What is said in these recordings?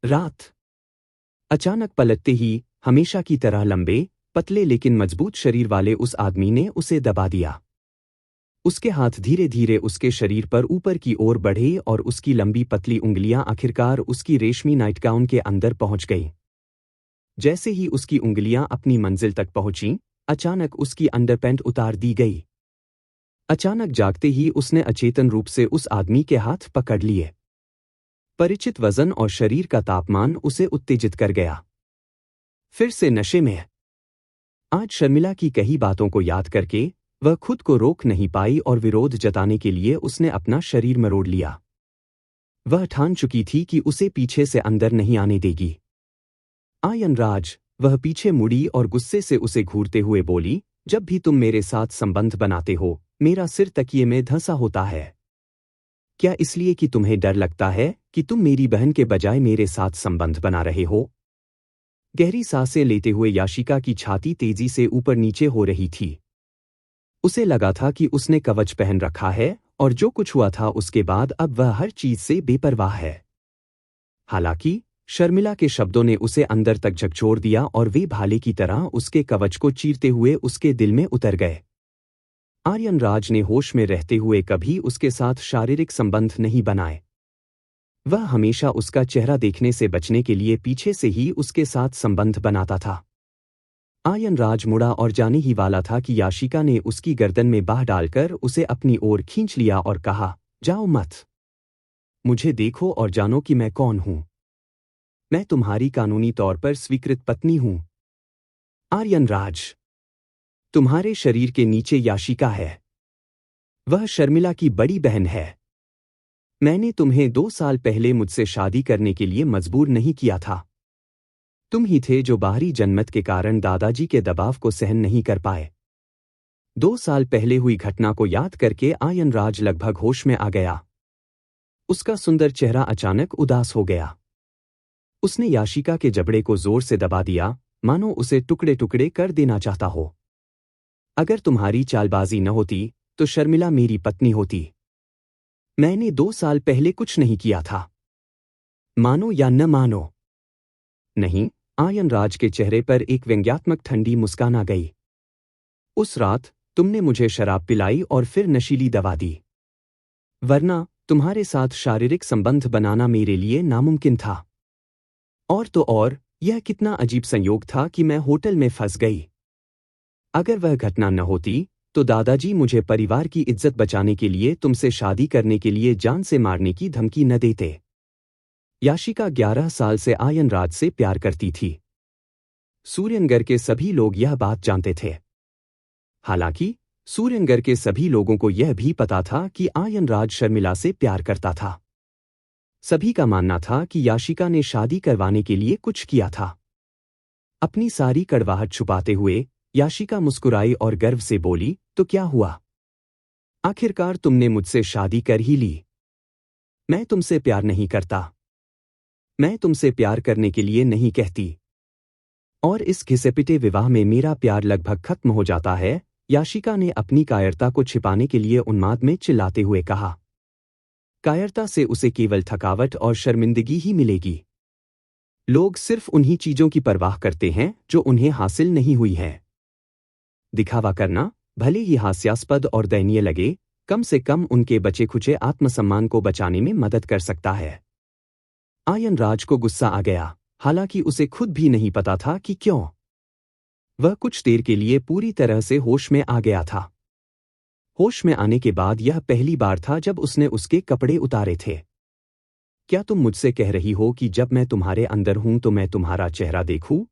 रात अचानक पलटते ही हमेशा की तरह लंबे पतले लेकिन मजबूत शरीर वाले उस आदमी ने उसे दबा दिया। उसके हाथ धीरे धीरे उसके शरीर पर ऊपर की ओर बढ़े और उसकी लंबी पतली उंगलियां आखिरकार उसकी रेशमी नाइटगाउन के अंदर पहुंच गईं। जैसे ही उसकी उंगलियां अपनी मंजिल तक पहुंचीं, अचानक उसकी अंडरपैंट उतार दी गई। अचानक जागते ही उसने अचेतन रूप से उस आदमी के हाथ पकड़ लिए। परिचित वजन और शरीर का तापमान उसे उत्तेजित कर गया। फिर से नशे में। आज शर्मिला की कही बातों को याद करके वह खुद को रोक नहीं पाई और विरोध जताने के लिए उसने अपना शरीर मरोड़ लिया। वह ठान चुकी थी कि उसे पीछे से अंदर नहीं आने देगी। आयनराज, वह पीछे मुड़ी और गुस्से से उसे घूरते हुए बोली, जब भी तुम मेरे साथ संबंध बनाते हो, मेरा सिर तकिए में धंसा होता है। क्या इसलिए कि तुम्हें डर लगता है कि तुम मेरी बहन के बजाय मेरे साथ संबंध बना रहे हो? गहरी सांसें लेते हुए याशिका की छाती तेजी से ऊपर नीचे हो रही थी। उसे लगा था कि उसने कवच पहन रखा है और जो कुछ हुआ था उसके बाद अब वह हर चीज से बेपरवाह है। हालांकि शर्मिला के शब्दों ने उसे अंदर तक झकझोर दिया और वे भाले की तरह उसके कवच को चीरते हुए उसके दिल में उतर गए। आर्यनराज ने होश में रहते हुए कभी उसके साथ शारीरिक संबंध नहीं बनाए। वह हमेशा उसका चेहरा देखने से बचने के लिए पीछे से ही उसके साथ संबंध बनाता था। आयनराज मुड़ा और जाने ही वाला था कि याशिका ने उसकी गर्दन में बाह डालकर उसे अपनी ओर खींच लिया और कहा, जाओ मत। मुझे देखो और जानो कि मैं कौन हूं। मैं तुम्हारी कानूनी तौर पर स्वीकृत पत्नी हूं। आर्यनराज, तुम्हारे शरीर के नीचे याशिका है। वह शर्मिला की बड़ी बहन है। मैंने तुम्हें 2 साल पहले मुझसे शादी करने के लिए मजबूर नहीं किया था। तुम ही थे जो बाहरी जनमत के कारण दादाजी के दबाव को सहन नहीं कर पाए। 2 साल पहले हुई घटना को याद करके आयनराज लगभग होश में आ गया। उसका सुंदर चेहरा अचानक उदास हो गया। उसने याशिका के जबड़े को जोर से दबा दिया, मानो उसे टुकड़े टुकड़े कर देना चाहता हो। अगर तुम्हारी चालबाजी न होती तो शर्मिला मेरी पत्नी होती। मैंने 2 साल पहले कुछ नहीं किया था। मानो या न मानो। नहीं, आयनराज के चेहरे पर एक व्यंग्यात्मक ठंडी मुस्कान आ गई। उस रात तुमने मुझे शराब पिलाई और फिर नशीली दवा दी। वरना तुम्हारे साथ शारीरिक संबंध बनाना मेरे लिए नामुमकिन था। और तो और, यह कितना अजीब संयोग था कि मैं होटल में फंस गई। अगर वह घटना न होती तो दादाजी मुझे परिवार की इज्जत बचाने के लिए तुमसे शादी करने के लिए जान से मारने की धमकी न देते। याशिका 11 साल से आयनराज से प्यार करती थी। सूर्यनगर के सभी लोग यह बात जानते थे। हालांकि सूर्यनगर के सभी लोगों को यह भी पता था कि आयनराज शर्मिला से प्यार करता था। सभी का मानना था कि याशिका ने शादी करवाने के लिए कुछ किया था। अपनी सारी कड़वाहट छुपाते हुए याशिका मुस्कुराई और गर्व से बोली, तो क्या हुआ? आखिरकार तुमने मुझसे शादी कर ही ली। मैं तुमसे प्यार नहीं करता। मैं तुमसे प्यार करने के लिए नहीं कहती। और इस घिसे-पिटे विवाह में मेरा प्यार लगभग खत्म हो जाता है, याशिका ने अपनी कायरता को छिपाने के लिए उन्माद में चिल्लाते हुए कहा। कायरता से उसे केवल थकावट और शर्मिंदगी ही मिलेगी। लोग सिर्फ उन्हीं चीजों की परवाह करते हैं जो उन्हें हासिल नहीं हुई है। दिखावा करना, भले ही हास्यास्पद और दयनीय लगे, कम से कम उनके बचे खुचे आत्मसम्मान को बचाने में मदद कर सकता है। आयनराज को गुस्सा आ गया, हालांकि उसे खुद भी नहीं पता था कि क्यों। वह कुछ देर के लिए पूरी तरह से होश में आ गया था। होश में आने के बाद यह पहली बार था जब उसने उसके कपड़े उतारे थे। क्या तुम मुझसे कह रही हो कि जब मैं तुम्हारे अंदर हूं तो मैं तुम्हारा चेहरा देखूं?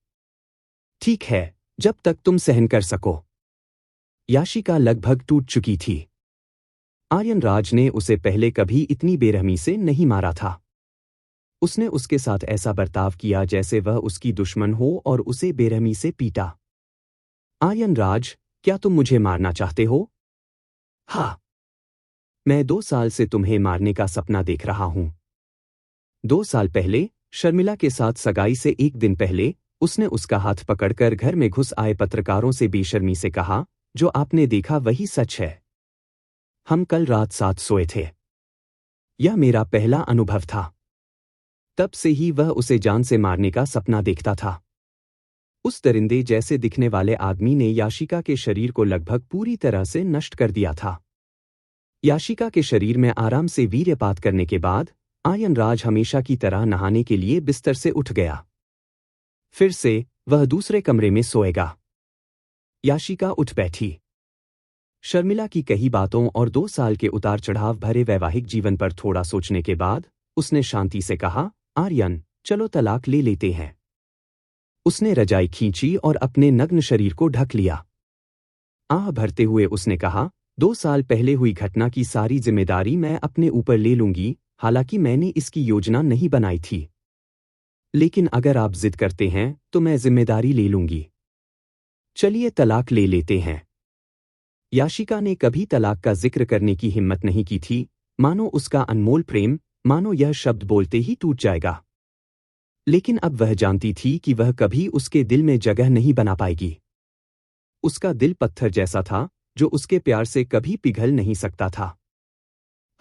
ठीक है, जब तक तुम सहन कर सको। याशिका लगभग टूट चुकी थी। आर्यनराज ने उसे पहले कभी इतनी बेरहमी से नहीं मारा था। उसने उसके साथ ऐसा बर्ताव किया जैसे वह उसकी दुश्मन हो और उसे बेरहमी से पीटा। आर्यनराज, क्या तुम मुझे मारना चाहते हो? हाँ। मैं 2 साल से तुम्हें मारने का सपना देख रहा हूं। 2 साल पहले, शर्मिला के साथ सगाई से 1 दिन पहले, उसने उसका हाथ पकड़कर घर में घुस आए पत्रकारों से बेशर्मी से कहा, जो आपने देखा वही सच है। हम कल रात साथ सोए थे। यह मेरा पहला अनुभव था। तब से ही वह उसे जान से मारने का सपना देखता था। उस दरिंदे जैसे दिखने वाले आदमी ने याशिका के शरीर को लगभग पूरी तरह से नष्ट कर दिया था। याशिका के शरीर में आराम से वीर्यपात करने के बाद आयन राज हमेशा की तरह नहाने के लिए बिस्तर से उठ गया। फिर से वह दूसरे कमरे में सोएगा। याशिका उठ बैठी। शर्मिला की कही बातों और 2 साल के उतार चढ़ाव भरे वैवाहिक जीवन पर थोड़ा सोचने के बाद उसने शांति से कहा, आर्यन, चलो तलाक ले लेते हैं। उसने रजाई खींची और अपने नग्न शरीर को ढक लिया। आह भरते हुए उसने कहा, 2 साल पहले हुई घटना की सारी जिम्मेदारी मैं अपने ऊपर ले लूंगी, हालांकि मैंने इसकी योजना नहीं बनाई थी। लेकिन अगर आप जिद करते हैं तो मैं जिम्मेदारी ले लूंगी। चलिए तलाक ले लेते हैं। याशिका ने कभी तलाक का जिक्र करने की हिम्मत नहीं की थी, मानो उसका अनमोल प्रेम, मानो यह शब्द बोलते ही टूट जाएगा। लेकिन अब वह जानती थी कि वह कभी उसके दिल में जगह नहीं बना पाएगी। उसका दिल पत्थर जैसा था, जो उसके प्यार से कभी पिघल नहीं सकता था।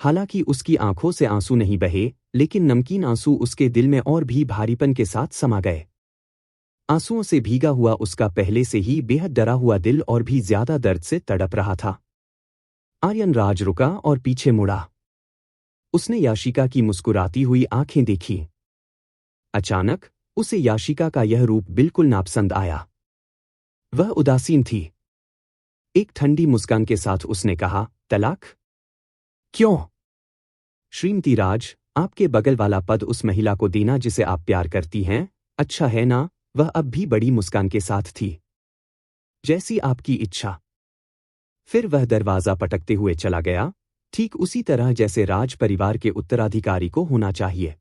हालांकि उसकी आंखों से आंसू नहीं बहे, लेकिन नमकीन आंसू उसके दिल में और भी भारीपन के साथ समा गए। आंसुओं से भीगा हुआ उसका पहले से ही बेहद डरा हुआ दिल और भी ज्यादा दर्द से तड़प रहा था। आर्यन राज रुका और पीछे मुड़ा। उसने याशिका की मुस्कुराती हुई आंखें देखी। अचानक उसे याशिका का यह रूप बिल्कुल नापसंद आया। वह उदासीन थी। एक ठंडी मुस्कान के साथ उसने कहा, तलाक? क्यों? श्रीमती राज, आपके बगल वाला पद उस महिला को देना जिसे आप प्यार करती हैं, अच्छा है ना? वह अब भी बड़ी मुस्कान के साथ थी। जैसी आपकी इच्छा। फिर वह दरवाजा पटकते हुए चला गया, ठीक उसी तरह जैसे राज परिवार के उत्तराधिकारी को होना चाहिए।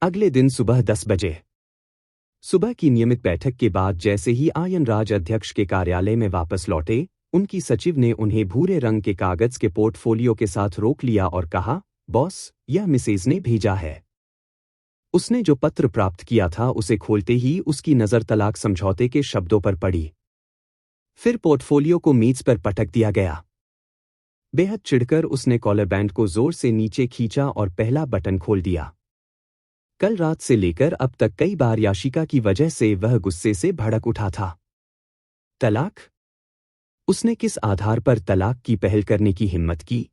अगले दिन सुबह 10 बजे सुबह की नियमित बैठक के बाद जैसे ही आयन राज अध्यक्ष के कार्यालय में वापस लौटे, उनकी सचिव ने उन्हें भूरे रंग के कागज के पोर्टफोलियो के साथ रोक लिया और कहा, बॉस, यह मिसेज ने भेजा है। उसने जो पत्र प्राप्त किया था उसे खोलते ही उसकी नज़र तलाक समझौते के शब्दों पर पड़ी। फिर पोर्टफोलियो को मेज पर पटक दिया गया। बेहद चिढ़कर उसने कॉलर बैंड को जोर से नीचे खींचा और पहला बटन खोल दिया। कल रात से लेकर अब तक कई बार याशिका की वजह से वह गुस्से से भड़क उठा था। तलाक? उसने किस आधार पर तलाक की पहल करने की हिम्मत की?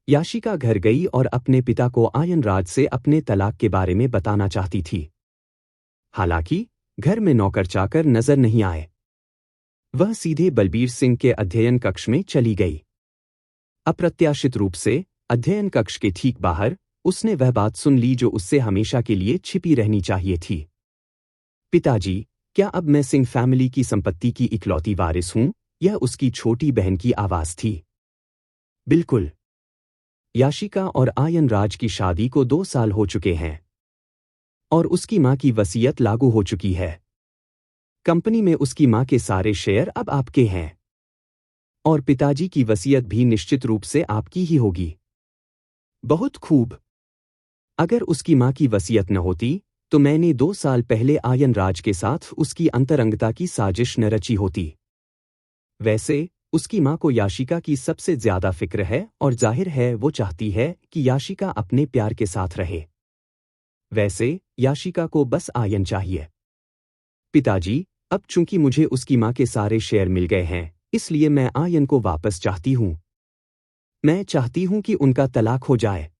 याशिका घर गई और अपने पिता को आयन राज से अपने तलाक के बारे में बताना चाहती थी। हालांकि घर में नौकर चाकर नजर नहीं आए। वह सीधे बलबीर सिंह के अध्ययन कक्ष में चली गई। अप्रत्याशित रूप से अध्ययन कक्ष के ठीक बाहर उसने वह बात सुन ली जो उससे हमेशा के लिए छिपी रहनी चाहिए थी। पिताजी, क्या अब मैं सिंह फैमिली की संपत्ति की इकलौती वारिस हूं? यह उसकी छोटी बहन की आवाज थी। बिल्कुल। याशिका और आयन राज की शादी को 2 साल हो चुके हैं और उसकी मां की वसीयत लागू हो चुकी है। कंपनी में उसकी मां के सारे शेयर अब आपके हैं और पिताजी की वसीयत भी निश्चित रूप से आपकी ही होगी। बहुत खूब। अगर उसकी मां की वसीयत न होती तो मैंने 2 साल पहले आयन राज के साथ उसकी अंतरंगता की साजिश न रची होती। वैसे उसकी मां को याशिका की सबसे ज्यादा फिक्र है और जाहिर है वो चाहती है कि याशिका अपने प्यार के साथ रहे। वैसे याशिका को बस आयन चाहिए। पिताजी, अब चूंकि मुझे उसकी मां के सारे शेयर मिल गए हैं, इसलिए मैं आयन को वापस चाहती हूं। मैं चाहती हूं कि उनका तलाक हो जाए।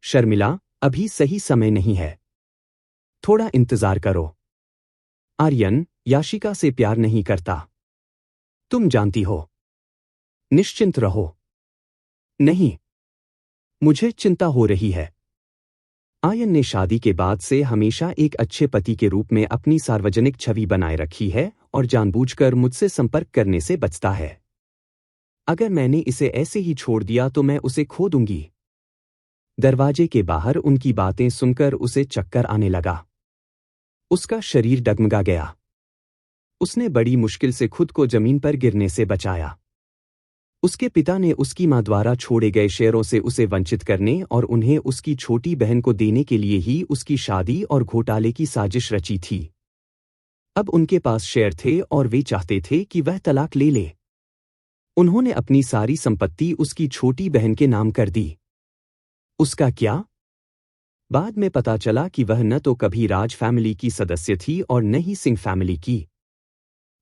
शर्मिला, अभी सही समय नहीं है। थोड़ा इंतजार करो। आर्यन याशिका से प्यार नहीं करता। तुम जानती हो। निश्चिंत रहो। नहीं, मुझे चिंता हो रही है। आयन ने शादी के बाद से हमेशा एक अच्छे पति के रूप में अपनी सार्वजनिक छवि बनाए रखी है और जानबूझकर मुझसे संपर्क करने से बचता है। अगर मैंने इसे ऐसे ही छोड़ दिया तो मैं उसे खो दूंगी। दरवाजे के बाहर उनकी बातें सुनकर उसे चक्कर आने लगा। उसका शरीर डगमगा गया। उसने बड़ी मुश्किल से खुद को जमीन पर गिरने से बचाया। उसके पिता ने उसकी मां द्वारा छोड़े गए शेयरों से उसे वंचित करने और उन्हें उसकी छोटी बहन को देने के लिए ही उसकी शादी और घोटाले की साजिश रची थी। अब उनके पास शेयर थे और वे चाहते थे कि वह तलाक ले ले। उन्होंने अपनी सारी संपत्ति उसकी छोटी बहन के नाम कर दी। उसका क्या? बाद में पता चला कि वह न तो कभी राज फैमिली की सदस्य थी और न ही सिंह फैमिली की।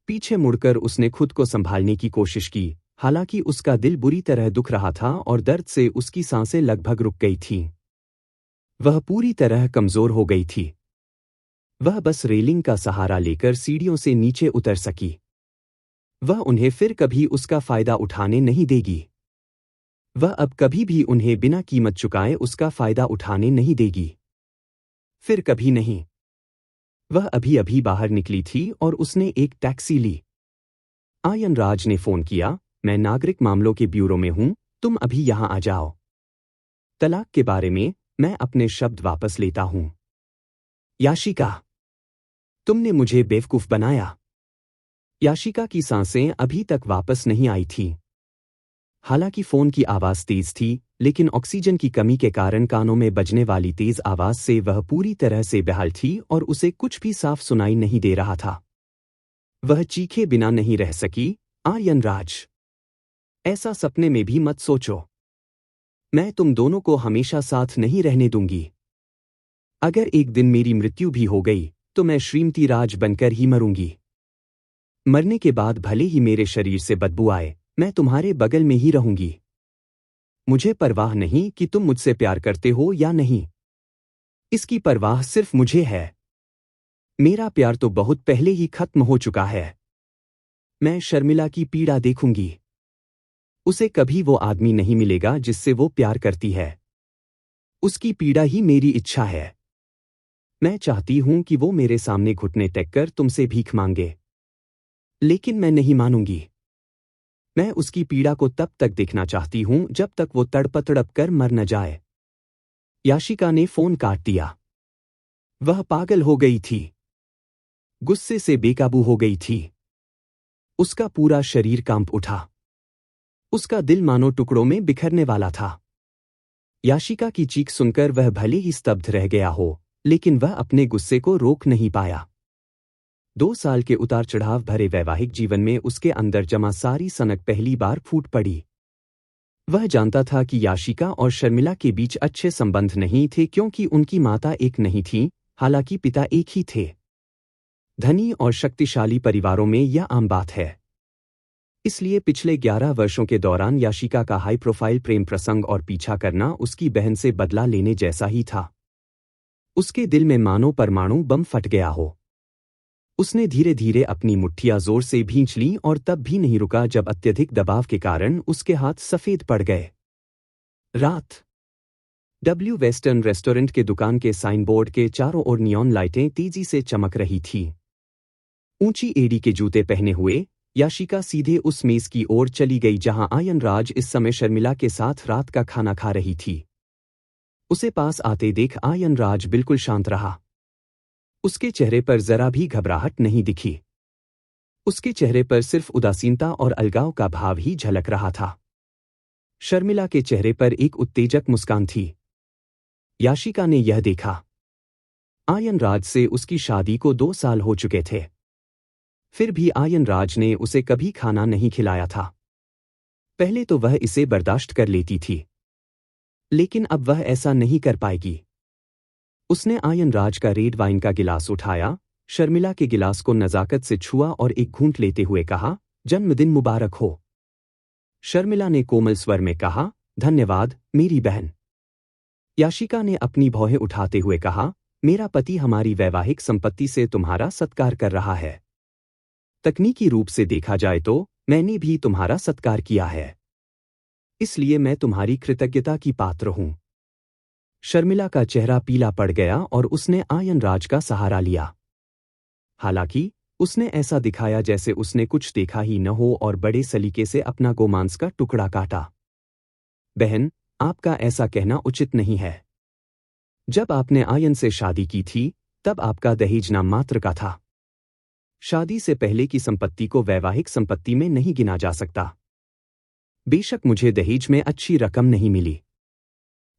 पीछे मुड़कर उसने खुद को संभालने की कोशिश की, हालांकि उसका दिल बुरी तरह दुख रहा था और दर्द से उसकी सांसें लगभग रुक गई थीं। वह पूरी तरह कमजोर हो गई थी। वह बस रेलिंग का सहारा लेकर सीढ़ियों से नीचे उतर सकी। वह उन्हें फिर कभी उसका फायदा उठाने नहीं देगी। वह अब कभी भी उन्हें बिना कीमत चुकाए उसका फायदा उठाने नहीं देगी। फिर कभी नहीं। वह अभी अभी बाहर निकली थी और उसने एक टैक्सी ली। आयन राज ने फोन किया, मैं नागरिक मामलों के ब्यूरो में हूं, तुम अभी यहां आ जाओ। तलाक के बारे में मैं अपने शब्द वापस लेता हूं। याशिका, तुमने मुझे बेवकूफ बनाया। याशिका की सांसें अभी तक वापस नहीं आई थीं। हालांकि फोन की आवाज तेज थी, लेकिन ऑक्सीजन की कमी के कारण कानों में बजने वाली तेज आवाज से वह पूरी तरह से बेहाल थी और उसे कुछ भी साफ सुनाई नहीं दे रहा था। वह चीखे बिना नहीं रह सकी, आर्यन राज, ऐसा सपने में भी मत सोचो। मैं तुम दोनों को हमेशा साथ नहीं रहने दूंगी। अगर एक दिन मेरी मृत्यु भी हो गई तो मैं श्रीमती राज बनकर ही मरूंगी। मरने के बाद भले ही मेरे शरीर से बदबू आए, मैं तुम्हारे बगल में ही रहूंगी। मुझे परवाह नहीं कि तुम मुझसे प्यार करते हो या नहीं। इसकी परवाह सिर्फ मुझे है। मेरा प्यार तो बहुत पहले ही खत्म हो चुका है। मैं शर्मिला की पीड़ा देखूंगी। उसे कभी वो आदमी नहीं मिलेगा जिससे वो प्यार करती है। उसकी पीड़ा ही मेरी इच्छा है। मैं चाहती हूं कि वो मेरे सामने घुटने टेककर तुमसे भीख मांगे, लेकिन मैं नहीं मानूंगी। मैं उसकी पीड़ा को तब तक देखना चाहती हूं जब तक वो तड़प कर मर न जाए। याशिका ने फोन काट दिया। वह पागल हो गई थी। गुस्से से बेकाबू हो गई थी। उसका पूरा शरीर कांप उठा। उसका दिल मानो टुकड़ों में बिखरने वाला था। याशिका की चीख सुनकर वह भले ही स्तब्ध रह गया हो, लेकिन वह अपने गुस्से को रोक नहीं पाया। 2 साल के उतार चढ़ाव भरे वैवाहिक जीवन में उसके अंदर जमा सारी सनक पहली बार फूट पड़ी। वह जानता था कि याशिका और शर्मिला के बीच अच्छे संबंध नहीं थे क्योंकि उनकी माता एक नहीं थी, हालांकि पिता एक ही थे। धनी और शक्तिशाली परिवारों में यह आम बात है। इसलिए पिछले 11 वर्षों के दौरान याशिका का हाई प्रोफाइल प्रेम प्रसंग और पीछा करना उसकी बहन से बदला लेने जैसा ही था। उसके दिल में मानो परमाणु बम फट गया हो। उसने धीरे धीरे अपनी मुट्ठियां जोर से भींच लीं और तब भी नहीं रुका जब अत्यधिक दबाव के कारण उसके हाथ सफेद पड़ गए। रात। डब्ल्यू वेस्टर्न रेस्टोरेंट के दुकान के साइन बोर्ड के चारों ओर नियॉन लाइटें तेजी से चमक रही थीं। ऊंची एड़ी के जूते पहने हुए याशिका सीधे उस मेज की ओर चली गई जहां आयन राज इस समय शर्मिला के साथ रात का खाना खा रही थी। उसे पास आते देख आयन राज बिल्कुल शांत रहा। उसके चेहरे पर जरा भी घबराहट नहीं दिखी। उसके चेहरे पर सिर्फ उदासीनता और अलगाव का भाव ही झलक रहा था। शर्मिला के चेहरे पर एक उत्तेजक मुस्कान थी। याशिका ने यह देखा। आयन राज से उसकी शादी को 2 साल हो चुके थे। फिर भी आयन राज ने उसे कभी खाना नहीं खिलाया था। पहले तो वह इसे बर्दाश्त कर लेती थी, लेकिन अब वह ऐसा नहीं कर पाएगी। उसने आयन राज का रेड वाइन का गिलास उठाया, शर्मिला के गिलास को नजाकत से छुआ और एक घूंट लेते हुए कहा, जन्मदिन मुबारक हो। शर्मिला ने कोमल स्वर में कहा, धन्यवाद मेरी बहन। याशिका ने अपनी भौहें उठाते हुए कहा, मेरा पति हमारी वैवाहिक संपत्ति से तुम्हारा सत्कार कर रहा है। तकनीकी रूप से देखा जाए तो मैंने भी तुम्हारा सत्कार किया है, इसलिए मैं तुम्हारी कृतज्ञता की पात्र हूं। शर्मिला का चेहरा पीला पड़ गया और उसने आयन राज का सहारा लिया। हालांकि उसने ऐसा दिखाया जैसे उसने कुछ देखा ही न हो और बड़े सलीके से अपना गोमांस का टुकड़ा काटा। बहन, आपका ऐसा कहना उचित नहीं है। जब आपने आयन से शादी की थी तब आपका दहेज नाम मात्र का था। शादी से पहले की संपत्ति को वैवाहिक संपत्ति में नहीं गिना जा सकता। बेशक मुझे दहेज में अच्छी रकम नहीं मिली,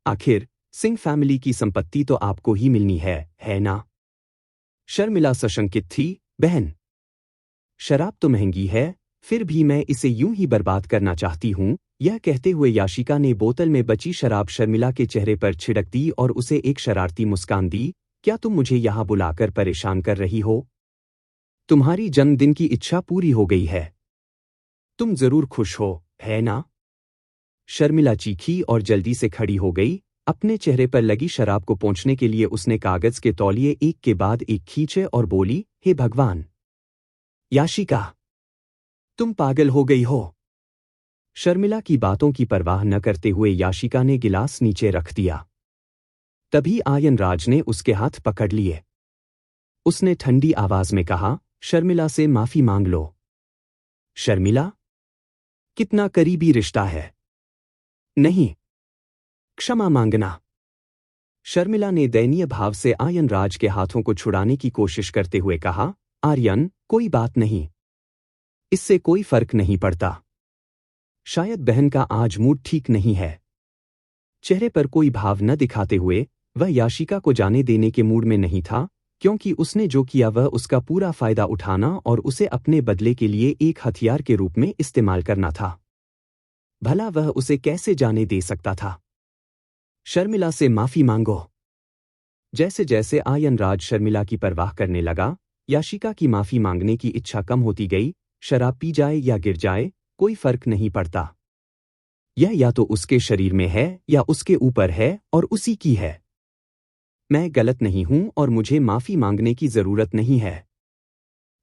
आखिर सिंह फैमिली की संपत्ति तो आपको ही मिलनी है ना? शर्मिला सशंकित थी। बहन, शराब तो महंगी है, फिर भी मैं इसे यूं ही बर्बाद करना चाहती हूं, यह कहते हुए याशिका ने बोतल में बची शराब शर्मिला के चेहरे पर छिड़क दी और उसे एक शरारती मुस्कान दी। क्या तुम मुझे यहाँ बुलाकर परेशान कर रही हो? तुम्हारी जन्मदिन की इच्छा पूरी हो गई है। तुम जरूर खुश हो, है ना? शर्मिला चीखी और जल्दी से खड़ी हो गई। अपने चेहरे पर लगी शराब को पोंछने के लिए उसने कागज के तौलिए एक के बाद एक खींचे और बोली, हे भगवान! याशिका, तुम पागल हो गई हो। शर्मिला की बातों की परवाह न करते हुए याशिका ने गिलास नीचे रख दिया। तभी आयन राज ने उसके हाथ पकड़ लिए। उसने ठंडी आवाज में कहा, शर्मिला से माफी मांग लो। शर्मिला? कितना करीबी रिश्ता है। नहीं, क्षमा मांगना। शर्मिला ने दयनीय भाव से आयन राज के हाथों को छुड़ाने की कोशिश करते हुए कहा, आर्यन, कोई बात नहीं। इससे कोई फर्क नहीं पड़ता। शायद बहन का आज मूड ठीक नहीं है। चेहरे पर कोई भाव न दिखाते हुए वह याशिका को जाने देने के मूड में नहीं था, क्योंकि उसने जो किया वह उसका पूरा फायदा उठाना और उसे अपने बदले के लिए एक हथियार के रूप में इस्तेमाल करना था। भला वह उसे कैसे जाने दे सकता था? शर्मिला से माफी मांगो। जैसे जैसे आयन राज शर्मिला की परवाह करने लगा, याशिका की माफी मांगने की इच्छा कम होती गई। शराब पी जाए या गिर जाए, कोई फर्क नहीं पड़ता। यह या तो उसके शरीर में है या उसके ऊपर है और उसी की है। मैं गलत नहीं हूं और मुझे माफी मांगने की जरूरत नहीं है।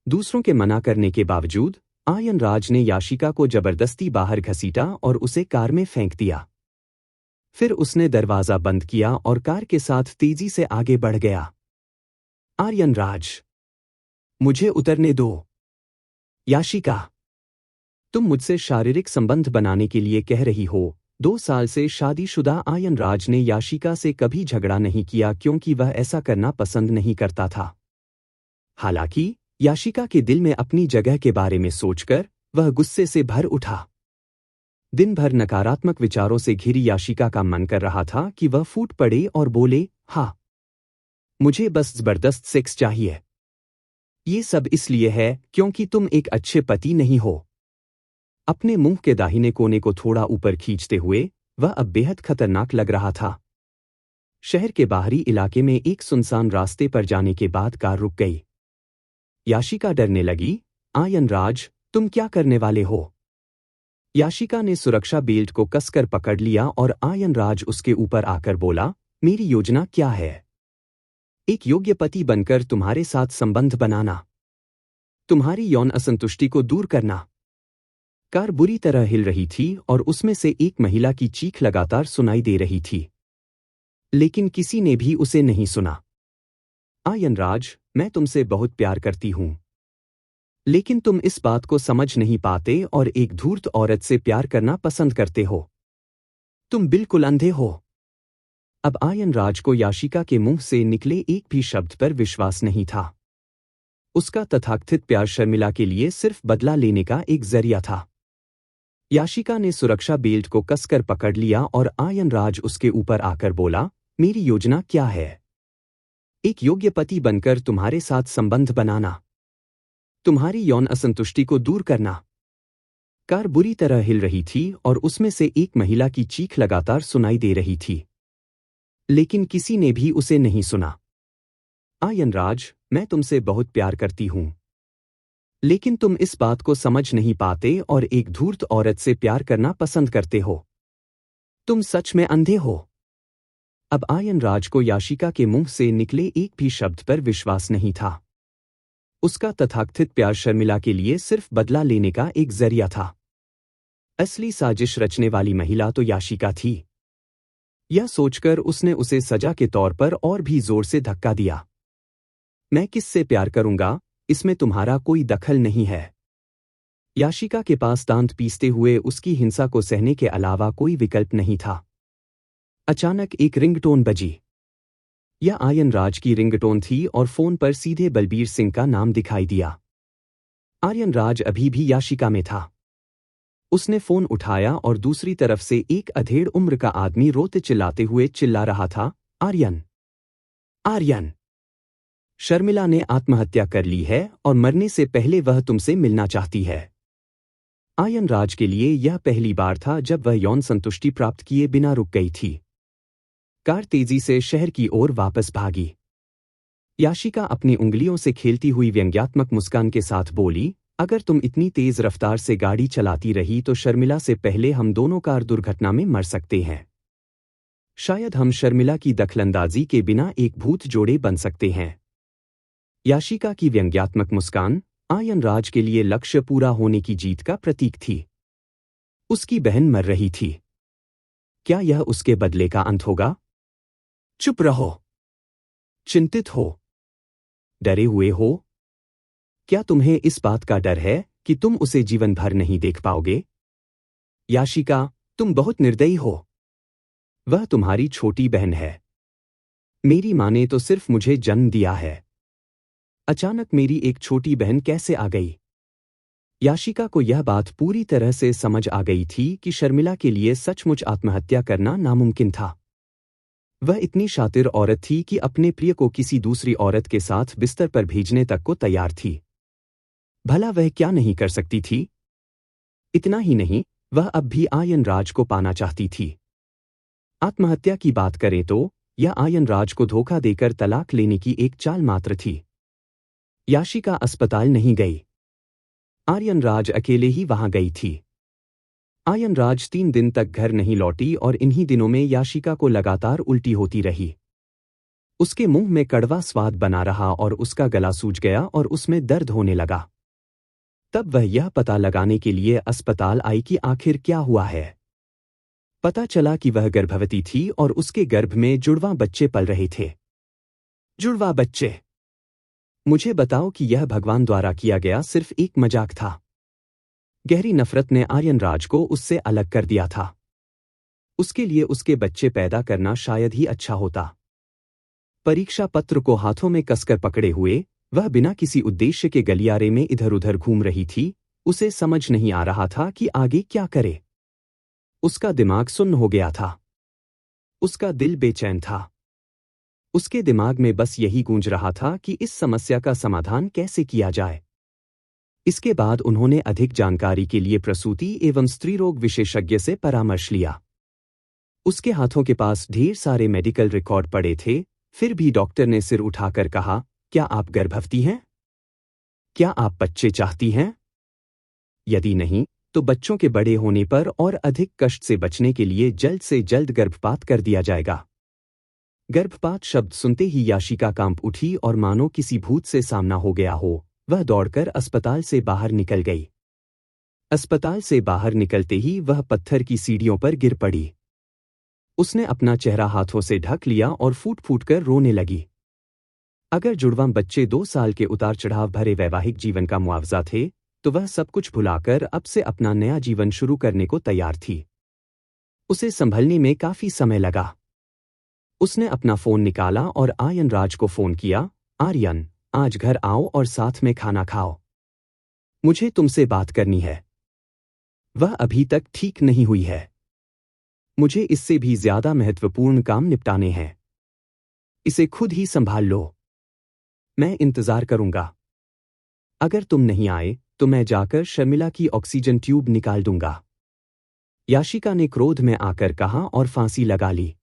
दूसरों के मना करने के बावजूद आयन राज ने याशिका को जबरदस्ती बाहर घसीटा और उसे कार में फेंक दिया। फिर उसने दरवाजा बंद किया और कार के साथ तेजी से आगे बढ़ गया। आर्यन राज, मुझे उतरने दो। याशिका, तुम मुझसे शारीरिक संबंध बनाने के लिए कह रही हो। 2 साल से शादीशुदा आयन राज ने याशिका से कभी झगड़ा नहीं किया क्योंकि वह ऐसा करना पसंद नहीं करता था। हालांकि याशिका के दिल में अपनी जगह के बारे में सोचकर वह गुस्से से भर उठा। दिन भर नकारात्मक विचारों से घिरी याशिका का मन कर रहा था कि वह फूट पड़े और बोले, हाँ, मुझे बस जबरदस्त सेक्स चाहिए। ये सब इसलिए है क्योंकि तुम एक अच्छे पति नहीं हो। अपने मुंह के दाहिने कोने को थोड़ा ऊपर खींचते हुए वह अब बेहद खतरनाक लग रहा था। शहर के बाहरी इलाके में एक सुनसान रास्ते पर जाने के बाद कार रुक गई। याशिका डरने लगी। आयन राज, तुम क्या करने वाले हो? याशिका ने सुरक्षा बेल्ट को कसकर पकड़ लिया और आयन राज उसके ऊपर आकर बोला, मेरी योजना क्या है? एक योग्य पति बनकर तुम्हारे साथ संबंध बनाना, तुम्हारी यौन असंतुष्टि को दूर करना। कार बुरी तरह हिल रही थी और उसमें से एक महिला की चीख लगातार सुनाई दे रही थी, लेकिन किसी ने भी उसे नहीं सुना। आयन राज, मैं तुमसे बहुत प्यार करती हूं, लेकिन तुम इस बात को समझ नहीं पाते और एक धूर्त औरत से प्यार करना पसंद करते हो। तुम बिल्कुल अंधे हो। अब आयन राज को याशिका के मुंह से निकले एक भी शब्द पर विश्वास नहीं था। उसका तथाकथित प्यार शर्मिला के लिए सिर्फ बदला लेने का एक जरिया था। याशिका ने सुरक्षा बेल्ट को कसकर पकड़ लिया और आयन राज उसके ऊपर आकर बोला, मेरी योजना क्या है? एक योग्य पति बनकर तुम्हारे साथ संबंध बनाना, तुम्हारी यौन असंतुष्टि को दूर करना। कार बुरी तरह हिल रही थी और उसमें से एक महिला की चीख लगातार सुनाई दे रही थी, लेकिन किसी ने भी उसे नहीं सुना। आयन राज, मैं तुमसे बहुत प्यार करती हूं, लेकिन तुम इस बात को समझ नहीं पाते और एक धूर्त औरत से प्यार करना पसंद करते हो। तुम सच में अंधे हो। अब आयन राज को याशिका के मुंह से निकले एक भी शब्द पर विश्वास नहीं था। उसका तथाकथित प्यार शर्मिला के लिए सिर्फ बदला लेने का एक जरिया था। असली साजिश रचने वाली महिला तो याशिका थी। यह सोचकर उसने उसे सजा के तौर पर और भी जोर से धक्का दिया। मैं किससे प्यार करूंगा, इसमें तुम्हारा कोई दखल नहीं है। याशिका के पास दांत पीसते हुए उसकी हिंसा को सहने के अलावा कोई विकल्प नहीं था। अचानक एक रिंगटोन बजी। यह आयन राज की रिंगटोन थी और फोन पर सीधे बलबीर सिंह का नाम दिखाई दिया। आर्यन राज अभी भी याशिका में था। उसने फोन उठाया और दूसरी तरफ से एक अधेड़ उम्र का आदमी रोते चिल्लाते हुए चिल्ला रहा था, आर्यन, आर्यन, शर्मिला ने आत्महत्या कर ली है और मरने से पहले वह तुमसे मिलना चाहती है। आयन राज के लिए यह पहली बार था जब वह यौन संतुष्टि प्राप्त किए बिना रुक गई थी। कार तेजी से शहर की ओर वापस भागी। याशिका अपनी उंगलियों से खेलती हुई व्यंग्यात्मक मुस्कान के साथ बोली, अगर तुम इतनी तेज रफ्तार से गाड़ी चलाती रही तो शर्मिला से पहले हम दोनों कार दुर्घटना में मर सकते हैं। शायद हम शर्मिला की दखलंदाजी के बिना एक भूत जोड़े बन सकते हैं। याशिका की व्यंग्यात्मक मुस्कान आयन राज के लिए लक्ष्य पूरा होने की जीत का प्रतीक थी। उसकी बहन मर रही थी। क्या यह उसके बदले का अंत होगा? चुप रहो। चिंतित हो? डरे हुए हो? क्या तुम्हें इस बात का डर है कि तुम उसे जीवन भर नहीं देख पाओगे? याशिका, तुम बहुत निर्दयी हो। वह तुम्हारी छोटी बहन है। मेरी माँ ने तो सिर्फ मुझे जन्म दिया है। अचानक मेरी एक छोटी बहन कैसे आ गई? याशिका को यह बात पूरी तरह से समझ आ गई थी कि शर्मिला के लिए सचमुच आत्महत्या करना नामुमकिन था। वह इतनी शातिर औरत थी कि अपने प्रिय को किसी दूसरी औरत के साथ बिस्तर पर भेजने तक को तैयार थी। भला वह क्या नहीं कर सकती थी? इतना ही नहीं, वह अब भी आयन राज को पाना चाहती थी। आत्महत्या की बात करें तो यह आयन राज को धोखा देकर तलाक लेने की एक चाल मात्र थी। याशिका अस्पताल नहीं गई। आर्यन राज अकेले ही वहां गई थी। आयन राज 3 दिन तक घर नहीं लौटी और इन्हीं दिनों में याशिका को लगातार उल्टी होती रही। उसके मुंह में कड़वा स्वाद बना रहा और उसका गला सूज गया और उसमें दर्द होने लगा। तब वह यह पता लगाने के लिए अस्पताल आई कि आखिर क्या हुआ है। पता चला कि वह गर्भवती थी और उसके गर्भ में जुड़वां बच्चे पल रहे थे। जुड़वां बच्चे? मुझे बताओ कि यह भगवान द्वारा किया गया सिर्फ एक मजाक था। गहरी नफरत ने आर्यन राज को उससे अलग कर दिया था। उसके लिए उसके बच्चे पैदा करना शायद ही अच्छा होता। परीक्षा पत्र को हाथों में कसकर पकड़े हुए वह बिना किसी उद्देश्य के गलियारे में इधर उधर घूम रही थी। उसे समझ नहीं आ रहा था कि आगे क्या करे। उसका दिमाग सुन्न हो गया था। उसका दिल बेचैन था। उसके दिमाग में बस यही गूंज रहा था कि इस समस्या का समाधान कैसे किया जाए। इसके बाद उन्होंने अधिक जानकारी के लिए प्रसूति एवं स्त्रीरोग विशेषज्ञ से परामर्श लिया। उसके हाथों के पास ढेर सारे मेडिकल रिकॉर्ड पड़े थे, फिर भी डॉक्टर ने सिर उठाकर कहा, क्या आप गर्भवती हैं? क्या आप बच्चे चाहती हैं? यदि नहीं, तो बच्चों के बड़े होने पर और अधिक कष्ट से बचने के लिए जल्द से जल्द गर्भपात कर दिया जाएगा। गर्भपात शब्द सुनते ही याशिका कांप उठी और मानो किसी भूत से सामना हो गया हो, वह दौड़कर अस्पताल से बाहर निकल गई। अस्पताल से बाहर निकलते ही वह पत्थर की सीढ़ियों पर गिर पड़ी। उसने अपना चेहरा हाथों से ढक लिया और फूट फूट कर रोने लगी। अगर जुड़वां बच्चे 2 साल के उतार चढ़ाव भरे वैवाहिक जीवन का मुआवजा थे, तो वह सब कुछ भुलाकर अब से अपना नया जीवन शुरू करने को तैयार थी। उसे संभलने में काफी समय लगा। उसने अपना फोन निकाला और आयन राज को फोन किया, आर्यन, आज घर आओ और साथ में खाना खाओ। मुझे तुमसे बात करनी है। वह अभी तक ठीक नहीं हुई है। मुझे इससे भी ज्यादा महत्वपूर्ण काम निपटाने हैं। इसे खुद ही संभाल लो। मैं इंतजार करूंगा। अगर तुम नहीं आए तो मैं जाकर शर्मिला की ऑक्सीजन ट्यूब निकाल दूंगा। याशिका ने क्रोध में आकर कहा और फांसी लगा ली।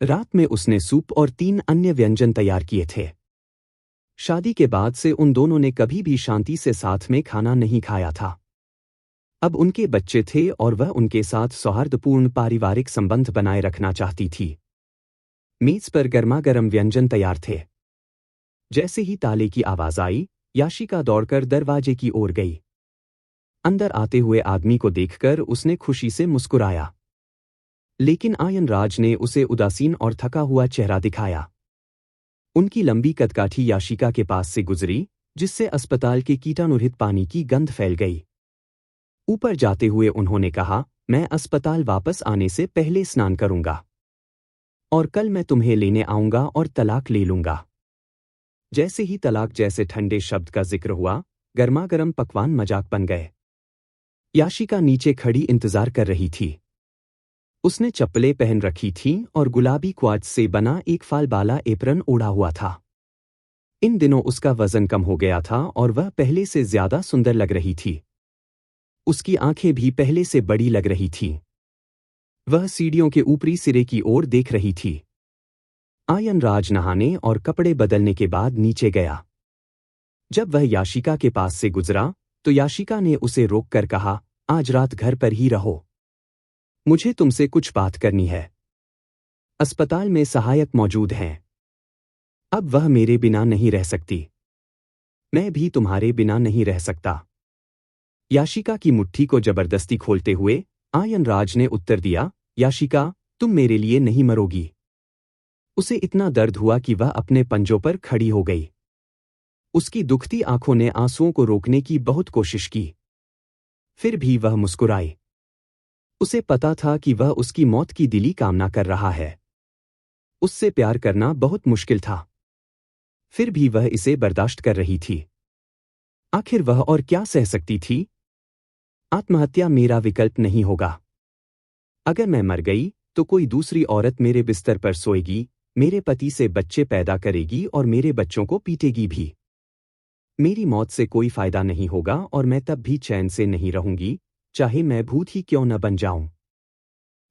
रात में उसने सूप और 3 अन्य व्यंजन तैयार किए थे। शादी के बाद से उन दोनों ने कभी भी शांति से साथ में खाना नहीं खाया था। अब उनके बच्चे थे और वह उनके साथ सौहार्दपूर्ण पारिवारिक संबंध बनाए रखना चाहती थी। मेज पर गर्मागर्म व्यंजन तैयार थे। जैसे ही ताले की आवाज आई, याशिका दौड़कर दरवाजे की ओर गई। अंदर आते हुए आदमी को देखकर उसने खुशी से मुस्कुराया। लेकिन आयन राज ने उसे उदासीन और थका हुआ चेहरा दिखाया। उनकी लंबी कदकाठी याशिका के पास से गुजरी, जिससे अस्पताल के कीटाणुरहित पानी की गंध फैल गई। ऊपर जाते हुए उन्होंने कहा, मैं अस्पताल वापस आने से पहले स्नान करूंगा और कल मैं तुम्हें लेने आऊंगा और तलाक ले लूंगा। जैसे ही तलाक जैसे ठंडे शब्द का जिक्र हुआ, गर्मागर्म पकवान मजाक बन गए। याशिका नीचे खड़ी इंतजार कर रही थी। उसने चप्पलें पहन रखी थीं और गुलाबी क्वार्ट्ज से बना एक फालबाला एप्रन ओढ़ा हुआ था। इन दिनों उसका वजन कम हो गया था और वह पहले से ज्यादा सुंदर लग रही थी। उसकी आंखें भी पहले से बड़ी लग रही थीं। वह सीढ़ियों के ऊपरी सिरे की ओर देख रही थी। आयन राज नहाने और कपड़े बदलने के बाद नीचे गया। जब वह याशिका के पास से गुजरा तो याशिका ने उसे रोककर कहा, आज रात घर पर ही रहो, मुझे तुमसे कुछ बात करनी है। अस्पताल में सहायक मौजूद हैं। अब वह मेरे बिना नहीं रह सकती। मैं भी तुम्हारे बिना नहीं रह सकता। याशिका की मुट्ठी को जबरदस्ती खोलते हुए आयन राज ने उत्तर दिया, याशिका, तुम मेरे लिए नहीं मरोगी। उसे इतना दर्द हुआ कि वह अपने पंजों पर खड़ी हो गई। उसकी दुखती आंखों ने आंसुओं को रोकने की बहुत कोशिश की, फिर भी वह मुस्कुराई। उसे पता था कि वह उसकी मौत की दिली कामना कर रहा है। उससे प्यार करना बहुत मुश्किल था, फिर भी वह इसे बर्दाश्त कर रही थी। आखिर वह और क्या सह सकती थी? आत्महत्या मेरा विकल्प नहीं होगा। अगर मैं मर गई तो कोई दूसरी औरत मेरे बिस्तर पर सोएगी, मेरे पति से बच्चे पैदा करेगी और मेरे बच्चों को पीटेगी भी। मेरी मौत से कोई फायदा नहीं होगा और मैं तब भी चैन से नहीं रहूंगी, चाहे मैं भूत ही क्यों न बन जाऊं।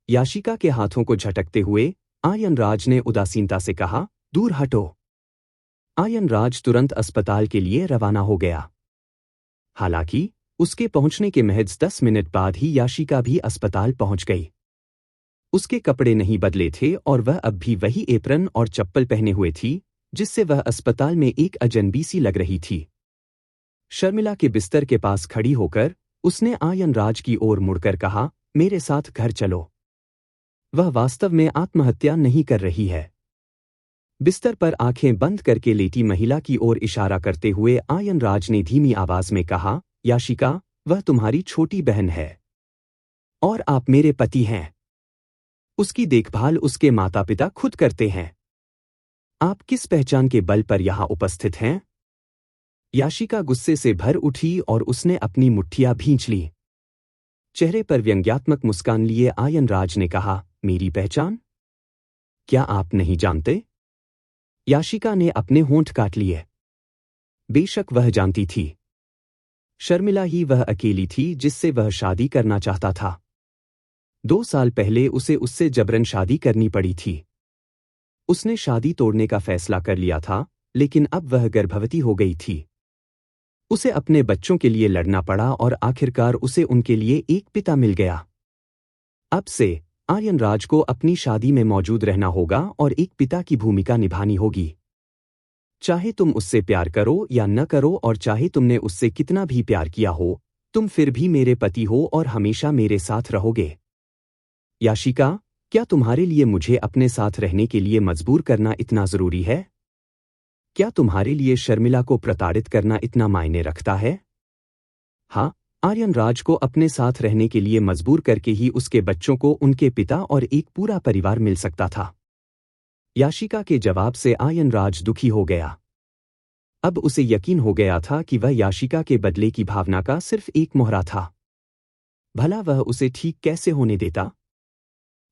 याशिका के हाथों को झटकते हुए आयन राज ने उदासीनता से कहा, दूर हटो। आयन राज तुरंत अस्पताल के लिए रवाना हो गया। हालांकि उसके पहुंचने के महज 10 मिनट बाद ही याशिका भी अस्पताल पहुंच गई। उसके कपड़े नहीं बदले थे और वह अब भी वही एप्रन और चप्पल पहने हुए थी, जिससे वह अस्पताल में एक अजनबी सी लग रही थी। शर्मिला के बिस्तर के पास खड़ी होकर उसने आयन राज की ओर मुड़कर कहा, मेरे साथ घर चलो। वह वास्तव में आत्महत्या नहीं कर रही है। बिस्तर पर आंखें बंद करके लेटी महिला की ओर इशारा करते हुए आयन राज ने धीमी आवाज में कहा, याशिका, वह तुम्हारी छोटी बहन है और आप मेरे पति हैं। उसकी देखभाल उसके माता पिता खुद करते हैं। आप किस पहचान के बल पर यहां उपस्थित हैं? याशिका गुस्से से भर उठी और उसने अपनी मुट्ठियां भींच ली। चेहरे पर व्यंग्यात्मक मुस्कान लिए आयन राज ने कहा, मेरी पहचान? क्या आप नहीं जानते? याशिका ने अपने होंठ काट लिए। बेशक वह जानती थी। शर्मिला ही वह अकेली थी जिससे वह शादी करना चाहता था। 2 साल पहले उसे उससे जबरन शादी करनी पड़ी थी। उसने शादी तोड़ने का फैसला कर लिया था, लेकिन अब वह गर्भवती हो गई थी। उसे अपने बच्चों के लिए लड़ना पड़ा और आखिरकार उसे उनके लिए एक पिता मिल गया। अब से आर्यन राज को अपनी शादी में मौजूद रहना होगा और एक पिता की भूमिका निभानी होगी। चाहे तुम उससे प्यार करो या न करो और चाहे तुमने उससे कितना भी प्यार किया हो, तुम फिर भी मेरे पति हो और हमेशा मेरे साथ रहोगे। याशिका, क्या तुम्हारे लिए मुझे अपने साथ रहने के लिए मजबूर करना इतना जरूरी है? क्या तुम्हारे लिए शर्मिला को प्रताड़ित करना इतना मायने रखता है? हाँ, आर्यन राज को अपने साथ रहने के लिए मजबूर करके ही उसके बच्चों को उनके पिता और एक पूरा परिवार मिल सकता था। याशिका के जवाब से आयन राज दुखी हो गया। अब उसे यकीन हो गया था कि वह याशिका के बदले की भावना का सिर्फ एक मोहरा था। भला वह उसे ठीक कैसे होने देता?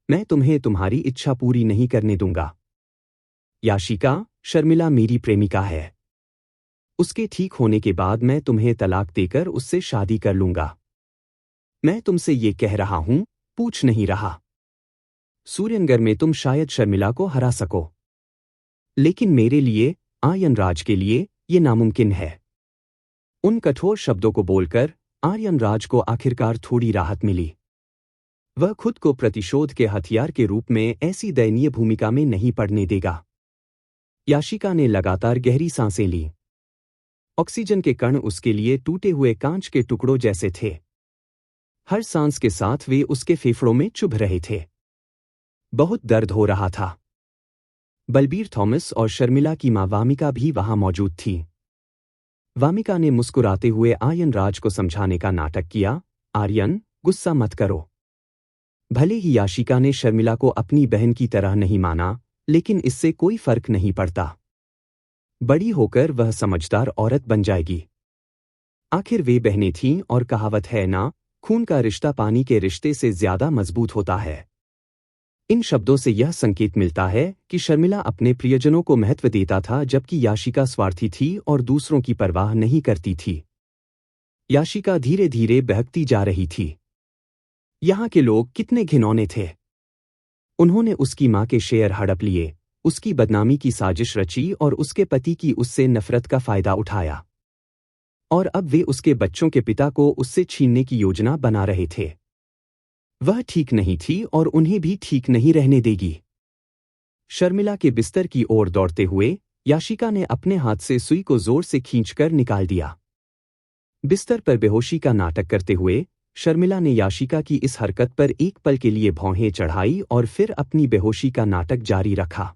मैं तुम्हें तुम्हारी इच्छा पूरी नहीं करने दूंगा। याशिका, शर्मिला मेरी प्रेमिका है। उसके ठीक होने के बाद मैं तुम्हें तलाक देकर उससे शादी कर लूंगा। मैं तुमसे ये कह रहा हूं, पूछ नहीं रहा। सूर्यनगर में तुम शायद शर्मिला को हरा सको, लेकिन मेरे लिए, आर्यन राज के लिए, ये नामुमकिन है। उन कठोर शब्दों को बोलकर आर्यन राज को आखिरकार थोड़ी राहत मिली। वह खुद को प्रतिशोध के हथियार के रूप में ऐसी दयनीय भूमिका में नहीं पड़ने देगा। याशिका ने लगातार गहरी सांसें ली। ऑक्सीजन के कण उसके लिए टूटे हुए कांच के टुकड़ों जैसे थे। हर सांस के साथ वे उसके फेफड़ों में चुभ रहे थे। बहुत दर्द हो रहा था। बलबीर थॉमस और शर्मिला की मां वामिका भी वहां मौजूद थी। वामिका ने मुस्कुराते हुए आर्यन राज को समझाने का नाटक किया, आर्यन, गुस्सा मत करो। भले ही याशिका ने शर्मिला को अपनी बहन की तरह नहीं माना, लेकिन इससे कोई फर्क नहीं पड़ता। बड़ी होकर वह समझदार औरत बन जाएगी। आखिर वे बहनें थीं और कहावत है ना, खून का रिश्ता पानी के रिश्ते से ज्यादा मजबूत होता है। इन शब्दों से यह संकेत मिलता है कि शर्मिला अपने प्रियजनों को महत्व देता था जबकि याशिका स्वार्थी थी और दूसरों की परवाह नहीं करती थी। याशिका धीरे धीरे बहकती जा रही थी। यहाँ के लोग कितने घिनौने थे। उन्होंने उसकी माँ के शेयर हड़प लिए, उसकी बदनामी की साजिश रची और उसके पति की उससे नफरत का फायदा उठाया। और अब वे उसके बच्चों के पिता को उससे छीनने की योजना बना रहे थे। वह ठीक नहीं थी और उन्हें भी ठीक नहीं रहने देगी। शर्मिला के बिस्तर की ओर दौड़ते हुए याशिका ने अपने हाथ से सुई को जोर से खींचकर निकाल दिया। बिस्तर पर बेहोशी का नाटक करते हुए शर्मिला ने याशिका की इस हरकत पर एक पल के लिए भौहें चढ़ाई और फिर अपनी बेहोशी का नाटक जारी रखा।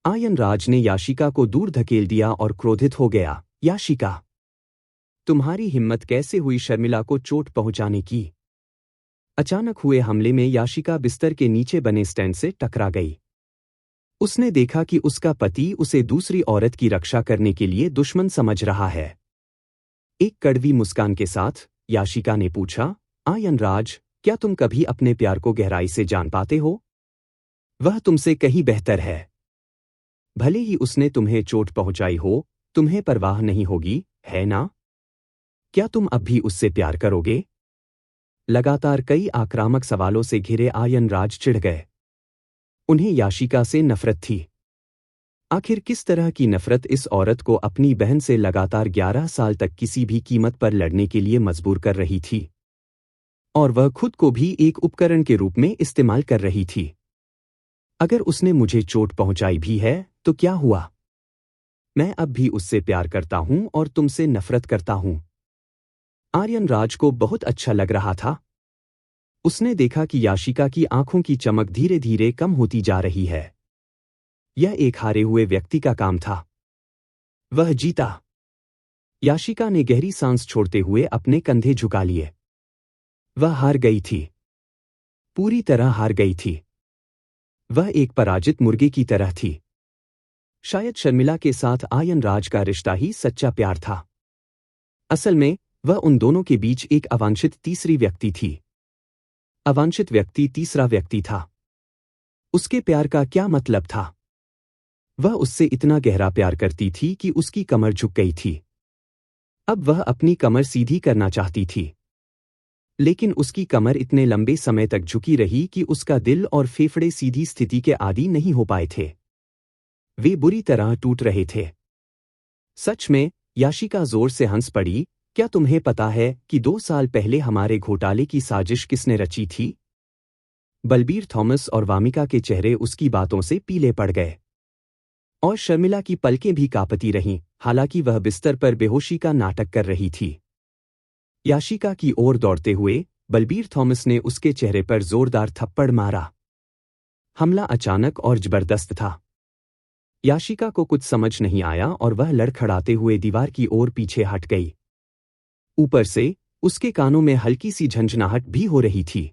आयनराज ने याशिका को दूर धकेल दिया और क्रोधित हो गया। याशिका, तुम्हारी हिम्मत कैसे हुई शर्मिला को चोट पहुंचाने की? अचानक हुए हमले में याशिका बिस्तर के नीचे बने स्टैंड से टकरा गई। उसने देखा कि उसका पति उसे दूसरी औरत की रक्षा करने के लिए दुश्मन समझ रहा है। एक कड़वी मुस्कान के साथ याशिका ने पूछा, आयनराज, क्या तुम कभी अपने प्यार को गहराई से जान पाते हो? वह तुमसे कहीं बेहतर है। भले ही उसने तुम्हें चोट पहुंचाई हो, तुम्हें परवाह नहीं होगी, है ना? क्या तुम अब भी उससे प्यार करोगे? लगातार कई आक्रामक सवालों से घिरे आयनराज चिढ़ गए। उन्हें याशिका से नफरत थी। आखिर किस तरह की नफरत इस औरत को अपनी बहन से लगातार 11 साल तक किसी भी कीमत पर लड़ने के लिए मजबूर कर रही थी? और वह खुद को भी एक उपकरण के रूप में इस्तेमाल कर रही थी। अगर उसने मुझे चोट पहुंचाई भी है तो क्या हुआ? मैं अब भी उससे प्यार करता हूं और तुमसे नफरत करता हूं। आर्यनराज को बहुत अच्छा लग रहा था। उसने देखा कि याशिका की आंखों की चमक धीरे धीरे कम होती जा रही है। यह एक हारे हुए व्यक्ति का काम था। वह जीता। याशिका ने गहरी सांस छोड़ते हुए अपने कंधे झुका लिए। वह हार गई थी। पूरी तरह हार गई थी। वह एक पराजित मुर्गे की तरह थी। शायद शर्मिला के साथ आयनराज का रिश्ता ही सच्चा प्यार था। असल में वह उन दोनों के बीच एक अवांछित तीसरी व्यक्ति थी। अवांछित व्यक्ति तीसरा व्यक्ति था। उसके प्यार का क्या मतलब था? वह उससे इतना गहरा प्यार करती थी कि उसकी कमर झुक गई थी। अब वह अपनी कमर सीधी करना चाहती थी। लेकिन उसकी कमर इतने लंबे समय तक झुकी रही कि उसका दिल और फेफड़े सीधी स्थिति के आदी नहीं हो पाए थे। वे बुरी तरह टूट रहे थे। सच में, याशिका जोर से हंस पड़ी। क्या तुम्हें पता है कि 2 साल पहले हमारे घोटाले की साजिश किसने रची थी? बलबीर थॉमस और वामिका के चेहरे उसकी बातों से पीले पड़ गए। और शर्मिला की पलकें भी कांपती रहीं, हालांकि वह बिस्तर पर बेहोशी का नाटक कर रही थी। याशिका की ओर दौड़ते हुए बलबीर थॉमस ने उसके चेहरे पर जोरदार थप्पड़ मारा। हमला अचानक और जबरदस्त था। याशिका को कुछ समझ नहीं आया और वह लड़खड़ाते हुए दीवार की ओर पीछे हट गई। ऊपर से उसके कानों में हल्की सी झंझनाहट भी हो रही थी।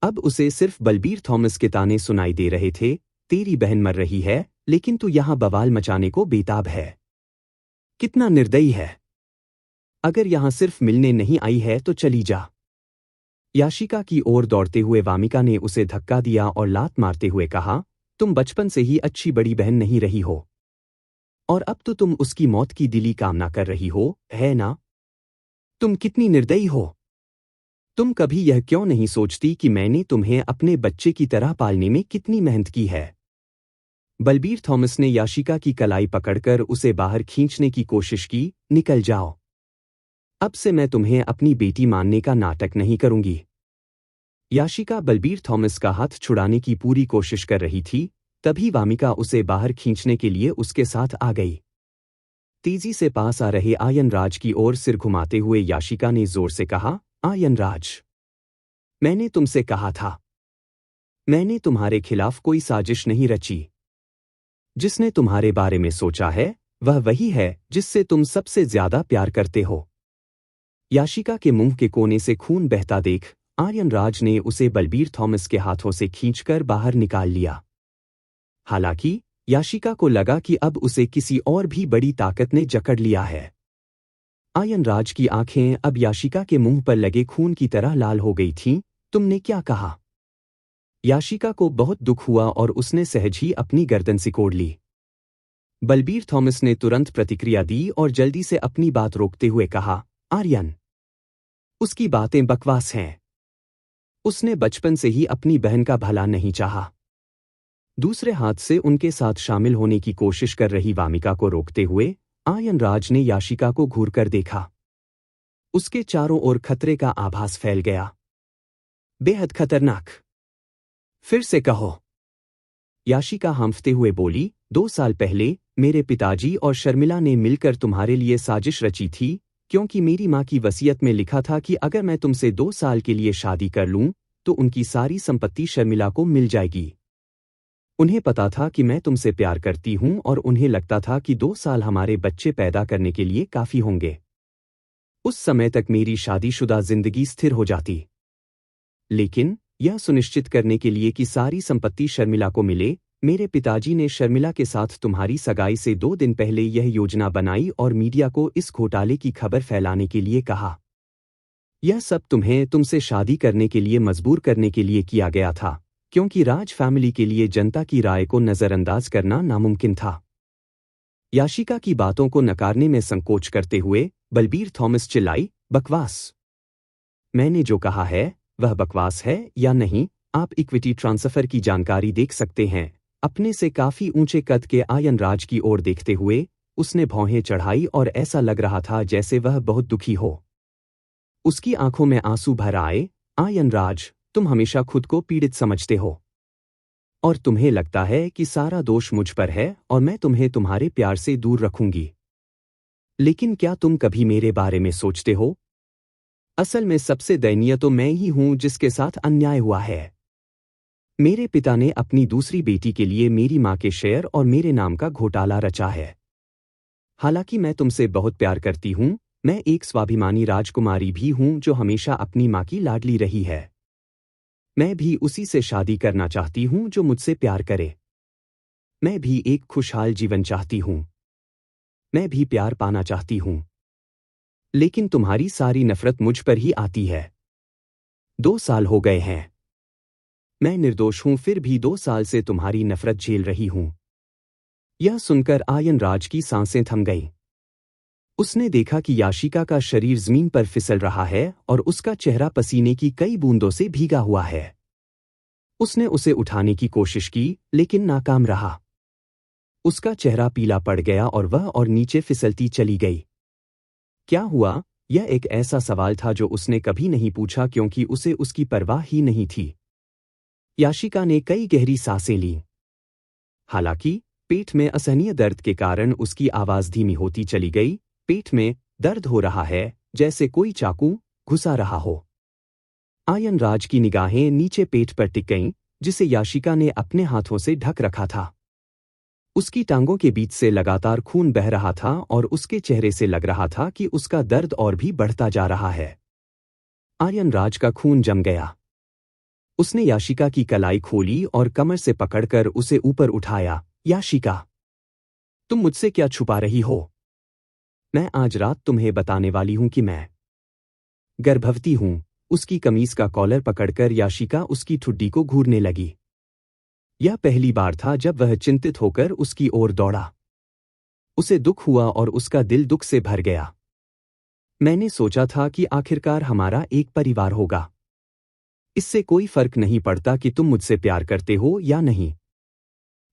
अब उसे सिर्फ बलबीर थॉमस के ताने सुनाई दे रहे थे, तेरी बहन मर रही है, लेकिन तू यहां बवाल मचाने को बेताब है। कितना निर्दयी है। अगर यहां सिर्फ मिलने नहीं आई है तो चली जा। याशिका की ओर दौड़ते हुए वामिका ने उसे धक्का दिया और लात मारते हुए कहा, तुम बचपन से ही अच्छी बड़ी बहन नहीं रही हो। और अब तो तुम उसकी मौत की दिली कामना कर रही हो, है ना? तुम कितनी निर्दयी हो। तुम कभी यह क्यों नहीं सोचती कि मैंने तुम्हें अपने बच्चे की तरह पालने में कितनी मेहनत की है? बलबीर थॉमस ने याशिका की कलाई पकड़कर उसे बाहर खींचने की कोशिश की। निकल जाओ। अब से मैं तुम्हें अपनी बेटी मानने का नाटक नहीं करूंगी। याशिका बलबीर थॉमस का हाथ छुड़ाने की पूरी कोशिश कर रही थी, तभी वामिका उसे बाहर खींचने के लिए उसके साथ आ गई। तेजी से पास आ रहे आयनराज की ओर सिर घुमाते हुए याशिका ने जोर से कहा, आयनराज, मैंने तुमसे कहा था। मैंने तुम्हारे खिलाफ कोई साजिश नहीं रची। जिसने तुम्हारे बारे में सोचा है वह वही है जिससे तुम सबसे ज्यादा प्यार करते हो। याशिका के मुंह के कोने से खून बहता देख आर्यनराज ने उसे बलबीर थॉमस के हाथों से खींचकर बाहर निकाल लिया। हालांकि याशिका को लगा कि अब उसे किसी और भी बड़ी ताकत ने जकड़ लिया है। आयनराज की आंखें अब याशिका के मुंह पर लगे खून की तरह लाल हो गई थीं। तुमने क्या कहा? याशिका को बहुत दुख हुआ और उसने सहज ही अपनी गर्दन सिकोड़ ली। बलबीर थॉमस ने तुरंत प्रतिक्रिया दी और जल्दी से अपनी बात रोकते हुए कहा, आर्यन। उसकी बातें बकवास हैं। उसने बचपन से ही अपनी बहन का भला नहीं चाहा। दूसरे हाथ से उनके साथ शामिल होने की कोशिश कर रही वामिका को रोकते हुए आर्यन राज ने याशिका को घूर कर देखा। उसके चारों ओर खतरे का आभास फैल गया। बेहद खतरनाक। फिर से कहो। याशिका हांफते हुए बोली, 2 साल पहले मेरे पिताजी और शर्मिला ने मिलकर तुम्हारे लिए साजिश रची थी, क्योंकि मेरी माँ की वसीयत में लिखा था कि अगर मैं तुमसे 2 साल के लिए शादी कर लूं, तो उनकी सारी संपत्ति शर्मिला को मिल जाएगी। उन्हें पता था कि मैं तुमसे प्यार करती हूं और उन्हें लगता था कि 2 साल हमारे बच्चे पैदा करने के लिए काफी होंगे। उस समय तक मेरी शादीशुदा जिंदगी स्थिर हो जाती। लेकिन यह सुनिश्चित करने के लिए कि सारी संपत्ति शर्मिला को मिले, मेरे पिताजी ने शर्मिला के साथ तुम्हारी सगाई से 2 दिन पहले यह योजना बनाई और मीडिया को इस घोटाले की खबर फैलाने के लिए कहा। यह सब तुम्हें तुमसे शादी करने के लिए मजबूर करने के लिए किया गया था, क्योंकि राज फैमिली के लिए जनता की राय को नजरअंदाज करना नामुमकिन था। याशिका की बातों को नकारने में संकोच करते हुए बलबीर थॉमस चिल्लाई, बकवास। मैंने जो कहा है वह बकवास है या नहीं, आप इक्विटी ट्रांसफर की जानकारी देख सकते हैं। अपने से काफी ऊंचे कद के आर्यन राज की ओर देखते हुए उसने भौहें चढ़ाई और ऐसा लग रहा था जैसे वह बहुत दुखी हो। उसकी आंखों में आंसू भर आए। आर्यन राज, तुम हमेशा खुद को पीड़ित समझते हो और तुम्हें लगता है कि सारा दोष मुझ पर है और मैं तुम्हें तुम्हारे प्यार से दूर रखूंगी। लेकिन क्या तुम कभी मेरे बारे में सोचते हो? असल में सबसे दयनीय तो मैं ही हूं जिसके साथ अन्याय हुआ है। मेरे पिता ने अपनी दूसरी बेटी के लिए मेरी मां के शेयर और मेरे नाम का घोटाला रचा है। हालांकि मैं तुमसे बहुत प्यार करती हूं, मैं एक स्वाभिमानी राजकुमारी भी हूं जो हमेशा अपनी मां की लाडली रही है। मैं भी उसी से शादी करना चाहती हूं जो मुझसे प्यार करे। मैं भी एक खुशहाल जीवन चाहती हूं। मैं भी प्यार पाना चाहती हूं। लेकिन तुम्हारी सारी नफरत मुझ पर ही आती है। 2 साल हो गए हैं। मैं निर्दोष हूं, फिर भी 2 साल से तुम्हारी नफरत झेल रही हूं। यह सुनकर आर्यन राज की सांसें थम गईं। उसने देखा कि याशिका का शरीर जमीन पर फिसल रहा है और उसका चेहरा पसीने की कई बूंदों से भीगा हुआ है। उसने उसे उठाने की कोशिश की, लेकिन नाकाम रहा। उसका चेहरा पीला पड़ गया और वह और नीचे फिसलती चली गई। क्या हुआ? यह एक ऐसा सवाल था जो उसने कभी नहीं पूछा, क्योंकि उसे उसकी परवाह ही नहीं थी। याशिका ने कई गहरी सांसें लीं। हालांकि पेट में असहनीय दर्द के कारण उसकी आवाज धीमी होती चली गई। पेट में दर्द हो रहा है, जैसे कोई चाकू घुसा रहा हो। आर्यन राज की निगाहें नीचे पेट पर टिक गईं, जिसे याशिका ने अपने हाथों से ढक रखा था। उसकी टांगों के बीच से लगातार खून बह रहा था और उसके चेहरे से लग रहा था कि उसका दर्द और भी बढ़ता जा रहा है। आर्यन राज का खून जम गया। उसने याशिका की कलाई खोली और कमर से पकड़कर उसे ऊपर उठाया। याशिका, तुम मुझसे क्या छुपा रही हो? मैं आज रात तुम्हें बताने वाली हूं कि मैं गर्भवती हूं। उसकी कमीज का कॉलर पकड़कर याशिका उसकी ठुड्डी को घूरने लगी। यह पहली बार था जब वह चिंतित होकर उसकी ओर दौड़ा। उसे दुख हुआ और उसका दिल दुख से भर गया। मैंने सोचा था कि आखिरकार हमारा एक परिवार होगा। इससे कोई फर्क नहीं पड़ता कि तुम मुझसे प्यार करते हो या नहीं।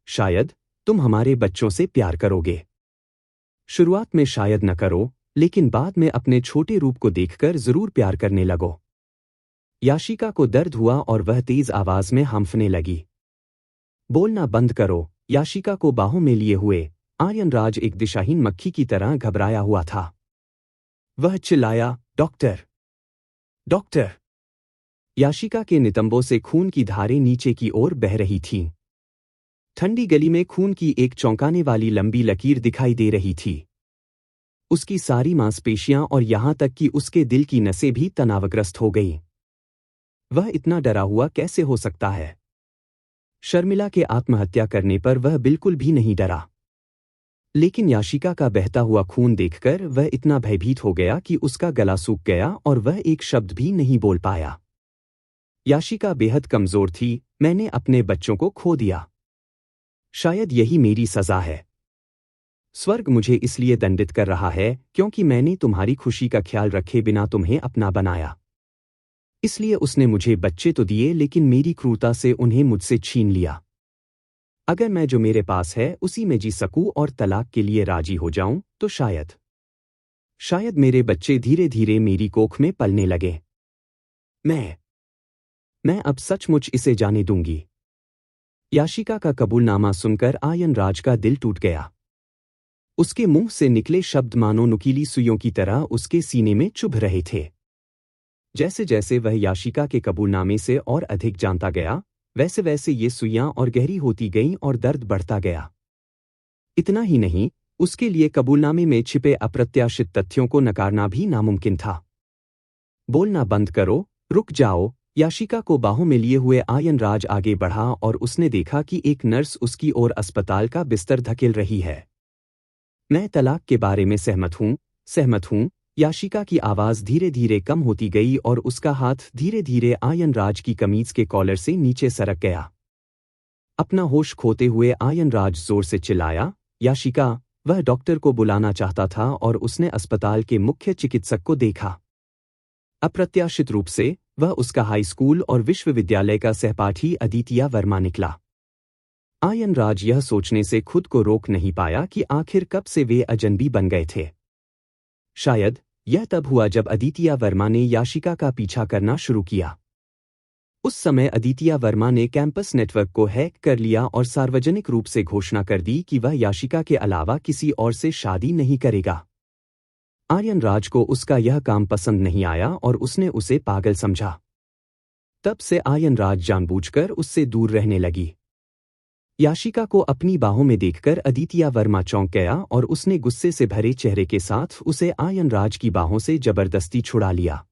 शायद तुम हमारे बच्चों से प्यार करोगे। शुरुआत में शायद न करो, लेकिन बाद में अपने छोटे रूप को देखकर जरूर प्यार करने लगो। याशिका को दर्द हुआ और वह तेज आवाज में हांफने लगी। बोलना बंद करो। याशिका को बाहों में लिए हुए आर्यन राज एक दिशाहीन मक्खी की तरह घबराया हुआ था। वह चिल्लाया, डॉक्टर, डॉक्टर। याशिका के नितंबों से खून की धारें नीचे की ओर बह रही थीं। ठंडी गली में खून की एक चौंकाने वाली लंबी लकीर दिखाई दे रही थी। उसकी सारी मांसपेशियां और यहां तक कि उसके दिल की नसें भी तनावग्रस्त हो गईं। वह इतना डरा हुआ कैसे हो सकता है? शर्मिला के आत्महत्या करने पर वह बिल्कुल भी नहीं डरा। लेकिन याशिका का बहता हुआ खून देखकर वह इतना भयभीत हो गया कि उसका गला सूख गया और वह एक शब्द भी नहीं बोल पाया। याशिका बेहद कमजोर थी। मैंने अपने बच्चों को खो दिया। शायद यही मेरी सजा है। स्वर्ग मुझे इसलिए दंडित कर रहा है क्योंकि मैंने तुम्हारी खुशी का ख्याल रखे बिना तुम्हें अपना बनाया। इसलिए उसने मुझे बच्चे तो दिए लेकिन मेरी क्रूरता से उन्हें मुझसे छीन लिया। अगर मैं जो मेरे पास है उसी में जी सकूं और तलाक के लिए राजी हो जाऊं तो शायद मेरे बच्चे धीरे धीरे मेरी कोख में पलने लगे। मैं अब सचमुच इसे जाने दूंगी। याशिका का कबूलनामा सुनकर आयन राज का दिल टूट गया। उसके मुंह से निकले शब्द मानो नुकीली सुइयों की तरह उसके सीने में चुभ रहे थे। जैसे जैसे वह याशिका के कबूलनामे से और अधिक जानता गया, वैसे वैसे ये सुइयां और गहरी होती गईं और दर्द बढ़ता गया। इतना ही नहीं, उसके लिए कबूलनामे में छिपे अप्रत्याशित तथ्यों को नकारना भी नामुमकिन था। बोलना बंद करो, रुक जाओ। याशिका को बाहों में लिए हुए आयन राज आगे बढ़ा और उसने देखा कि एक नर्स उसकी ओर अस्पताल का बिस्तर धकेल रही है। मैं तलाक के बारे में सहमत हूँ। याशिका की आवाज़ धीरे धीरे कम होती गई और उसका हाथ धीरे धीरे आयन राज की कमीज के कॉलर से नीचे सरक गया। अपना होश खोते हुए आयन राज जोर से चिल्लाया, याशिका। वह डॉक्टर को बुलाना चाहता था और उसने अस्पताल के मुख्य चिकित्सक को देखा। अप्रत्याशित रूप से वह उसका हाई स्कूल और विश्वविद्यालय का सहपाठी अदितिया वर्मा निकला। आयन राज यह सोचने से खुद को रोक नहीं पाया कि आखिर कब से वे अजनबी बन गए थे। शायद यह तब हुआ जब अदितिया वर्मा ने याशिका का पीछा करना शुरू किया। उस समय अदितिया वर्मा ने कैंपस नेटवर्क को हैक कर लिया और सार्वजनिक रूप से घोषणा कर दी कि वह याशिका के अलावा किसी और से शादी नहीं करेगा। आर्यन राज को उसका यह काम पसंद नहीं आया और उसने उसे पागल समझा। तब से आर्यन राज जानबूझकर उससे दूर रहने लगी। याशिका को अपनी बाहों में देखकर अदितिया वर्मा चौंक गया और उसने गुस्से से भरे चेहरे के साथ उसे आर्यन राज की बाहों से जबरदस्ती छुड़ा लिया।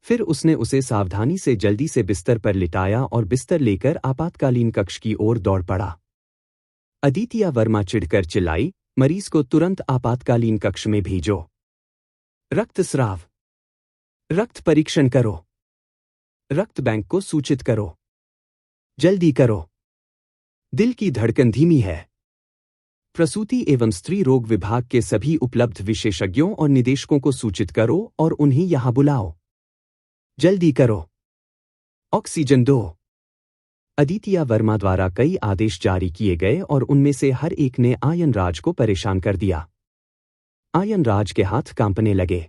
फिर उसने उसे सावधानी से जल्दी से बिस्तर पर लिटाया और बिस्तर लेकर आपातकालीन कक्ष की ओर दौड़ पड़ा। अदितिया वर्मा चिढ़कर चिल्लाई, मरीज को तुरंत आपातकालीन कक्ष में भेजो। रक्तस्राव, रक्त परीक्षण करो, रक्त बैंक को सूचित करो, जल्दी करो। दिल की धड़कन धीमी है। प्रसूति एवं स्त्री रोग विभाग के सभी उपलब्ध विशेषज्ञों और निदेशकों को सूचित करो और उन्हें यहां बुलाओ। जल्दी करो। ऑक्सीजन दो। अदितिया वर्मा द्वारा कई आदेश जारी किए गए और उनमें से हर एक ने आयन राज को परेशान कर दिया। आयन राज के हाथ कांपने लगे।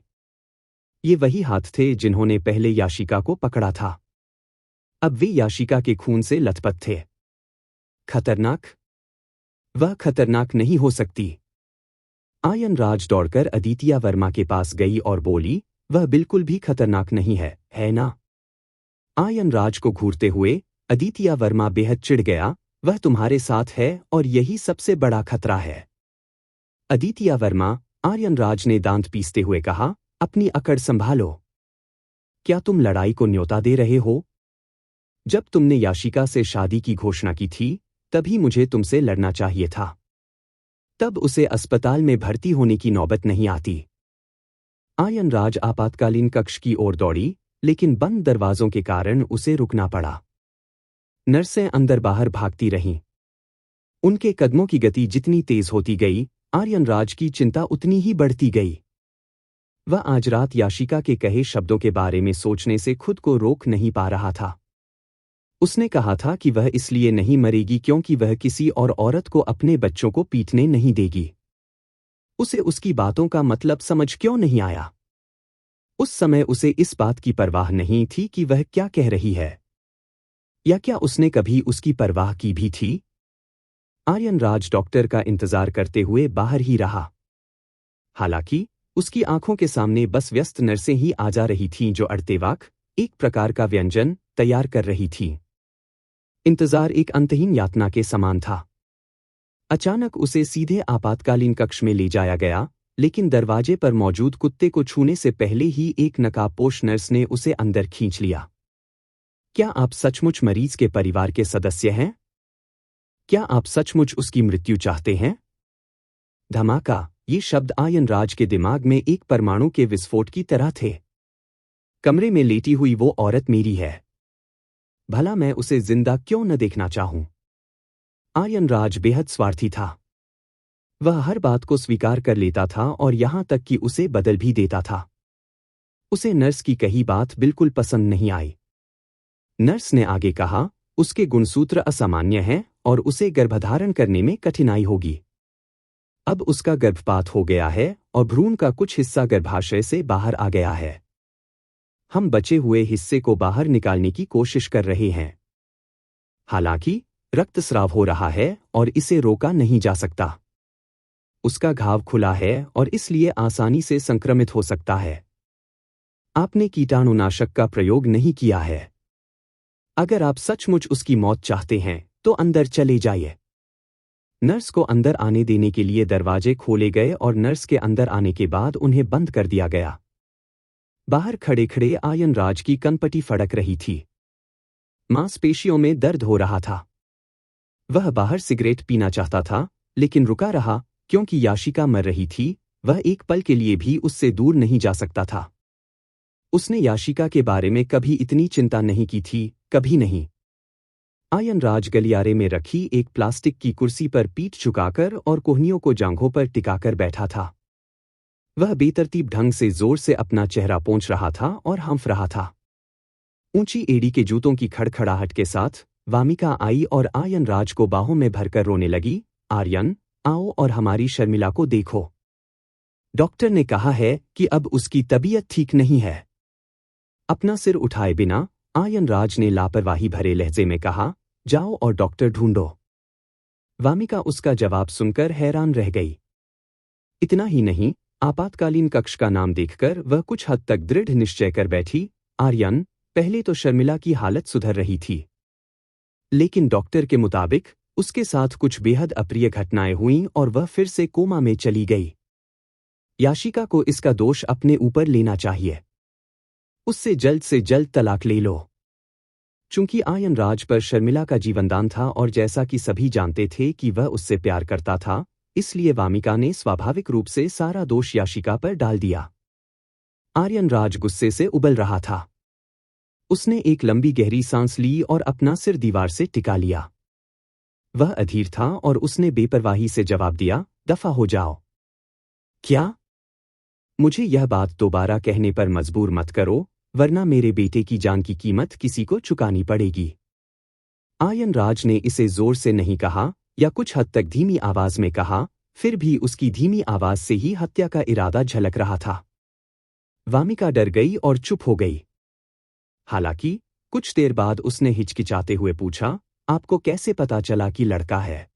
ये वही हाथ थे जिन्होंने पहले याशिका को पकड़ा था। अब वे याशिका के खून से लथपथ थे। खतरनाक? वह खतरनाक नहीं हो सकती। आयन राज दौड़कर अदितिया वर्मा के पास गई और बोली, वह बिल्कुल भी खतरनाक नहीं है ना? आयन राज को घूरते हुए अदितिया वर्मा बेहद चिढ़ गया, वह तुम्हारे साथ है और यही सबसे बड़ा खतरा है। अदितिया वर्मा, आर्यन राज ने दांत पीसते हुए कहा, अपनी अकड़ संभालो। क्या तुम लड़ाई को न्योता दे रहे हो? जब तुमने याशिका से शादी की घोषणा की थी, तभी मुझे तुमसे लड़ना चाहिए था। तब उसे अस्पताल में भर्ती होने की नौबत नहीं आती। आयन राज आपातकालीन कक्ष की ओर दौड़ी, लेकिन बंद दरवाजों के कारण उसे रुकना पड़ा। नर्सें अंदर बाहर भागती रहीं। उनके कदमों की गति जितनी तेज होती गई, आर्यन राज की चिंता उतनी ही बढ़ती गई। वह आज रात याशिका के कहे शब्दों के बारे में सोचने से खुद को रोक नहीं पा रहा था। उसने कहा था कि वह इसलिए नहीं मरेगी क्योंकि वह किसी और औरत को अपने बच्चों को पीटने नहीं देगी। उसे उसकी बातों का मतलब समझ क्यों नहीं आया? उस समय उसे इस बात की परवाह नहीं थी कि वह क्या कह रही है, या क्या उसने कभी उसकी परवाह की भी थी? आर्यन राज डॉक्टर का इंतजार करते हुए बाहर ही रहा। हालांकि उसकी आंखों के सामने बस व्यस्त नर्सें ही आ जा रही थीं जो अड़ते वक्त एक प्रकार का व्यंजन तैयार कर रही थीं। इंतजार एक अंतहीन यातना के समान था। अचानक उसे सीधे आपातकालीन कक्ष में ले जाया गया, लेकिन दरवाजे पर मौजूद कुत्ते को छूने से पहले ही एक नकाबपोश नर्स ने उसे अंदर खींच लिया। क्या आप सचमुच मरीज के परिवार के सदस्य हैं? क्या आप सचमुच उसकी मृत्यु चाहते हैं? धमाका, ये शब्द आयन राज के दिमाग में एक परमाणु के विस्फोट की तरह थे। कमरे में लेटी हुई वो औरत मेरी है। भला मैं उसे जिंदा क्यों न देखना चाहूं? आर्यन राज बेहद स्वार्थी था। वह हर बात को स्वीकार कर लेता था और यहाँ तक कि उसे बदल भी देता था। उसे नर्स की कही बात बिल्कुल पसंद नहीं आई। नर्स ने आगे कहा, उसके गुणसूत्र असामान्य हैं और उसे गर्भधारण करने में कठिनाई होगी। अब उसका गर्भपात हो गया है और भ्रूण का कुछ हिस्सा गर्भाशय से बाहर आ गया है। हम बचे हुए हिस्से को बाहर निकालने की कोशिश कर रहे हैं। हालांकि रक्तस्राव हो रहा है और इसे रोका नहीं जा सकता। उसका घाव खुला है और इसलिए आसानी से संक्रमित हो सकता है। आपने कीटाणुनाशक का प्रयोग नहीं किया है। अगर आप सचमुच उसकी मौत चाहते हैं तो अंदर चले जाइए। नर्स को अंदर आने देने के लिए दरवाजे खोले गए और नर्स के अंदर आने के बाद उन्हें बंद कर दिया गया। बाहर खड़े खड़े आयन राज की कनपटी फड़क रही थी। मांसपेशियों में दर्द हो रहा था। वह बाहर सिगरेट पीना चाहता था, लेकिन रुका रहा क्योंकि याशिका मर रही थी। वह एक पल के लिए भी उससे दूर नहीं जा सकता था। उसने याशिका के बारे में कभी इतनी चिंता नहीं की थी, कभी नहीं। आयन राज गलियारे में रखी एक प्लास्टिक की कुर्सी पर पीठ झुकाकर और कोहनियों को जांघों पर टिकाकर बैठा था। वह बेतरतीब ढंग से जोर से अपना चेहरा पोंछ रहा था और हंफ रहा था। ऊंची एड़ी के जूतों की खड़खड़ाहट के साथ वामिका आई और आयन राज को बाहों में भरकर रोने लगी। आर्यन, आओ और हमारी शर्मिला को देखो। डॉक्टर ने कहा है कि अब उसकी तबीयत ठीक नहीं है। अपना सिर उठाए बिना आयन राज ने लापरवाही भरे लहजे में कहा, जाओ और डॉक्टर ढूंढो। वामिका उसका जवाब सुनकर हैरान रह गई। इतना ही नहीं, आपातकालीन कक्ष का नाम देखकर वह कुछ हद तक दृढ़ निश्चय कर बैठी। आर्यन, पहले तो शर्मिला की हालत सुधर रही थी, लेकिन डॉक्टर के मुताबिक उसके साथ कुछ बेहद अप्रिय घटनाएं हुईं और वह फिर से कोमा में चली गई। याशिका को इसका दोष अपने ऊपर लेना चाहिए। उससे जल्द से जल्द तलाक ले लो। चूंकि आयन राज पर शर्मिला का जीवनदान था और जैसा कि सभी जानते थे कि वह उससे प्यार करता था, इसलिए वामिका ने स्वाभाविक रूप से सारा दोष याशिका पर डाल दिया। आर्यन राज गुस्से से उबल रहा था। उसने एक लंबी गहरी सांस ली और अपना सिर दीवार से टिका लिया। वह अधीर था और उसने बेपरवाही से जवाब दिया, दफा हो जाओ। क्या? मुझे यह बात दोबारा कहने पर मजबूर मत करो, वरना मेरे बेटे की जान की कीमत किसी को चुकानी पड़ेगी। आयन राज ने इसे जोर से नहीं कहा या कुछ हद तक धीमी आवाज में कहा, फिर भी उसकी धीमी आवाज से ही हत्या का इरादा झलक रहा था। वामिका डर गई और चुप हो गई। हालांकि कुछ देर बाद उसने हिचकिचाते हुए पूछा, आपको कैसे पता चला कि लड़का है?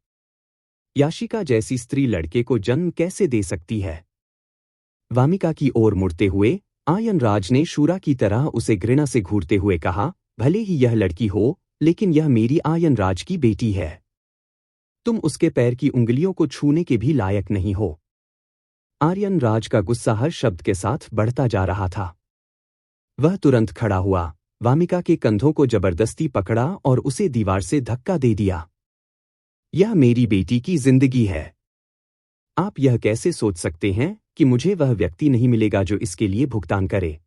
याशिका जैसी स्त्री लड़के को जन्म कैसे दे सकती है? वामिका की ओर मुड़ते हुए आयन राज ने शूरा की तरह उसे घृणा से घूरते हुए कहा, भले ही यह लड़की हो, लेकिन यह मेरी आयन राज की बेटी है। तुम उसके पैर की उंगलियों को छूने के भी लायक नहीं हो। आर्यन राज का गुस्सा हर शब्द के साथ बढ़ता जा रहा था। वह तुरंत खड़ा हुआ, वामिका के कंधों को जबरदस्ती पकड़ा और उसे दीवार से धक्का दे दिया। यह मेरी बेटी की जिंदगी है। आप यह कैसे सोच सकते हैं कि मुझे वह व्यक्ति नहीं मिलेगा जो इसके लिए भुगतान करे?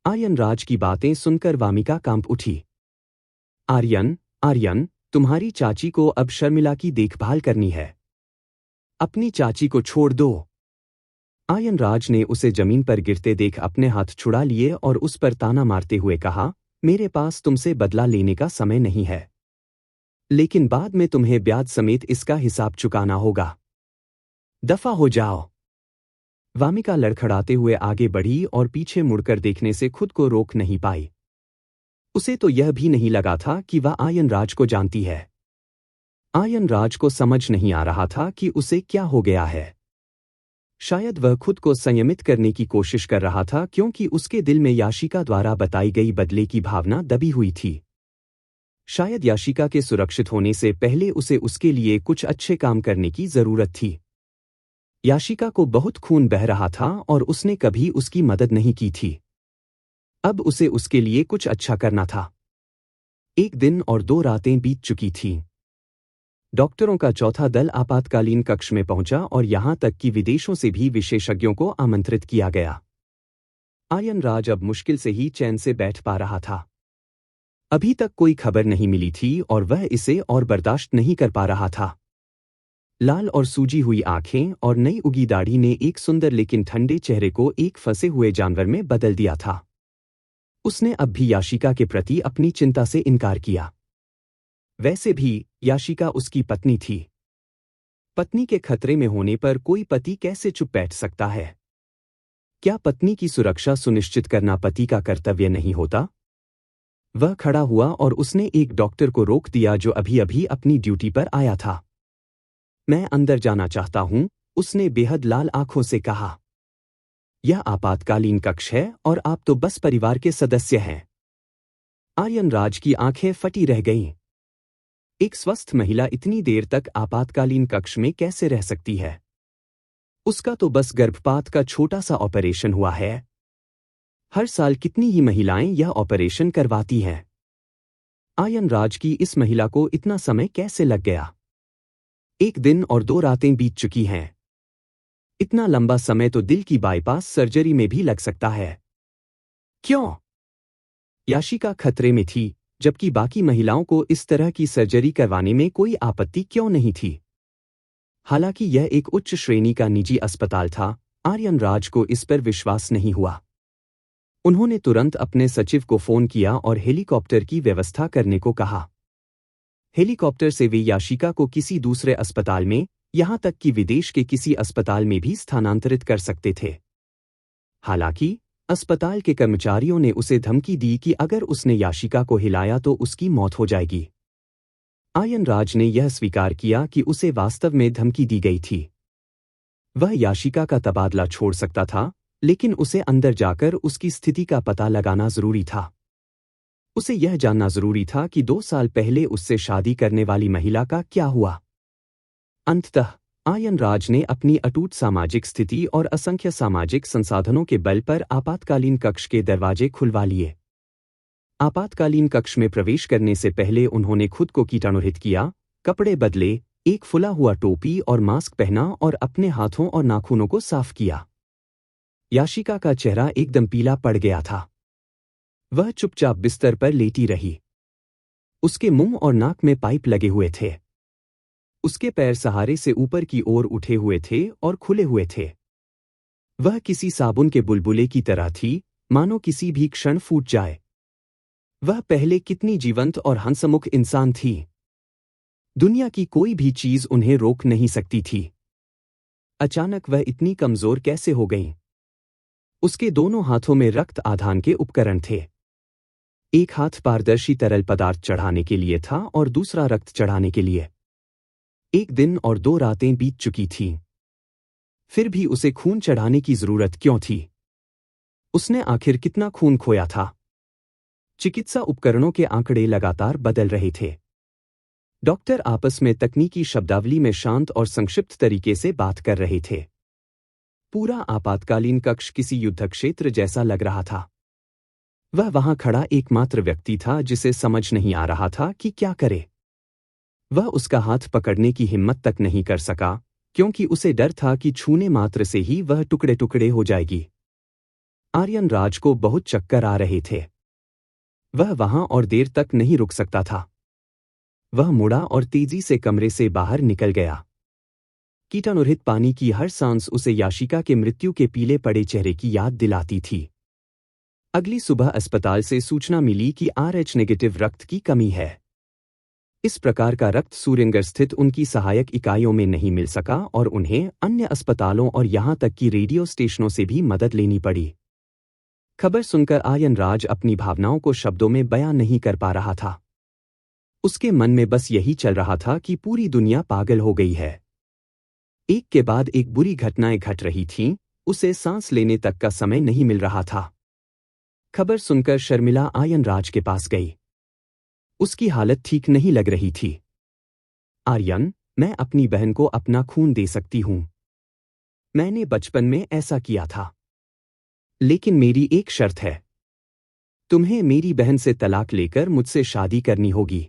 आर्यन राज की बातें सुनकर वामिका कांप उठी। आर्यन, तुम्हारी चाची को अब शर्मिला की देखभाल करनी है। अपनी चाची को छोड़ दो। आयन राज ने उसे जमीन पर गिरते देख अपने हाथ छुड़ा लिए और उस पर ताना मारते हुए कहा, मेरे पास तुमसे बदला लेने का समय नहीं है, लेकिन बाद में तुम्हें ब्याज समेत इसका हिसाब चुकाना होगा। दफा हो जाओ। वामिका लड़खड़ाते हुए आगे बढ़ी और पीछे मुड़कर देखने से खुद को रोक नहीं पाई। उसे तो यह भी नहीं लगा था कि वह आयन राज को जानती है। आयन राज को समझ नहीं आ रहा था कि उसे क्या हो गया है। शायद वह खुद को संयमित करने की कोशिश कर रहा था क्योंकि उसके दिल में याशिका द्वारा बताई गई बदले की भावना दबी हुई थी। शायद याशिका के सुरक्षित होने से पहले उसे उसके लिए कुछ अच्छे काम करने की जरूरत थी। याशिका को बहुत खून बह रहा था और उसने कभी उसकी मदद नहीं की थी। अब उसे उसके लिए कुछ अच्छा करना था। एक दिन और 2 रातें बीत चुकी थीं। डॉक्टरों का चौथा दल आपातकालीन कक्ष में पहुंचा और यहां तक कि विदेशों से भी विशेषज्ञों को आमंत्रित किया गया। आयन राज अब मुश्किल से ही चैन से बैठ पा रहा था। अभी तक कोई खबर नहीं मिली थी और वह इसे और बर्दाश्त नहीं कर पा रहा था। लाल और सूजी हुई आंखें और नई उगी दाढ़ी ने एक सुंदर लेकिन ठंडे चेहरे को एक फंसे हुए जानवर में बदल दिया था। उसने अब भी याशिका के प्रति अपनी चिंता से इनकार किया। वैसे भी याशिका उसकी पत्नी थी। पत्नी के खतरे में होने पर कोई पति कैसे चुप बैठ सकता है? क्या पत्नी की सुरक्षा सुनिश्चित करना पति का कर्तव्य नहीं होता? वह खड़ा हुआ और उसने एक डॉक्टर को रोक दिया जो अभी अभी अपनी ड्यूटी पर आया था। मैं अंदर जाना चाहता हूं, उसने बेहद लाल आंखों से कहा। यह आपातकालीन कक्ष है और आप तो बस परिवार के सदस्य हैं। आर्यन राज की आंखें फटी रह गईं। एक स्वस्थ महिला इतनी देर तक आपातकालीन कक्ष में कैसे रह सकती है? उसका तो बस गर्भपात का छोटा सा ऑपरेशन हुआ है। हर साल कितनी ही महिलाएं यह ऑपरेशन करवाती हैं। आर्यन राज की इस महिला को इतना समय कैसे लग गया? 1 दिन और 2 रातें बीत चुकी हैं। इतना लंबा समय तो दिल की बाईपास सर्जरी में भी लग सकता है। क्यों? याशिका खतरे में थी, जबकि बाकी महिलाओं को इस तरह की सर्जरी करवाने में कोई आपत्ति क्यों नहीं थी? हालांकि यह एक उच्च श्रेणी का निजी अस्पताल था, आर्यन राज को इस पर विश्वास नहीं हुआ। उन्होंने तुरंत अपने सचिव को फोन किया और हेलीकॉप्टर की व्यवस्था करने को कहा। हेलीकॉप्टर से वे याशिका को किसी दूसरे अस्पताल में, यहां तक कि विदेश के किसी अस्पताल में भी स्थानांतरित कर सकते थे। हालांकि अस्पताल के कर्मचारियों ने उसे धमकी दी कि अगर उसने याशिका को हिलाया तो उसकी मौत हो जाएगी। आर्यन राज ने यह स्वीकार किया कि उसे वास्तव में धमकी दी गई थी। वह याशिका का तबादला छोड़ सकता था, लेकिन उसे अंदर जाकर उसकी स्थिति का पता लगाना जरूरी था। उसे यह जानना जरूरी था कि 2 साल पहले उससे शादी करने वाली महिला का क्या हुआ। अंततः आर्यन राज ने अपनी अटूट सामाजिक स्थिति और असंख्य सामाजिक संसाधनों के बल पर आपातकालीन कक्ष के दरवाजे खुलवा लिए। आपातकालीन कक्ष में प्रवेश करने से पहले उन्होंने खुद को कीटाणुरहित किया, कपड़े बदले, एक फुला हुआ टोपी और मास्क पहना और अपने हाथों और नाखूनों को साफ किया। याशिका का चेहरा एकदम पीला पड़ गया था। वह चुपचाप बिस्तर पर लेटी रही। उसके मुंह और नाक में पाइप लगे हुए थे। उसके पैर सहारे से ऊपर की ओर उठे हुए थे और खुले हुए थे। वह किसी साबुन के बुलबुले की तरह थी, मानो किसी भी क्षण फूट जाए। वह पहले कितनी जीवंत और हंसमुख इंसान थी। दुनिया की कोई भी चीज उन्हें रोक नहीं सकती थी। अचानक वह इतनी कमजोर कैसे हो गईं? उसके दोनों हाथों में रक्त आधान के उपकरण थे। एक हाथ पारदर्शी तरल पदार्थ चढ़ाने के लिए था और दूसरा रक्त चढ़ाने के लिए। 1 दिन और 2 रातें बीत चुकी थीं। फिर भी उसे खून चढ़ाने की जरूरत क्यों थी? उसने आखिर कितना खून खोया था? चिकित्सा उपकरणों के आंकड़े लगातार बदल रहे थे। डॉक्टर आपस में तकनीकी शब्दावली में शांत और संक्षिप्त तरीके से बात कर रहे थे। पूरा आपातकालीन कक्ष किसी युद्ध क्षेत्र जैसा लग रहा था। वह वहां खड़ा एकमात्र व्यक्ति था जिसे समझ नहीं आ रहा था कि क्या करे। वह उसका हाथ पकड़ने की हिम्मत तक नहीं कर सका, क्योंकि उसे डर था कि छूने मात्र से ही वह टुकड़े टुकड़े हो जाएगी। आर्यन राज को बहुत चक्कर आ रहे थे। वह वहां और देर तक नहीं रुक सकता था। वह मुड़ा और तेजी से कमरे से बाहर निकल गया। कीटाणुरहित पानी की हर सांस उसे याशिका के मृत्यु के पीले पड़े चेहरे की याद दिलाती थी। अगली सुबह अस्पताल से सूचना मिली कि RH नेगेटिव रक्त की कमी है। इस प्रकार का रक्त सूर्यनगर स्थित उनकी सहायक इकाइयों में नहीं मिल सका और उन्हें अन्य अस्पतालों और यहां तक कि रेडियो स्टेशनों से भी मदद लेनी पड़ी। खबर सुनकर आर्यन राज अपनी भावनाओं को शब्दों में बयां नहीं कर पा रहा था। उसके मन में बस यही चल रहा था कि पूरी दुनिया पागल हो गई है। एक के बाद एक बुरी घटनाएं घट रही थीं, उसे सांस लेने तक का समय नहीं मिल रहा था। खबर सुनकर शर्मिला आर्यन राज के पास गई। उसकी हालत ठीक नहीं लग रही थी। आर्यन, मैं अपनी बहन को अपना खून दे सकती हूं। मैंने बचपन में ऐसा किया था। लेकिन मेरी एक शर्त है। तुम्हें मेरी बहन से तलाक लेकर मुझसे शादी करनी होगी।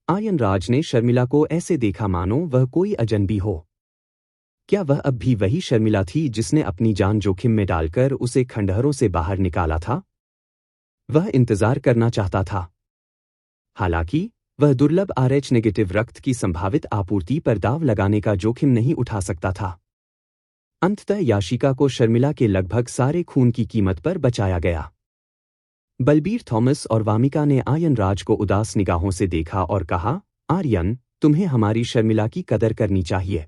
आर्यन राज ने शर्मिला को ऐसे देखा मानो वह कोई अजनबी हो। क्या वह अब भी वही शर्मिला थी जिसने अपनी जान जोखिम में डालकर उसे खंडहरों से बाहर निकाला था? वह इंतजार करना चाहता था। हालांकि वह दुर्लभ RH नेगेटिव रक्त की संभावित आपूर्ति पर दाव लगाने का जोखिम नहीं उठा सकता था। अंततः याशिका को शर्मिला के लगभग सारे खून की कीमत पर बचाया गया। बलबीर थॉमस और वामिका ने आर्यन राज को उदास निगाहों से देखा और कहा, आर्यन, तुम्हें हमारी शर्मिला की कदर करनी चाहिए।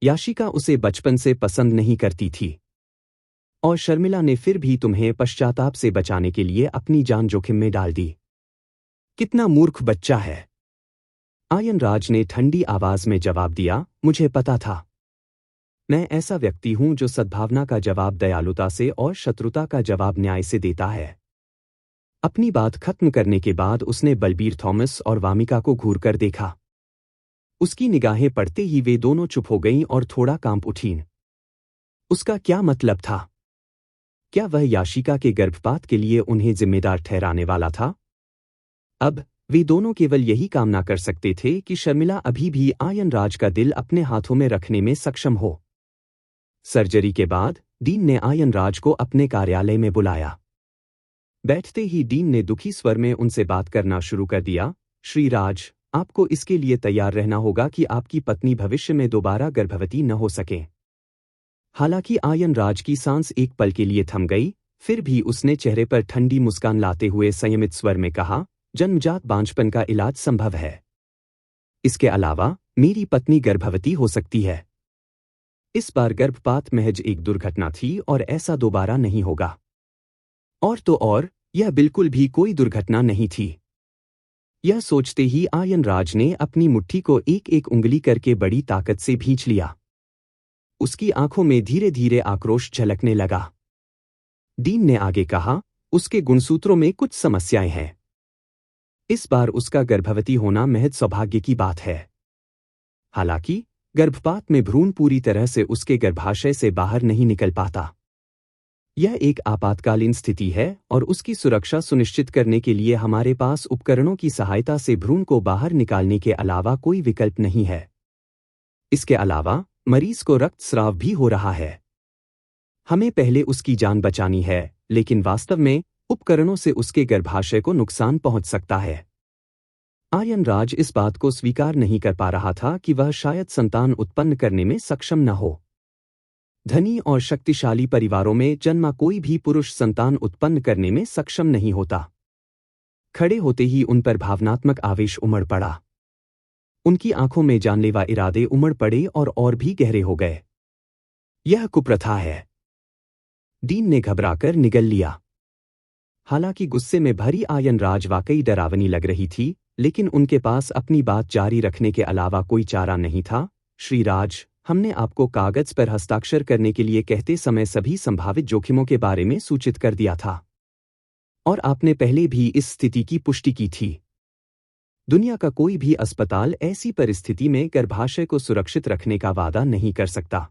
याशिका उसे बचपन से पसंद नहीं करती थी और शर्मिला ने फिर भी तुम्हें पश्चाताप से बचाने के लिए अपनी जान जोखिम में डाल दी। कितना मूर्ख बच्चा है। आर्यन राज ने ठंडी आवाज में जवाब दिया, मुझे पता था। मैं ऐसा व्यक्ति हूं जो सद्भावना का जवाब दयालुता से और शत्रुता का जवाब न्याय से देता है। अपनी बात खत्म करने के बाद उसने बलबीर थॉमस और वामिका को घूरकर देखा। उसकी निगाहें पड़ते ही वे दोनों चुप हो गईं और थोड़ा कांप उठीं। उसका क्या मतलब था? क्या वह याशिका के गर्भपात के लिए उन्हें जिम्मेदार ठहराने वाला था? अब वे दोनों केवल यही कामना कर सकते थे कि शर्मिला अभी भी आर्यन राज का दिल अपने हाथों में रखने में सक्षम हो। सर्जरी के बाद डीन ने आर्यन राज को अपने कार्यालय में बुलाया। बैठते ही डीन ने दुखी स्वर में उनसे बात करना शुरू कर दिया। श्री राज, आपको इसके लिए तैयार रहना होगा कि आपकी पत्नी भविष्य में दोबारा गर्भवती न हो सके। हालांकि आर्यन राज की सांस एक पल के लिए थम गई, फिर भी उसने चेहरे पर ठंडी मुस्कान लाते हुए संयमित स्वर में कहा, जन्मजात बांझपन का इलाज संभव है। इसके अलावा मेरी पत्नी गर्भवती हो सकती है। इस बार गर्भपात महज एक दुर्घटना थी और ऐसा दोबारा नहीं होगा। और तो और, यह बिल्कुल भी कोई दुर्घटना नहीं थी। यह सोचते ही आर्यन राज ने अपनी मुट्ठी को एक एक उंगली करके बड़ी ताकत से भींच लिया। उसकी आंखों में धीरे धीरे आक्रोश झलकने लगा। डीन ने आगे कहा, उसके गुणसूत्रों में कुछ समस्याएं हैं। इस बार उसका गर्भवती होना महज सौभाग्य की बात है। हालांकि गर्भपात में भ्रूण पूरी तरह से उसके गर्भाशय से बाहर नहीं निकल पाता। यह एक आपातकालीन स्थिति है और उसकी सुरक्षा सुनिश्चित करने के लिए हमारे पास उपकरणों की सहायता से भ्रूण को बाहर निकालने के अलावा कोई विकल्प नहीं है। इसके अलावा मरीज को रक्तस्राव भी हो रहा है। हमें पहले उसकी जान बचानी है, लेकिन वास्तव में उपकरणों से उसके गर्भाशय को नुकसान पहुंच सकता है। आर्यन राज इस बात को स्वीकार नहीं कर पा रहा था कि वह शायद संतान उत्पन्न करने में सक्षम न हो। धनी और शक्तिशाली परिवारों में जन्मा कोई भी पुरुष संतान उत्पन्न करने में सक्षम नहीं होता। खड़े होते ही उन पर भावनात्मक आवेश उमड़ पड़ा। उनकी आंखों में जानलेवा इरादे उमड़ पड़े और भी गहरे हो गए। यह कुप्रथा है। डीन ने घबराकर निगल लिया। हालांकि गुस्से में भरी आर्यन राज वाकई डरावनी लग रही थी, लेकिन उनके पास अपनी बात जारी रखने के अलावा कोई चारा नहीं था। श्री राज, हमने आपको कागज पर हस्ताक्षर करने के लिए कहते समय सभी संभावित जोखिमों के बारे में सूचित कर दिया था और आपने पहले भी इस स्थिति की पुष्टि की थी। दुनिया का कोई भी अस्पताल ऐसी परिस्थिति में गर्भाशय को सुरक्षित रखने का वादा नहीं कर सकता।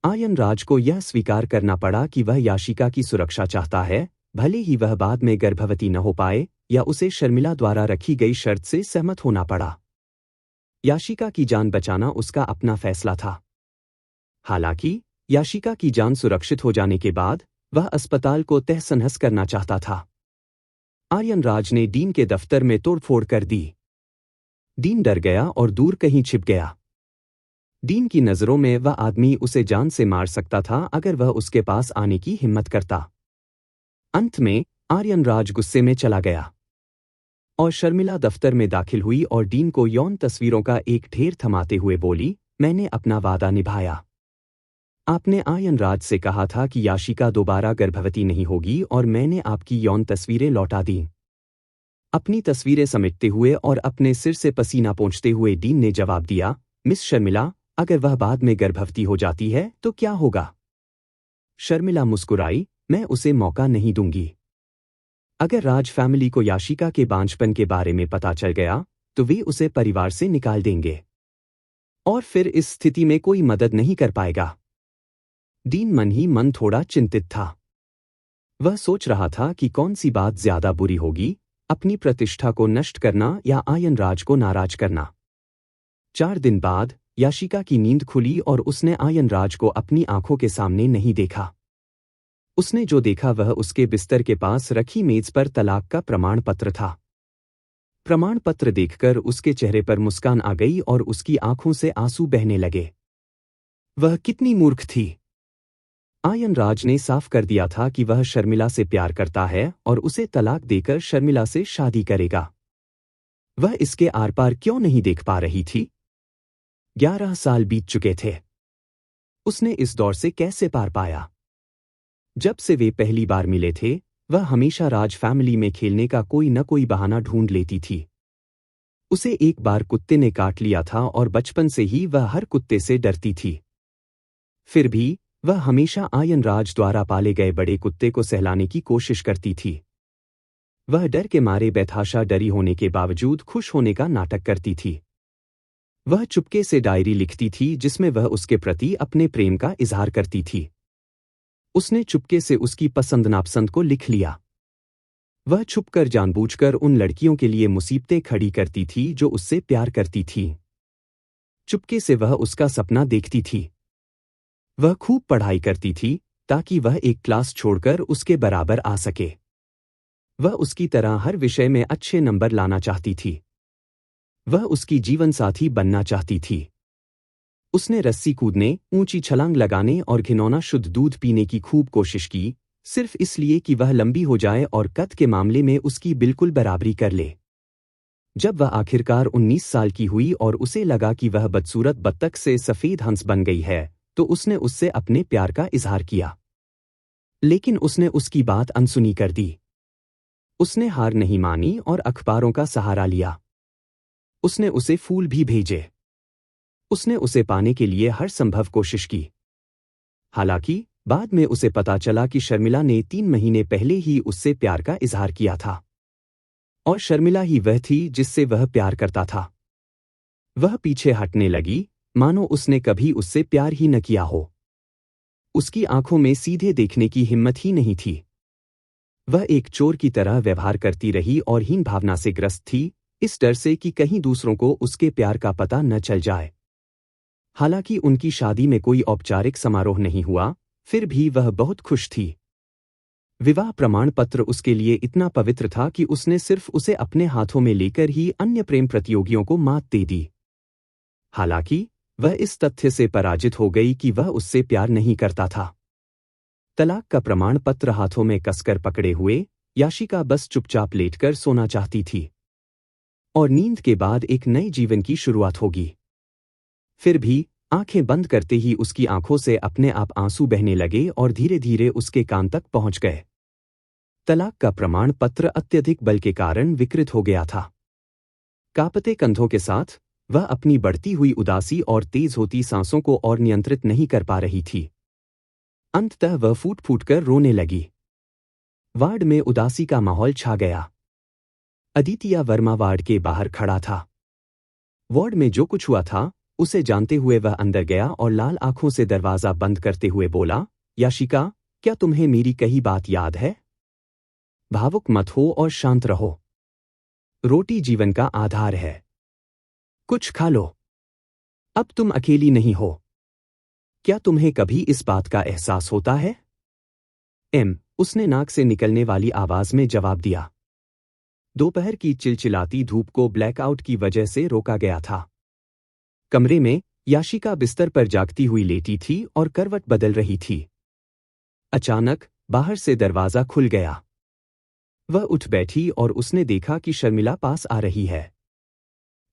आर्यन राज को यह स्वीकार करना पड़ा कि वह याशिका की सुरक्षा चाहता है, भले ही वह बाद में गर्भवती न हो पाए या उसे शर्मिला द्वारा रखी गई शर्त से सहमत होना पड़ा। याशिका की जान बचाना उसका अपना फैसला था। हालांकि याशिका की जान सुरक्षित हो जाने के बाद वह अस्पताल को तहस-नहस करना चाहता था। आर्यन राज ने डीन के दफ्तर में तोड़फोड़ कर दी। डीन डर गया और दूर कहीं छिप गया। डीन की नजरों में वह आदमी उसे जान से मार सकता था अगर वह उसके पास आने की हिम्मत करता। अंत में आर्यन राज गुस्से में चला गया और शर्मिला दफ्तर में दाखिल हुई और डीन को यौन तस्वीरों का एक ढेर थमाते हुए बोली, मैंने अपना वादा निभाया। आपने आर्यन राज से कहा था कि याशिका दोबारा गर्भवती नहीं होगी और मैंने आपकी यौन तस्वीरें लौटा दी। अपनी तस्वीरें समेटते हुए और अपने सिर से पसीना पोंछते हुए डीन ने जवाब दिया, मिस शर्मिला, अगर वह बाद में गर्भवती हो जाती है तो क्या होगा? शर्मिला मुस्कुराई, मैं उसे मौका नहीं दूंगी। अगर राज फैमिली को याशिका के बांझपन के बारे में पता चल गया तो वे उसे परिवार से निकाल देंगे और फिर इस स्थिति में कोई मदद नहीं कर पाएगा। डीन मन ही मन थोड़ा चिंतित था। वह सोच रहा था कि कौन सी बात ज्यादा बुरी होगी, अपनी प्रतिष्ठा को नष्ट करना या आर्यन राज को नाराज करना। 4 दिन बाद याशिका की नींद खुली और उसने आर्यन राज को अपनी आंखों के सामने नहीं देखा। उसने जो देखा वह उसके बिस्तर के पास रखी मेज पर तलाक का प्रमाण पत्र था। प्रमाण पत्र देखकर उसके चेहरे पर मुस्कान आ गई और उसकी आंखों से आंसू बहने लगे। वह कितनी मूर्ख थी। आयन राज ने साफ कर दिया था कि वह शर्मिला से प्यार करता है और उसे तलाक देकर शर्मिला से शादी करेगा। वह इसके आर पार क्यों नहीं देख पा रही थी? 11 साल बीत चुके थे। उसने इस दौर से कैसे पार पाया? जब से वे पहली बार मिले थे, वह हमेशा राज फैमिली में खेलने का कोई न कोई बहाना ढूंढ लेती थी। उसे एक बार कुत्ते ने काट लिया था और बचपन से ही वह हर कुत्ते से डरती थी। फिर भी वह हमेशा आयन राज द्वारा पाले गए बड़े कुत्ते को सहलाने की कोशिश करती थी। वह डर के मारे बेतहाशा डरी होने के बावजूद खुश होने का नाटक करती थी। वह चुपके से डायरी लिखती थी जिसमें वह उसके प्रति अपने प्रेम का इजहार करती थी। उसने चुपके से उसकी पसंद नापसंद को लिख लिया। वह छुपकर जानबूझकर उन लड़कियों के लिए मुसीबतें खड़ी करती थी जो उससे प्यार करती थीं। चुपके से वह उसका सपना देखती थी। वह खूब पढ़ाई करती थी ताकि वह एक क्लास छोड़कर उसके बराबर आ सके। वह उसकी तरह हर विषय में अच्छे नंबर लाना चाहती थी। वह उसकी जीवनसाथी बनना चाहती थी। उसने रस्सी कूदने, ऊंची छलांग लगाने और घिनौना शुद्ध दूध पीने की खूब कोशिश की, सिर्फ इसलिए कि वह लंबी हो जाए और कद के मामले में उसकी बिल्कुल बराबरी कर ले। जब वह आखिरकार 19 साल की हुई और उसे लगा कि वह बदसूरत बत्तख से सफेद हंस बन गई है, तो उसने उससे अपने प्यार का इजहार किया। लेकिन उसने उसकी बात अनसुनी कर दी। उसने हार नहीं मानी और अखबारों का सहारा लिया। उसने उसे फूल भी भेजे। उसने उसे पाने के लिए हर संभव कोशिश की। हालांकि बाद में उसे पता चला कि शर्मिला ने 3 महीने पहले ही उससे प्यार का इजहार किया था। और शर्मिला ही वह थी जिससे वह प्यार करता था। वह पीछे हटने लगी, मानो उसने कभी उससे प्यार ही न किया हो। उसकी आंखों में सीधे देखने की हिम्मत ही नहीं थी। वह एक चोर की तरह व्यवहार करती रही और हीन भावना से ग्रस्त थी, इस डर से कि कहीं दूसरों को उसके प्यार का पता न चल जाए। हालांकि उनकी शादी में कोई औपचारिक समारोह नहीं हुआ, फिर भी वह बहुत खुश थी। विवाह प्रमाण पत्र उसके लिए इतना पवित्र था कि उसने सिर्फ उसे अपने हाथों में लेकर ही अन्य प्रेम प्रतियोगियों को मात दे दी। हालांकि वह इस तथ्य से पराजित हो गई कि वह उससे प्यार नहीं करता था। तलाक का प्रमाण पत्र हाथों में कसकर पकड़े हुए याशिका बस चुपचाप लेटकर सोना चाहती थी। और नींद के बाद एक नए जीवन की शुरुआत होगी। फिर भी आंखें बंद करते ही उसकी आंखों से अपने आप आंसू बहने लगे और धीरे धीरे उसके कान तक पहुंच गए। तलाक का प्रमाण पत्र अत्यधिक बल के कारण विकृत हो गया था। कांपते कंधों के साथ वह अपनी बढ़ती हुई उदासी और तेज होती सांसों को और नियंत्रित नहीं कर पा रही थी। अंततः वह फूट फूट कर रोने लगी। वार्ड में उदासी का माहौल छा गया। अदितिया वर्मा वार्ड के बाहर खड़ा था। वार्ड में जो कुछ हुआ था उसे जानते हुए वह अंदर गया और लाल आंखों से दरवाजा बंद करते हुए बोला, याशिका, क्या तुम्हें मेरी कही बात याद है? भावुक मत हो और शांत रहो। रोटी जीवन का आधार है। कुछ खा लो। अब तुम अकेली नहीं हो। क्या तुम्हें कभी इस बात का एहसास होता है? उसने नाक से निकलने वाली आवाज में जवाब दिया। दोपहर की चिलचिलाती धूप को ब्लैकआउट की वजह से रोका गया था। कमरे में याशिका बिस्तर पर जागती हुई लेटी थी और करवट बदल रही थी। अचानक बाहर से दरवाजा खुल गया। वह उठ बैठी और उसने देखा कि शर्मिला पास आ रही है।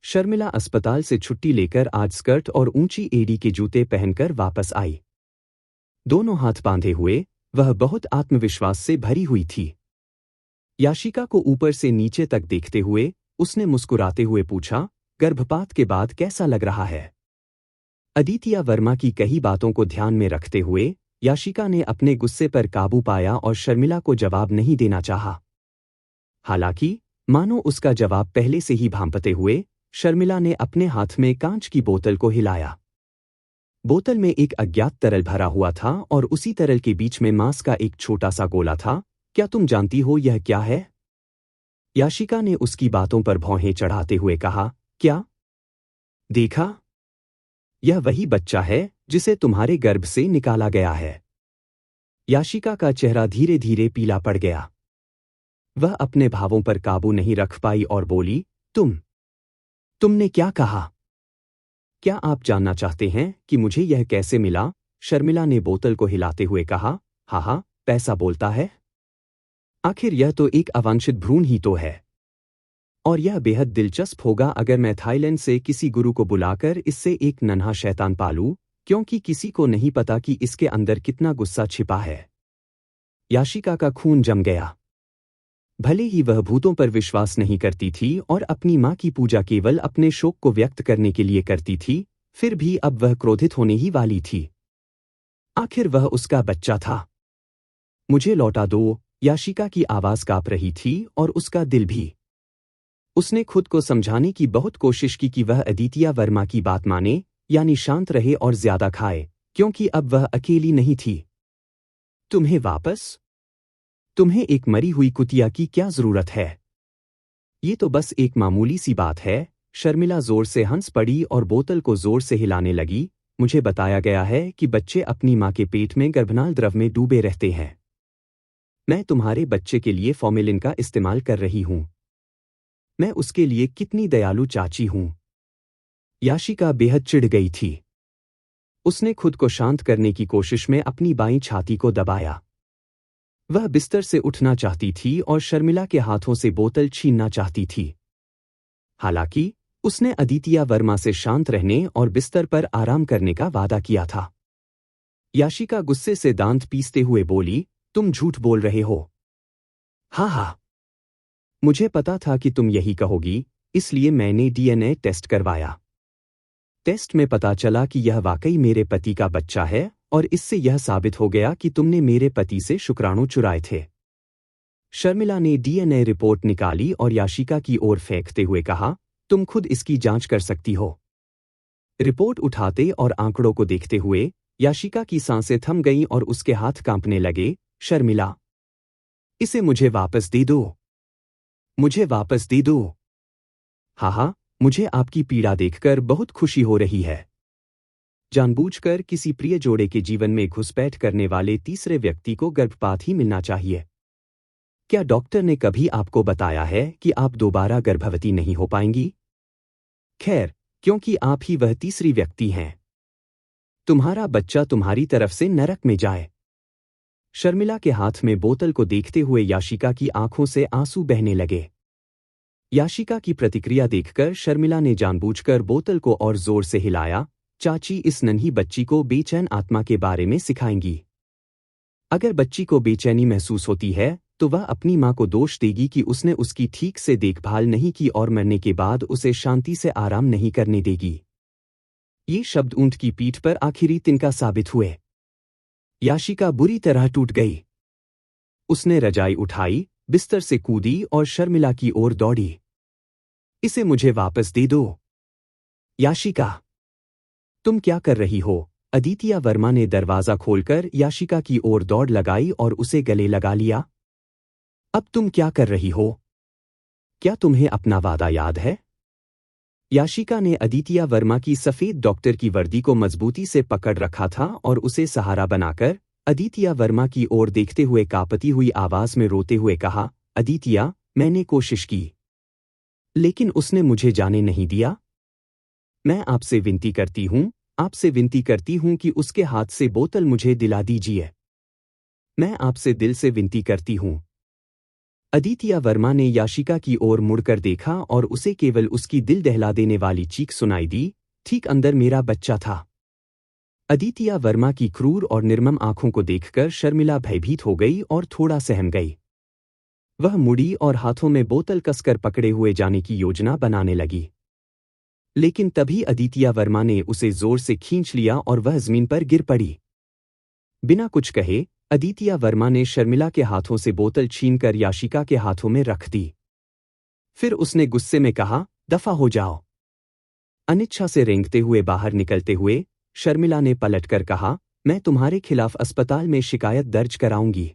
शर्मिला अस्पताल से छुट्टी लेकर आज स्कर्ट और ऊंची एड़ी के जूते पहनकर वापस आई। दोनों हाथ बांधे हुए वह बहुत आत्मविश्वास से भरी हुई थी। याशिका को ऊपर से नीचे तक देखते हुए उसने मुस्कुराते हुए पूछा, गर्भपात के बाद कैसा लग रहा है? अदितिया वर्मा की कही बातों को ध्यान में रखते हुए याशिका ने अपने गुस्से पर काबू पाया और शर्मिला को जवाब नहीं देना चाहा। हालांकि मानो उसका जवाब पहले से ही भांपते हुए शर्मिला ने अपने हाथ में कांच की बोतल को हिलाया। बोतल में एक अज्ञात तरल भरा हुआ था और उसी तरल के बीच में मांस का एक छोटा सा गोला था। क्या तुम जानती हो यह क्या है? याशिका ने उसकी बातों पर भौहें चढ़ाते हुए कहा, क्या? देखा? यह वही बच्चा है जिसे तुम्हारे गर्भ से निकाला गया है। याशिका का चेहरा धीरे धीरे पीला पड़ गया। वह अपने भावों पर काबू नहीं रख पाई और बोली, तुमने क्या कहा? क्या आप जानना चाहते हैं कि मुझे यह कैसे मिला? शर्मिला ने बोतल को हिलाते हुए कहा। हाँ, पैसा बोलता है। आखिर यह तो एक अवांछित भ्रूण ही तो है। और यह बेहद दिलचस्प होगा अगर मैं थाईलैंड से किसी गुरु को बुलाकर इससे एक नन्हा शैतान पालूं, क्योंकि किसी को नहीं पता कि इसके अंदर कितना गुस्सा छिपा है। याशिका का खून जम गया। भले ही वह भूतों पर विश्वास नहीं करती थी और अपनी मां की पूजा केवल अपने शोक को व्यक्त करने के लिए करती थी, फिर भी अब वह क्रोधित होने ही वाली थी। आखिर वह उसका बच्चा था। मुझे लौटा दो, याशिका की आवाज कांप रही थी और उसका दिल भी। उसने खुद को समझाने की बहुत कोशिश की कि वह अदितिया वर्मा की बात माने, यानी शांत रहे और ज्यादा खाए, क्योंकि अब वह अकेली नहीं थी। तुम्हें एक मरी हुई कुतिया की क्या जरूरत है? ये तो बस एक मामूली सी बात है। शर्मिला जोर से हंस पड़ी और बोतल को जोर से हिलाने लगी। मुझे बताया गया है कि बच्चे अपनी मां के पेट में गर्भनाल द्रव में डूबे रहते हैं। मैं तुम्हारे बच्चे के लिए फॉर्मेलिन का इस्तेमाल कर रही हूं। मैं उसके लिए कितनी दयालु चाची हूं। याशिका बेहद चिढ़ गई थी। उसने खुद को शांत करने की कोशिश में अपनी बाईं छाती को दबाया। वह बिस्तर से उठना चाहती थी और शर्मिला के हाथों से बोतल छीनना चाहती थी। हालांकि उसने अदितिया वर्मा से शांत रहने और बिस्तर पर आराम करने का वादा किया था। याशिका गुस्से से दांत पीसते हुए बोली, तुम झूठ बोल रहे हो। हाँ, मुझे पता था कि तुम यही कहोगी, इसलिए मैंने डीएनए टेस्ट करवाया। टेस्ट में पता चला कि यह वाकई मेरे पति का बच्चा है और इससे यह साबित हो गया कि तुमने मेरे पति से शुक्राणु चुराए थे। शर्मिला ने डीएनए रिपोर्ट निकाली और याशिका की ओर फेंकते हुए कहा, तुम खुद इसकी जांच कर सकती हो। रिपोर्ट उठाते और आंकड़ों को देखते हुए याशिका की सांसें थम गईं और उसके हाथ कांपने लगे। शर्मिला, इसे मुझे वापस दे दो। मुझे वापस दे दो। हाँ, मुझे आपकी पीड़ा देखकर बहुत खुशी हो रही है। जानबूझकर किसी प्रिय जोड़े के जीवन में घुसपैठ करने वाले तीसरे व्यक्ति को गर्भपात ही मिलना चाहिए। क्या डॉक्टर ने कभी आपको बताया है कि आप दोबारा गर्भवती नहीं हो पाएंगी? खैर, क्योंकि आप ही वह तीसरी व्यक्ति हैं। तुम्हारा बच्चा तुम्हारी तरफ से नरक में जाए। शर्मिला के हाथ में बोतल को देखते हुए याशिका की आंखों से आंसू बहने लगे। याशिका की प्रतिक्रिया देखकर शर्मिला ने जानबूझकर बोतल को और जोर से हिलाया। चाची इस नन्ही बच्ची को बेचैन आत्मा के बारे में सिखाएंगी। अगर बच्ची को बेचैनी महसूस होती है तो वह अपनी मां को दोष देगी कि उसने उसकी ठीक से देखभाल नहीं की और मरने के बाद उसे शांति से आराम नहीं करने देगी। ये शब्द ऊंट की पीठ पर आखिरी तिनका साबित हुए। याशिका बुरी तरह टूट गई। उसने रजाई उठाई, बिस्तर से कूदी और शर्मिला की ओर दौड़ी। इसे मुझे वापस दे दो। याशिका, तुम क्या कर रही हो? अदितिया वर्मा ने दरवाजा खोलकर याशिका की ओर दौड़ लगाई और उसे गले लगा लिया। अब तुम क्या कर रही हो? क्या तुम्हें अपना वादा याद है? याशिका ने अदितिया वर्मा की सफेद डॉक्टर की वर्दी को मजबूती से पकड़ रखा था और उसे सहारा बनाकर अदितिया वर्मा की ओर देखते हुए कांपती हुई आवाज में रोते हुए कहा, अदितिया, मैंने कोशिश की, लेकिन उसने मुझे जाने नहीं दिया। मैं आपसे विनती करती हूं कि उसके हाथ से बोतल मुझे दिला दीजिए। मैं आपसे दिल से विनती करती हूं। अदितिया वर्मा ने याशिका की ओर मुड़कर देखा और उसे केवल उसकी दिल दहला देने वाली चीख सुनाई दी, ठीक अंदर मेरा बच्चा था। अदितिया वर्मा की क्रूर और निर्मम आंखों को देखकर शर्मिला भयभीत हो गई और थोड़ा सहम गई। वह मुड़ी और हाथों में बोतल कसकर पकड़े हुए जाने की योजना बनाने लगी। लेकिन तभी अदितिया वर्मा ने उसे जोर से खींच लिया और वह जमीन पर गिर पड़ी। बिना कुछ कहे अदितिया वर्मा ने शर्मिला के हाथों से बोतल छीनकर याशिका के हाथों में रख दी। फिर उसने गुस्से में कहा, दफा हो जाओ। अनिच्छा से रेंगते हुए बाहर निकलते हुए शर्मिला ने पलटकर कहा, मैं तुम्हारे खिलाफ अस्पताल में शिकायत दर्ज कराऊंगी।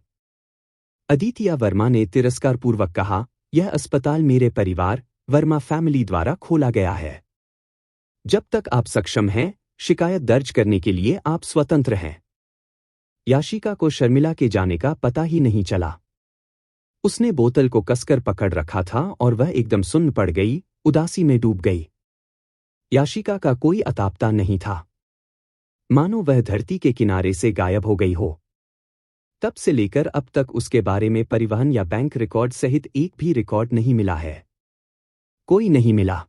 अदितिया वर्मा ने तिरस्कारपूर्वक कहा, यह अस्पताल मेरे परिवार वर्मा फैमिली द्वारा खोला गया है। जब तक आप सक्षम हैं, शिकायत दर्ज करने के लिए आप स्वतंत्र हैं। याशिका को शर्मिला के जाने का पता ही नहीं चला। उसने बोतल को कसकर पकड़ रखा था और वह एकदम सुन्न पड़ गई, उदासी में डूब गई। याशिका का कोई अतापता नहीं था, मानो वह धरती के किनारे से गायब हो गई हो। तब से लेकर अब तक उसके बारे में परिवहन या बैंक रिकॉर्ड सहित एक भी रिकॉर्ड नहीं मिला है। कोई नहीं मिला।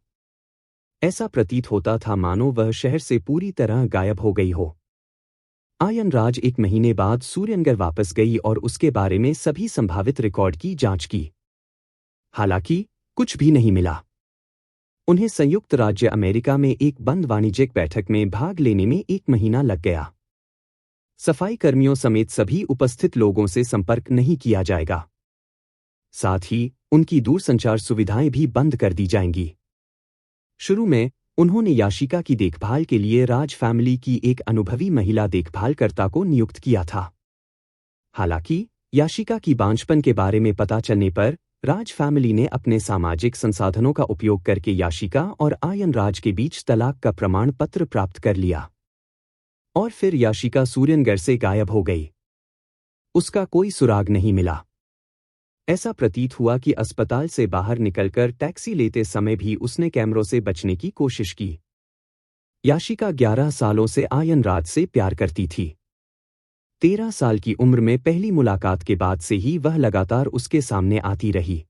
ऐसा प्रतीत होता था मानो वह शहर से पूरी तरह गायब हो गई हो। आयन राज 1 महीने बाद सूर्यनगर वापस गई और उसके बारे में सभी संभावित रिकॉर्ड की जांच की। हालांकि कुछ भी नहीं मिला। उन्हें संयुक्त राज्य अमेरिका में एक बंद वाणिज्यिक बैठक में भाग लेने में 1 महीना लग गया। सफाई कर्मियों समेत सभी उपस्थित लोगों से संपर्क नहीं किया जाएगा। साथ ही उनकी दूरसंचार सुविधाएं भी बंद कर दी जाएंगी। शुरू में उन्होंने याशिका की देखभाल के लिए राज फैमिली की एक अनुभवी महिला देखभालकर्ता को नियुक्त किया था। हालांकि याशिका की बांझपन के बारे में पता चलने पर राज फैमिली ने अपने सामाजिक संसाधनों का उपयोग करके याशिका और आयन राज के बीच तलाक का प्रमाण पत्र प्राप्त कर लिया। और फिर याशिका सूर्यनगर से गायब हो गई। उसका कोई सुराग नहीं मिला। ऐसा प्रतीत हुआ कि अस्पताल से बाहर निकलकर टैक्सी लेते समय भी उसने कैमरों से बचने की कोशिश की। याशिका 11 सालों से आयन राज से प्यार करती थी। 13 साल की उम्र में पहली मुलाकात के बाद से ही वह लगातार उसके सामने आती रही।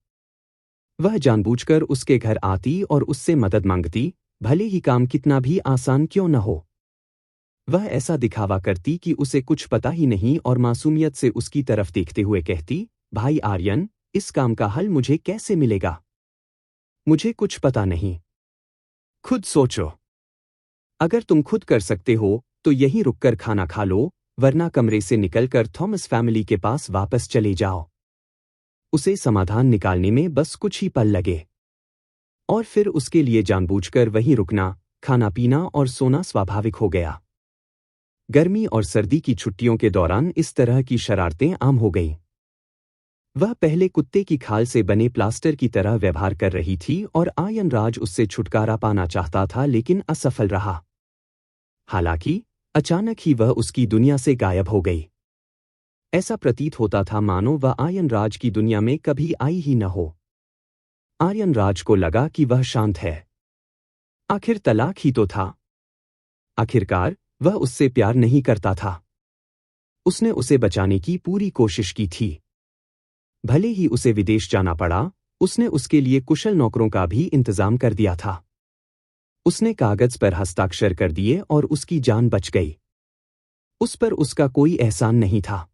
वह जानबूझकर उसके घर आती और उससे मदद मांगती, भले ही काम कितना भी आसान क्यों न हो। वह ऐसा दिखावा करती कि उसे कुछ पता ही नहीं और मासूमियत से उसकी तरफ देखते हुए कहती, भाई आर्यन, इस काम का हल मुझे कैसे मिलेगा? मुझे कुछ पता नहीं। खुद सोचो। अगर तुम खुद कर सकते हो तो यहीं रुककर खाना खा लो, वरना कमरे से निकलकर थॉमस फैमिली के पास वापस चले जाओ। उसे समाधान निकालने में बस कुछ ही पल लगे। और फिर उसके लिए जानबूझकर वहीं रुकना, खाना पीना और सोना स्वाभाविक हो गया। गर्मी और सर्दी की छुट्टियों के दौरान इस तरह की शरारतें आम हो गईं। वह पहले कुत्ते की खाल से बने प्लास्टर की तरह व्यवहार कर रही थी और आयन राज उससे छुटकारा पाना चाहता था लेकिन असफल रहा। हालांकि अचानक ही वह उसकी दुनिया से गायब हो गई। ऐसा प्रतीत होता था मानो वह आयन राज की दुनिया में कभी आई ही न हो। आर्यन राज को लगा कि वह शांत है। आखिर तलाक ही तो था। आखिरकार वह उससे प्यार नहीं करता था। उसने उसे बचाने की पूरी कोशिश की थी। भले ही उसे विदेश जाना पड़ा, उसने उसके लिए कुशल नौकरों का भी इंतजाम कर दिया था। उसने कागज पर हस्ताक्षर कर दिए और उसकी जान बच गई। उस पर उसका कोई एहसान नहीं था।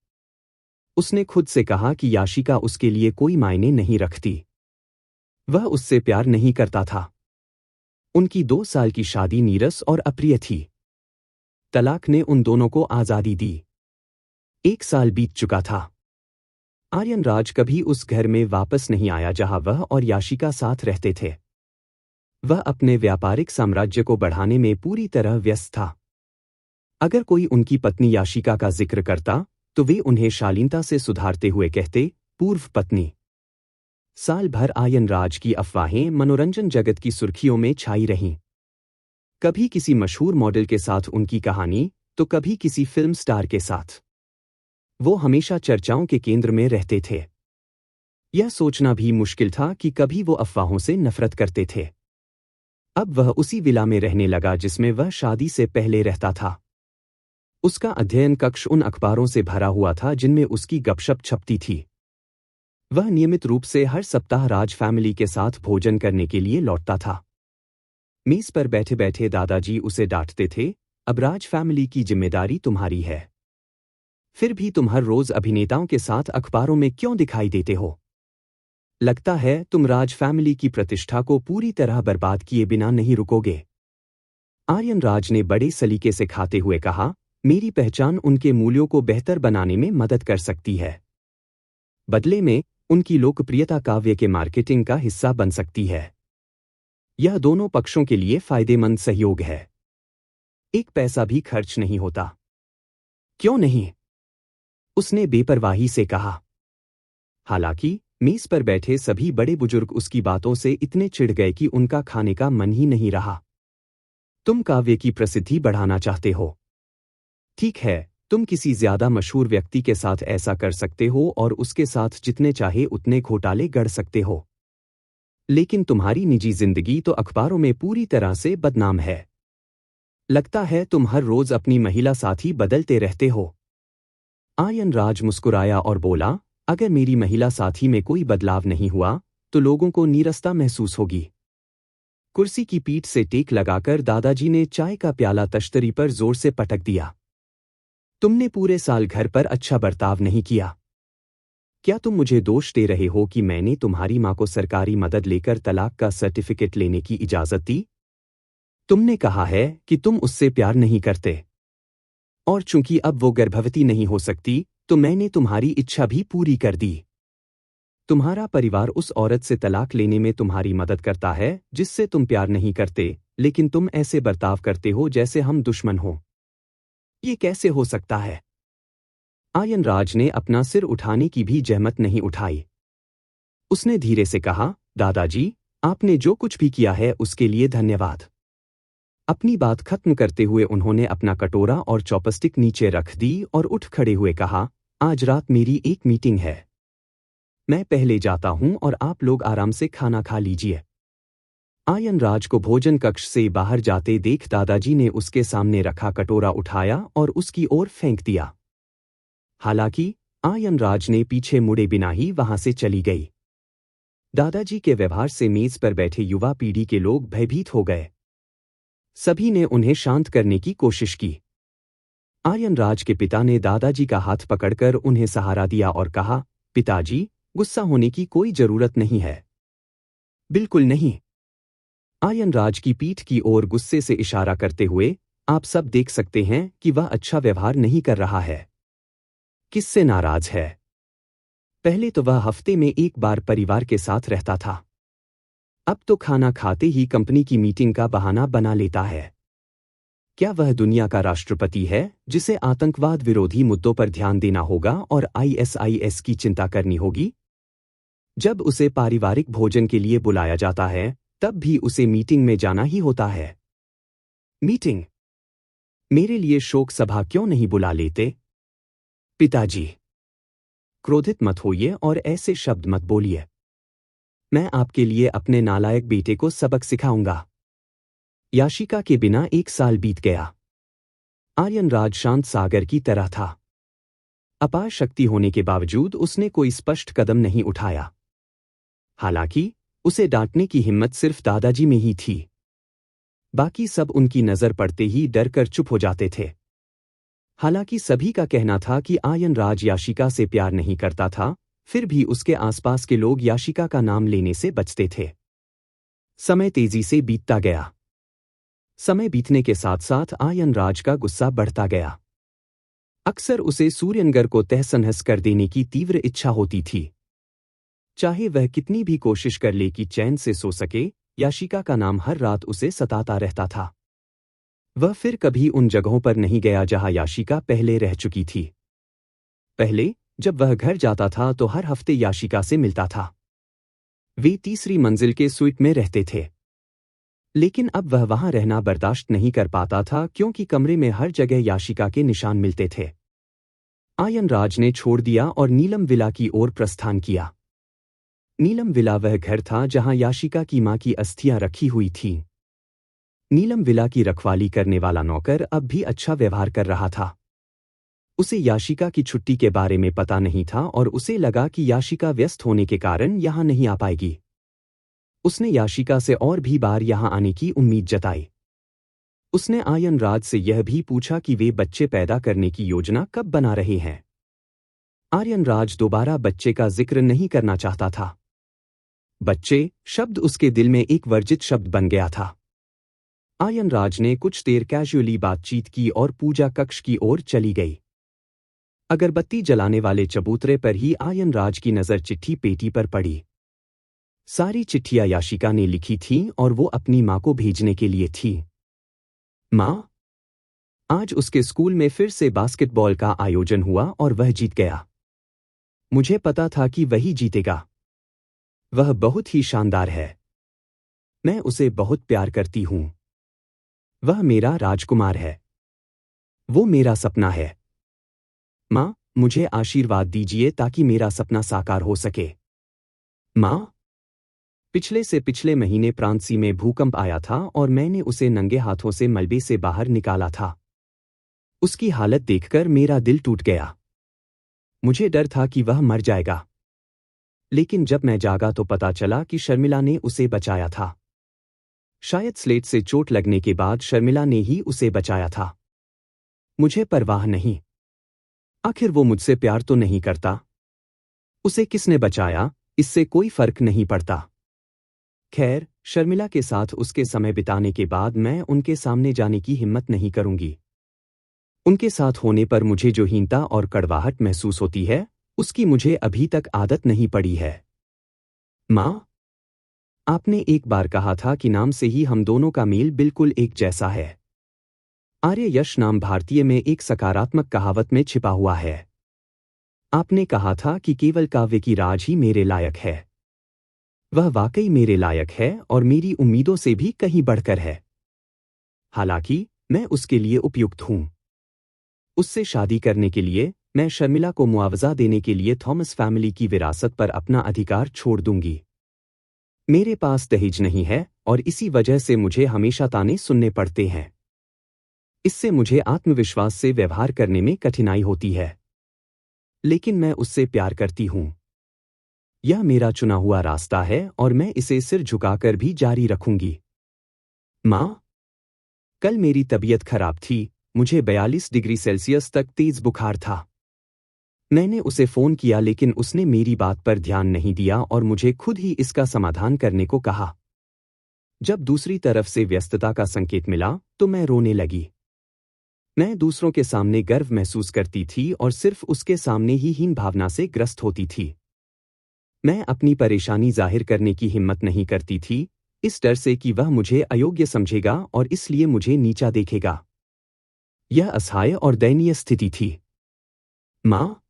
उसने खुद से कहा कि याशिका उसके लिए कोई मायने नहीं रखती। वह उससे प्यार नहीं करता था। उनकी 2 साल की शादी नीरस और अप्रिय थी। तलाक ने उन दोनों को आजादी दी। 1 साल बीत चुका था। आर्यन राज कभी उस घर में वापस नहीं आया जहां वह और याशिका साथ रहते थे। वह अपने व्यापारिक साम्राज्य को बढ़ाने में पूरी तरह व्यस्त था। अगर कोई उनकी पत्नी याशिका का जिक्र करता तो वे उन्हें शालीनता से सुधारते हुए कहते, पूर्व पत्नी। साल भर आयन राज की अफवाहें मनोरंजन जगत की सुर्खियों में छाई रहीं। कभी किसी मशहूर मॉडल के साथ उनकी कहानी, तो कभी किसी फिल्म स्टार के साथ। वो हमेशा चर्चाओं के केंद्र में रहते थे। यह सोचना भी मुश्किल था कि कभी वो अफवाहों से नफरत करते थे। अब वह उसी विला में रहने लगा जिसमें वह शादी से पहले रहता था। उसका अध्ययन कक्ष उन अखबारों से भरा हुआ था जिनमें उसकी गपशप छपती थी। वह नियमित रूप से हर सप्ताह राज फैमिली के साथ भोजन करने के लिए लौटता था। मेज पर बैठे बैठे दादाजी उसे डांटते थे, अब राज फैमिली की जिम्मेदारी तुम्हारी है। फिर भी तुम हर रोज अभिनेताओं के साथ अखबारों में क्यों दिखाई देते हो? लगता है तुम राज फैमिली की प्रतिष्ठा को पूरी तरह बर्बाद किए बिना नहीं रुकोगे। आर्यन राज ने बड़े सलीके से खाते हुए कहा, मेरी पहचान उनके मूल्यों को बेहतर बनाने में मदद कर सकती है। बदले में उनकी लोकप्रियता काव्य के मार्केटिंग का हिस्सा बन सकती है। यह दोनों पक्षों के लिए फायदेमंद सहयोग है। एक पैसा भी खर्च नहीं होता। क्यों नहीं? उसने बेपरवाही से कहा। हालांकि मेज पर बैठे सभी बड़े बुजुर्ग उसकी बातों से इतने चिढ़ गए कि उनका खाने का मन ही नहीं रहा। तुम काव्य की प्रसिद्धि बढ़ाना चाहते हो। ठीक है, तुम किसी ज्यादा मशहूर व्यक्ति के साथ ऐसा कर सकते हो और उसके साथ जितने चाहे उतने घोटाले गढ़ सकते हो। लेकिन तुम्हारी निजी जिंदगी तो अखबारों में पूरी तरह से बदनाम है। लगता है तुम हर रोज अपनी महिला साथी बदलते रहते हो। आयन राज मुस्कुराया और बोला, अगर मेरी महिला साथी में कोई बदलाव नहीं हुआ तो लोगों को नीरसता महसूस होगी। कुर्सी की पीठ से टेक लगाकर दादाजी ने चाय का प्याला तश्तरी पर जोर से पटक दिया। तुमने पूरे साल घर पर अच्छा बर्ताव नहीं किया। क्या तुम मुझे दोष दे रहे हो कि मैंने तुम्हारी मां को सरकारी मदद लेकर तलाक का सर्टिफिकेट लेने की इजाजत दी? तुमने कहा है कि तुम उससे प्यार नहीं करते, और चूंकि अब वो गर्भवती नहीं हो सकती तो मैंने तुम्हारी इच्छा भी पूरी कर दी। तुम्हारा परिवार उस औरत से तलाक लेने में तुम्हारी मदद करता है जिससे तुम प्यार नहीं करते, लेकिन तुम ऐसे बर्ताव करते हो जैसे हम दुश्मन हो। ये कैसे हो सकता है? आयन राज ने अपना सिर उठाने की भी जहमत नहीं उठाई। उसने धीरे से कहा, दादाजी, आपने जो कुछ भी किया है उसके लिए धन्यवाद। अपनी बात खत्म करते हुए उन्होंने अपना कटोरा और चॉपस्टिक नीचे रख दी और उठ खड़े हुए कहा, आज रात मेरी एक मीटिंग है। मैं पहले जाता हूं और आप लोग आराम से खाना खा लीजिए। आयन राज को भोजन कक्ष से बाहर जाते देख दादाजी ने उसके सामने रखा कटोरा उठाया और उसकी ओर फेंक दिया। हालांकि आयन राज ने पीछे मुड़े बिना ही वहां से चली गई। दादाजी के व्यवहार से मेज पर बैठे युवा पीढ़ी के लोग भयभीत हो गए। सभी ने उन्हें शांत करने की कोशिश की। आयन राज के पिता ने दादाजी का हाथ पकड़कर उन्हें सहारा दिया और कहा, पिताजी, गुस्सा होने की कोई जरूरत नहीं है। बिल्कुल नहीं। आयन राज की पीठ की ओर गुस्से से इशारा करते हुए, आप सब देख सकते हैं कि वह अच्छा व्यवहार नहीं कर रहा है। किससे नाराज है? पहले तो वह हफ्ते में एक बार परिवार के साथ रहता था। अब तो खाना खाते ही कंपनी की मीटिंग का बहाना बना लेता है। क्या वह दुनिया का राष्ट्रपति है जिसे आतंकवाद विरोधी मुद्दों पर ध्यान देना होगा और आईएसआईएस की चिंता करनी होगी? जब उसे पारिवारिक भोजन के लिए बुलाया जाता है तब भी उसे मीटिंग में जाना ही होता है। मीटिंग? मेरे लिए शोक सभा क्यों नहीं बुला लेते? पिताजी, क्रोधित मत होइए और ऐसे शब्द मत बोलिए। मैं आपके लिए अपने नालायक बेटे को सबक सिखाऊंगा। याशिका के बिना एक साल बीत गया। आर्यन राज शांत सागर की तरह था। अपार शक्ति होने के बावजूद उसने कोई स्पष्ट कदम नहीं उठाया। हालांकि उसे डांटने की हिम्मत सिर्फ दादाजी में ही थी। बाकी सब उनकी नजर पड़ते ही डर कर चुप हो जाते थे। हालांकि सभी का कहना था कि आयन राज याशिका से प्यार नहीं करता था, फिर भी उसके आसपास के लोग याशिका का नाम लेने से बचते थे। समय तेजी से बीतता गया। समय बीतने के साथ साथ आयन राज का गुस्सा बढ़ता गया। अक्सर उसे सूर्यनगर को तहस-नहस कर देने की तीव्र इच्छा होती थी। चाहे वह कितनी भी कोशिश कर ले कि चैन से सो सके, याशिका का नाम हर रात उसे सताता रहता था। वह फिर कभी उन जगहों पर नहीं गया जहां याशिका पहले रह चुकी थी। पहले जब वह घर जाता था तो हर हफ्ते याशिका से मिलता था। वे तीसरी मंजिल के स्वीट में रहते थे। लेकिन अब वह वहां रहना बर्दाश्त नहीं कर पाता था क्योंकि कमरे में हर जगह याशिका के निशान मिलते थे। आयन राज ने छोड़ दिया और नीलम विला की ओर प्रस्थान किया। नीलम विला वह घर था जहां याशिका की मां की अस्थियां रखी हुई थीं। नीलम विला की रखवाली करने वाला नौकर अब भी अच्छा व्यवहार कर रहा था। उसे याशिका की छुट्टी के बारे में पता नहीं था और उसे लगा कि याशिका व्यस्त होने के कारण यहां नहीं आ पाएगी। उसने याशिका से और भी बार यहां आने की उम्मीद जताई। उसने आयन राज से यह भी पूछा कि वे बच्चे पैदा करने की योजना कब बना रहे हैं। आर्यन राज दोबारा बच्चे का जिक्र नहीं करना चाहता था। बच्चे शब्द उसके दिल में एक वर्जित शब्द बन गया था। आयन राज ने कुछ देर कैजुअली बातचीत की और पूजा कक्ष की ओर चली गई। अगरबत्ती जलाने वाले चबूतरे पर ही आयन राज की नजर चिट्ठी पेटी पर पड़ी। सारी चिट्ठियां याशिका ने लिखी थीं और वो अपनी मां को भेजने के लिए थी। मां, आज उसके स्कूल में फिर से बास्केटबॉल का आयोजन हुआ और वह जीत गया। मुझे पता था कि वही जीतेगा। वह बहुत ही शानदार है। मैं उसे बहुत प्यार करती हूं। वह मेरा राजकुमार है। वो मेरा सपना है। मां, मुझे आशीर्वाद दीजिए ताकि मेरा सपना साकार हो सके। मां। पिछले से पिछले महीने प्रांसी में भूकंप आया था और मैंने उसे नंगे हाथों से मलबे से बाहर निकाला था। उसकी हालत देखकर मेरा दिल टूट गया। मुझे डर था कि वह मर जाएगा। लेकिन जब मैं जागा तो पता चला कि शर्मिला ने उसे बचाया था। शायद स्लेट से चोट लगने के बाद शर्मिला ने ही उसे बचाया था। मुझे परवाह नहीं। आखिर वो मुझसे प्यार तो नहीं करता। उसे किसने बचाया, इससे कोई फर्क नहीं पड़ता। खैर, शर्मिला के साथ उसके समय बिताने के बाद मैं उनके सामने जाने की हिम्मत नहीं करूंगी। उनके साथ होने पर मुझे जो हीनता और कड़वाहट महसूस होती है, उसकी मुझे अभी तक आदत नहीं पड़ी है। माँ, आपने एक बार कहा था कि नाम से ही हम दोनों का मेल बिल्कुल एक जैसा है। आर्य यश नाम भारतीय में एक सकारात्मक कहावत में छिपा हुआ है। आपने कहा था कि केवल काव्य की राज ही मेरे लायक है। वह वाकई मेरे लायक है और मेरी उम्मीदों से भी कहीं बढ़कर है। हालांकि मैं उसके लिए उपयुक्त हूं। उससे शादी करने के लिए मैं शर्मिला को मुआवजा देने के लिए थॉमस फैमिली की विरासत पर अपना अधिकार छोड़ दूंगी। मेरे पास दहेज नहीं है और इसी वजह से मुझे हमेशा ताने सुनने पड़ते हैं। इससे मुझे आत्मविश्वास से व्यवहार करने में कठिनाई होती है। लेकिन मैं उससे प्यार करती हूं। यह मेरा चुना हुआ रास्ता है और मैं इसे सिर झुकाकर भी जारी रखूंगी। माँ, कल मेरी तबीयत खराब थी। मुझे 42 डिग्री सेल्सियस तक तेज बुखार था। मैंने उसे फोन किया लेकिन उसने मेरी बात पर ध्यान नहीं दिया और मुझे खुद ही इसका समाधान करने को कहा। जब दूसरी तरफ से व्यस्तता का संकेत मिला तो मैं रोने लगी। मैं दूसरों के सामने गर्व महसूस करती थी और सिर्फ उसके सामने ही हीन भावना से ग्रस्त होती थी। मैं अपनी परेशानी जाहिर करने की हिम्मत नहीं करती थी, इस डर से कि वह मुझे अयोग्य समझेगा और इसलिए मुझे नीचा देखेगा। यह असहाय और दयनीय स्थिति थी। माँ,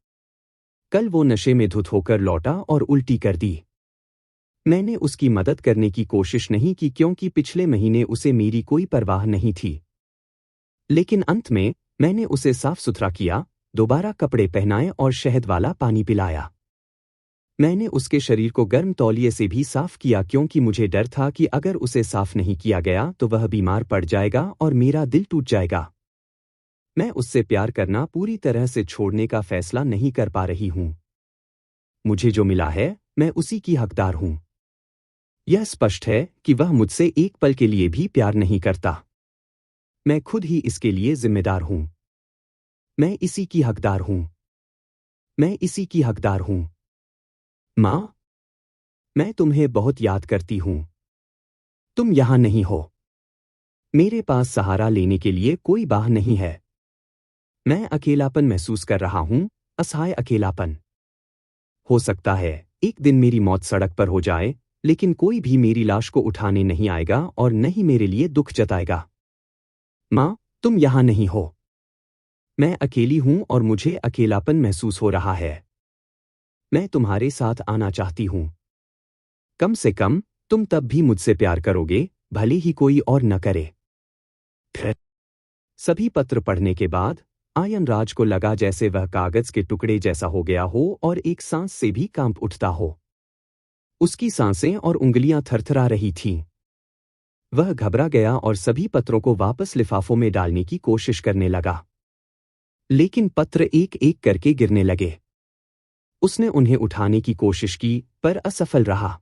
कल वो नशे में धुत होकर लौटा और उल्टी कर दी। मैंने उसकी मदद करने की कोशिश नहीं की क्योंकि पिछले महीने उसे मेरी कोई परवाह नहीं थी। लेकिन अंत में मैंने उसे साफ सुथरा किया, दोबारा कपड़े पहनाए और शहद वाला पानी पिलाया। मैंने उसके शरीर को गर्म तौलिए से भी साफ किया क्योंकि मुझे डर था कि अगर उसे साफ नहीं किया गया तो वह बीमार पड़ जाएगा और मेरा दिल टूट जाएगा। मैं उससे प्यार करना पूरी तरह से छोड़ने का फैसला नहीं कर पा रही हूं। मुझे जो मिला है, मैं उसी की हकदार हूं। यह स्पष्ट है कि वह मुझसे एक पल के लिए भी प्यार नहीं करता। मैं खुद ही इसके लिए जिम्मेदार हूं। मैं इसी की हकदार हूं। मैं इसी की हकदार हूं। माँ, मैं तुम्हें बहुत याद करती हूं। तुम यहां नहीं हो। मेरे पास सहारा लेने के लिए कोई बाह नहीं है। मैं अकेलापन महसूस कर रहा हूं, असहाय अकेलापन। हो सकता है एक दिन मेरी मौत सड़क पर हो जाए, लेकिन कोई भी मेरी लाश को उठाने नहीं आएगा और न ही मेरे लिए दुख जताएगा। माँ, तुम यहां नहीं हो। मैं अकेली हूं और मुझे अकेलापन महसूस हो रहा है। मैं तुम्हारे साथ आना चाहती हूं। कम से कम तुम तब भी मुझसे प्यार करोगे, भले ही कोई और न करे। फिर सभी पत्र पढ़ने के बाद आयन राज को लगा जैसे वह कागज के टुकड़े जैसा हो गया हो और एक सांस से भी कांप उठता हो। उसकी सांसें और उंगलियां थरथरा रही थीं। वह घबरा गया और सभी पत्रों को वापस लिफाफों में डालने की कोशिश करने लगा। लेकिन पत्र एक एक करके गिरने लगे। उसने उन्हें उठाने की कोशिश की, पर असफल रहा।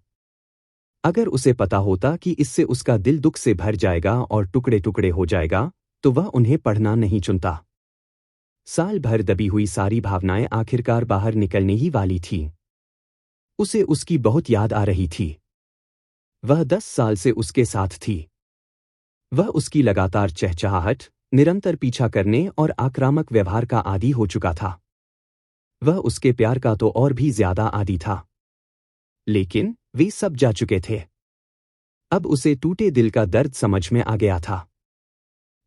अगर उसे पता होता कि इससे उसका दिल दुख से भर जाएगा और टुकड़े टुकड़े हो जाएगा, तो वह उन्हें पढ़ना नहीं चुनता। साल भर दबी हुई सारी भावनाएं आखिरकार बाहर निकलने ही वाली थीं। उसे उसकी बहुत याद आ रही थी। वह 10 साल से उसके साथ थी। वह उसकी लगातार चहचहाहट, निरंतर पीछा करने और आक्रामक व्यवहार का आदी हो चुका था। वह उसके प्यार का तो और भी ज्यादा आदी था। लेकिन वे सब जा चुके थे। अब उसे टूटे दिल का दर्द समझ में आ गया था।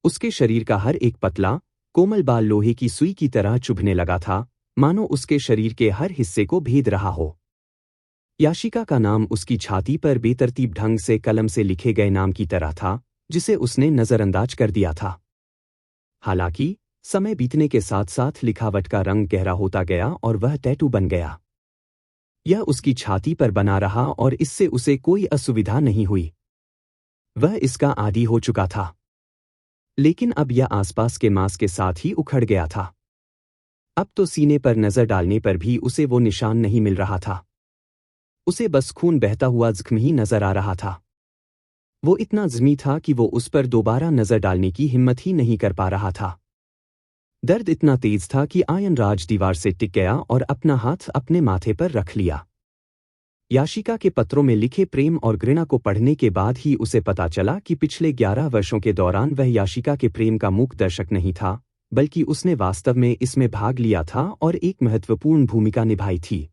उसके शरीर का हर एक पतला, कोमल बाल लोहे की सुई की तरह चुभने लगा था, मानो उसके शरीर के हर हिस्से को भेद रहा हो। याशिका का नाम उसकी छाती पर बेतरतीब ढंग से कलम से लिखे गए नाम की तरह था, जिसे उसने नजरअंदाज कर दिया था। हालांकि समय बीतने के साथ साथ लिखावट का रंग गहरा होता गया और वह टैटू बन गया। यह उसकी छाती पर बना रहा और इससे उसे कोई असुविधा नहीं हुई। वह इसका आदी हो चुका था। लेकिन अब यह आसपास के मांस के साथ ही उखड़ गया था। अब तो सीने पर नजर डालने पर भी उसे वो निशान नहीं मिल रहा था। उसे बस खून बहता हुआ जख्म ही नजर आ रहा था। वो इतना ज़ख्मी था कि वो उस पर दोबारा नजर डालने की हिम्मत ही नहीं कर पा रहा था। दर्द इतना तेज था कि आयनराज दीवार से टिक गया और अपना हाथ अपने माथे पर रख लिया। याशिका के पत्रों में लिखे प्रेम और घृणा को पढ़ने के बाद ही उसे पता चला कि पिछले 11 वर्षों के दौरान वह याशिका के प्रेम का मूक दर्शक नहीं था, बल्कि उसने वास्तव में इसमें भाग लिया था और एक महत्वपूर्ण भूमिका निभाई थी।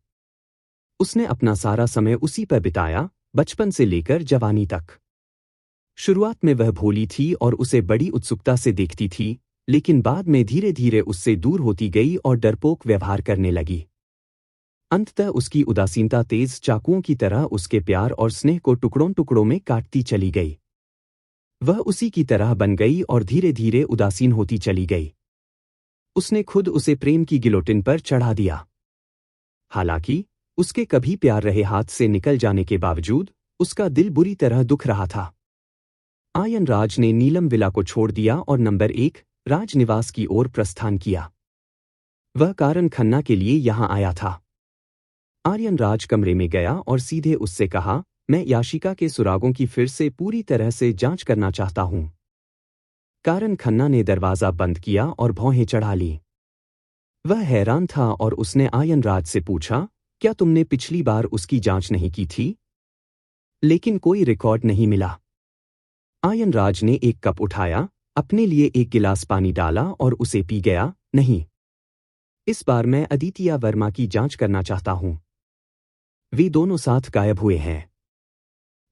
उसने अपना सारा समय उसी पर बिताया, बचपन से लेकर जवानी तक। शुरुआत में वह भोली थी और उसे बड़ी उत्सुकता से देखती थी, लेकिन बाद में धीरे धीरे उससे दूर होती गई और डरपोक व्यवहार करने लगी। अंततः उसकी उदासीनता तेज चाकुओं की तरह उसके प्यार और स्नेह को टुकड़ों टुकड़ों में काटती चली गई। वह उसी की तरह बन गई और धीरे धीरे उदासीन होती चली गई। उसने खुद उसे प्रेम की गिलोटिन पर चढ़ा दिया। हालांकि उसके कभी प्यार रहे हाथ से निकल जाने के बावजूद उसका दिल बुरी तरह दुख रहा था। आयनराज ने नीलम विला को छोड़ दिया और नंबर 1 राजनिवास की ओर प्रस्थान किया। वह कारण खन्ना के लिए यहां आया था। आर्यनराज कमरे में गया और सीधे उससे कहा, मैं याशिका के सुरागों की फिर से पूरी तरह से जांच करना चाहता हूं। कारण खन्ना ने दरवाजा बंद किया और भौहें चढ़ा ली। वह हैरान था और उसने आयनराज से पूछा, क्या तुमने पिछली बार उसकी जांच नहीं की थी? लेकिन कोई रिकॉर्ड नहीं मिला। आयनराज ने एक कप उठाया, अपने लिए एक गिलास पानी डाला और उसे पी गया। नहीं, इस बार मैं अदितिया वर्मा की जांच करना चाहता हूं। वे दोनों साथ गायब हुए हैं।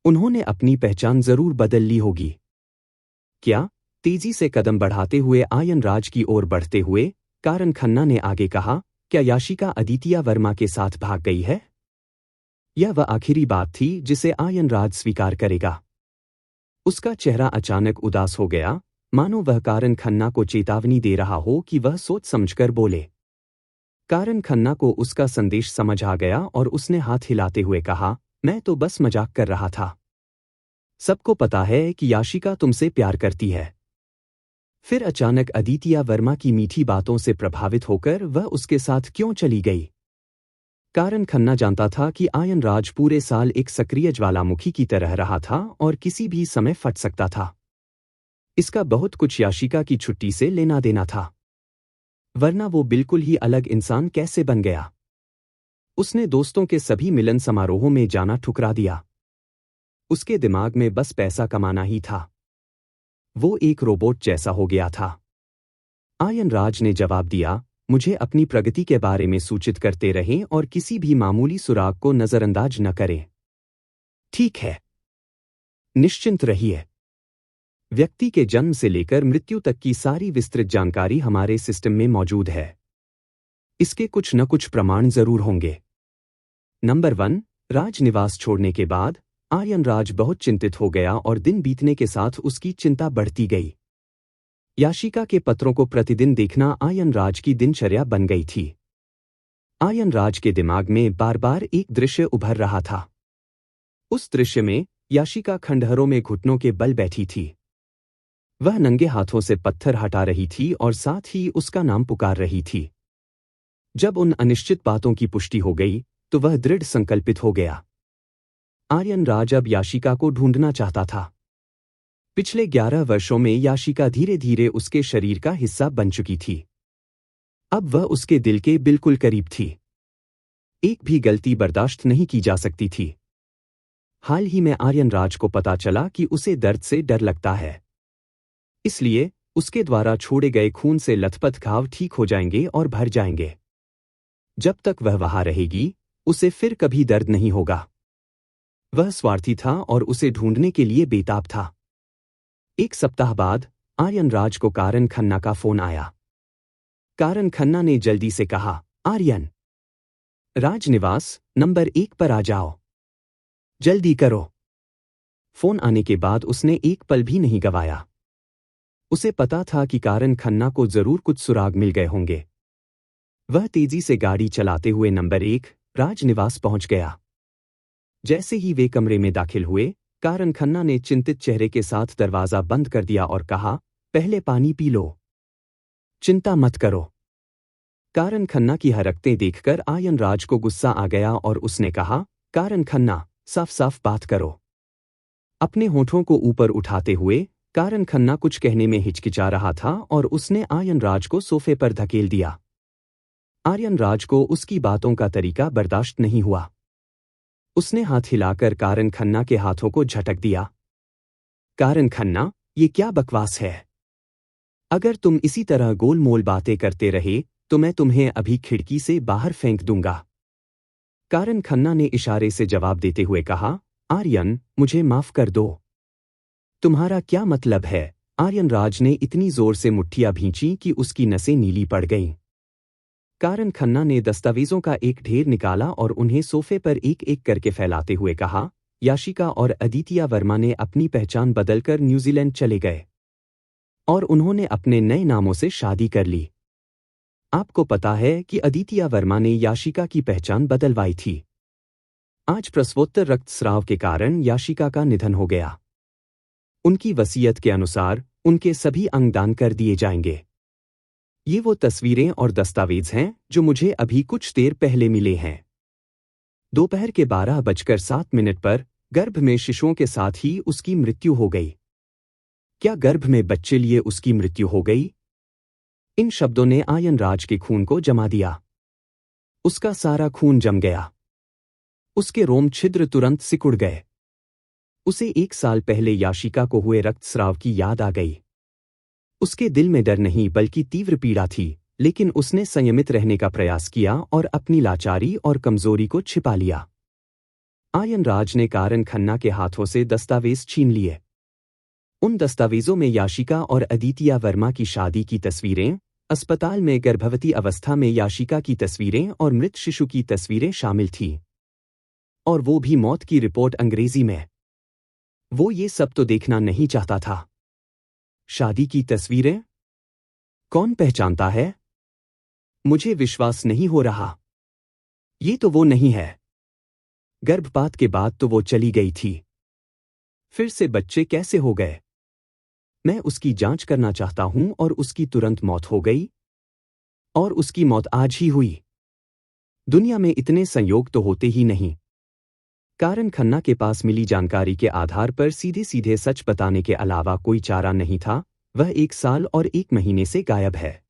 उन्होंने अपनी पहचान जरूर बदल ली होगी। क्या? तेजी से कदम बढ़ाते हुए आयनराज की ओर बढ़ते हुए कारण खन्ना ने आगे कहा, क्या याशिका अदितिया वर्मा के साथ भाग गई है? यह वह आखिरी बात थी जिसे आयनराज स्वीकार करेगा। उसका चेहरा अचानक उदास हो गया, मानो वह कारण खन्ना को चेतावनी दे रहा हो कि वह सोच समझकर बोले। कारण खन्ना को उसका संदेश समझ आ गया और उसने हाथ हिलाते हुए कहा, मैं तो बस मजाक कर रहा था। सबको पता है कि याशिका तुमसे प्यार करती है। फिर अचानक अदितिया वर्मा की मीठी बातों से प्रभावित होकर वह उसके साथ क्यों चली गई? कारण खन्ना जानता था कि आयनराज पूरे साल एक सक्रिय ज्वालामुखी की तरह रहा था और किसी भी समय फट सकता था। इसका बहुत कुछ याशिका की छुट्टी से लेना देना था, वरना वो बिल्कुल ही अलग इंसान कैसे बन गया? उसने दोस्तों के सभी मिलन समारोहों में जाना ठुकरा दिया। उसके दिमाग में बस पैसा कमाना ही था। वो एक रोबोट जैसा हो गया था। आयनराज ने जवाब दिया, मुझे अपनी प्रगति के बारे में सूचित करते रहें और किसी भी मामूली सुराग को नजरअंदाज न करें। ठीक है। निश्चिंत रहिए। व्यक्ति के जन्म से लेकर मृत्यु तक की सारी विस्तृत जानकारी हमारे सिस्टम में मौजूद है। इसके कुछ न कुछ प्रमाण जरूर होंगे। नंबर 1, राजनिवास छोड़ने के बाद आर्यनराज बहुत चिंतित हो गया और दिन बीतने के साथ उसकी चिंता बढ़ती गई। याशिका के पत्रों को प्रतिदिन देखना आर्यनराज की दिनचर्या बन गई थी। आर्यनराज के दिमाग में बार बार एक दृश्य उभर रहा था। उस दृश्य में याशिका खंडहरों में घुटनों के बल बैठी थी। वह नंगे हाथों से पत्थर हटा रही थी और साथ ही उसका नाम पुकार रही थी। जब उन अनिश्चित बातों की पुष्टि हो गई तो वह दृढ़ संकल्पित हो गया। आर्यनराज अब याशिका को ढूंढना चाहता था। पिछले 11 वर्षों में याशिका धीरे धीरे उसके शरीर का हिस्सा बन चुकी थी। अब वह उसके दिल के बिल्कुल करीब थी। एक भी गलती बर्दाश्त नहीं की जा सकती थी। हाल ही में आर्यनराज को पता चला कि उसे दर्द से डर लगता है। इसलिए उसके द्वारा छोड़े गए खून से लथपथ घाव ठीक हो जाएंगे और भर जाएंगे। जब तक वह वहां रहेगी, उसे फिर कभी दर्द नहीं होगा। वह स्वार्थी था और उसे ढूंढने के लिए बेताब था। एक सप्ताह बाद आर्यनराज को कारण खन्ना का फोन आया। कारण खन्ना ने जल्दी से कहा, आर्यन, राजनिवास नंबर 1 पर आ जाओ। जल्दी करो। फोन आने के बाद उसने एक पल भी नहीं गवाया। उसे पता था कि कारण खन्ना को जरूर कुछ सुराग मिल गए होंगे। वह तेजी से गाड़ी चलाते हुए नंबर 1 राजनिवास पहुंच गया। जैसे ही वे कमरे में दाखिल हुए, कारण खन्ना ने चिंतित चेहरे के साथ दरवाजा बंद कर दिया और कहा, पहले पानी पी लो। चिंता मत करो। कारण खन्ना की हरकतें देखकर आयन राज को गुस्सा आ गया और उसने कहा, कारण खन्ना, साफ साफ बात करो। अपने होठों को ऊपर उठाते हुए कारण खन्ना कुछ कहने में हिचकिचा रहा था और उसने आयन राज को सोफे पर धकेल दिया। आर्यन राज को उसकी बातों का तरीका बर्दाश्त नहीं हुआ। उसने हाथ हिलाकर कारण खन्ना के हाथों को झटक दिया। कारण खन्ना, ये क्या बकवास है? अगर तुम इसी तरह गोलमोल बातें करते रहे तो मैं तुम्हें अभी खिड़की से बाहर फेंक दूंगा। कारण खन्ना ने इशारे से जवाब देते हुए कहा, आर्यन, मुझे माफ कर दो। तुम्हारा क्या मतलब है? आर्यन राज ने इतनी जोर से मुट्ठियां भींची कि उसकी नसें नीली पड़ गईं। कारण खन्ना ने दस्तावेजों का एक ढेर निकाला और उन्हें सोफे पर एक एक करके फैलाते हुए कहा, याशिका और अदितिया वर्मा ने अपनी पहचान बदलकर न्यूजीलैंड चले गए और उन्होंने अपने नए नामों से शादी कर ली। आपको पता है कि अदितिया वर्मा ने याशिका की पहचान बदलवाई थी। आज प्रसवोत्तर रक्तस्राव के कारण याशिका का निधन हो गया। उनकी वसीयत के अनुसार उनके सभी अंग दान कर दिए जाएंगे। ये वो तस्वीरें और दस्तावेज हैं जो मुझे अभी कुछ देर पहले मिले हैं। दोपहर के 12:07 पर गर्भ में शिशुओं के साथ ही उसकी मृत्यु हो गई। क्या गर्भ में बच्चे लिए उसकी मृत्यु हो गई? इन शब्दों ने आयन राज के खून को जमा दिया। उसका सारा खून जम गया। उसके रोम छिद्र तुरंत सिकुड़ गए। उसे 1 साल पहले याशिका को हुए रक्तस्राव की याद आ गई। उसके दिल में डर नहीं बल्कि तीव्र पीड़ा थी, लेकिन उसने संयमित रहने का प्रयास किया और अपनी लाचारी और कमजोरी को छिपा लिया। आयन राज ने कारण खन्ना के हाथों से दस्तावेज छीन लिए। उन दस्तावेजों में याशिका और अदितिया वर्मा की शादी की तस्वीरें, अस्पताल में गर्भवती अवस्था में याशिका की तस्वीरें और मृत शिशु की तस्वीरें शामिल थीं। और वो भी मौत की रिपोर्ट अंग्रेजी में। वो ये सब तो देखना नहीं चाहता था। शादी की तस्वीरें? कौन पहचानता है? मुझे विश्वास नहीं हो रहा। ये तो वो नहीं है। गर्भपात के बाद तो वो चली गई थी। फिर से बच्चे कैसे हो गए? मैं उसकी जांच करना चाहता हूं और उसकी तुरंत मौत हो गई। और उसकी मौत आज ही हुई। दुनिया में इतने संयोग तो होते ही नहीं। कारण खन्ना के पास मिली जानकारी के आधार पर सीधे सीधे सच बताने के अलावा कोई चारा नहीं था। वह 1 साल और 1 महीने से गायब है।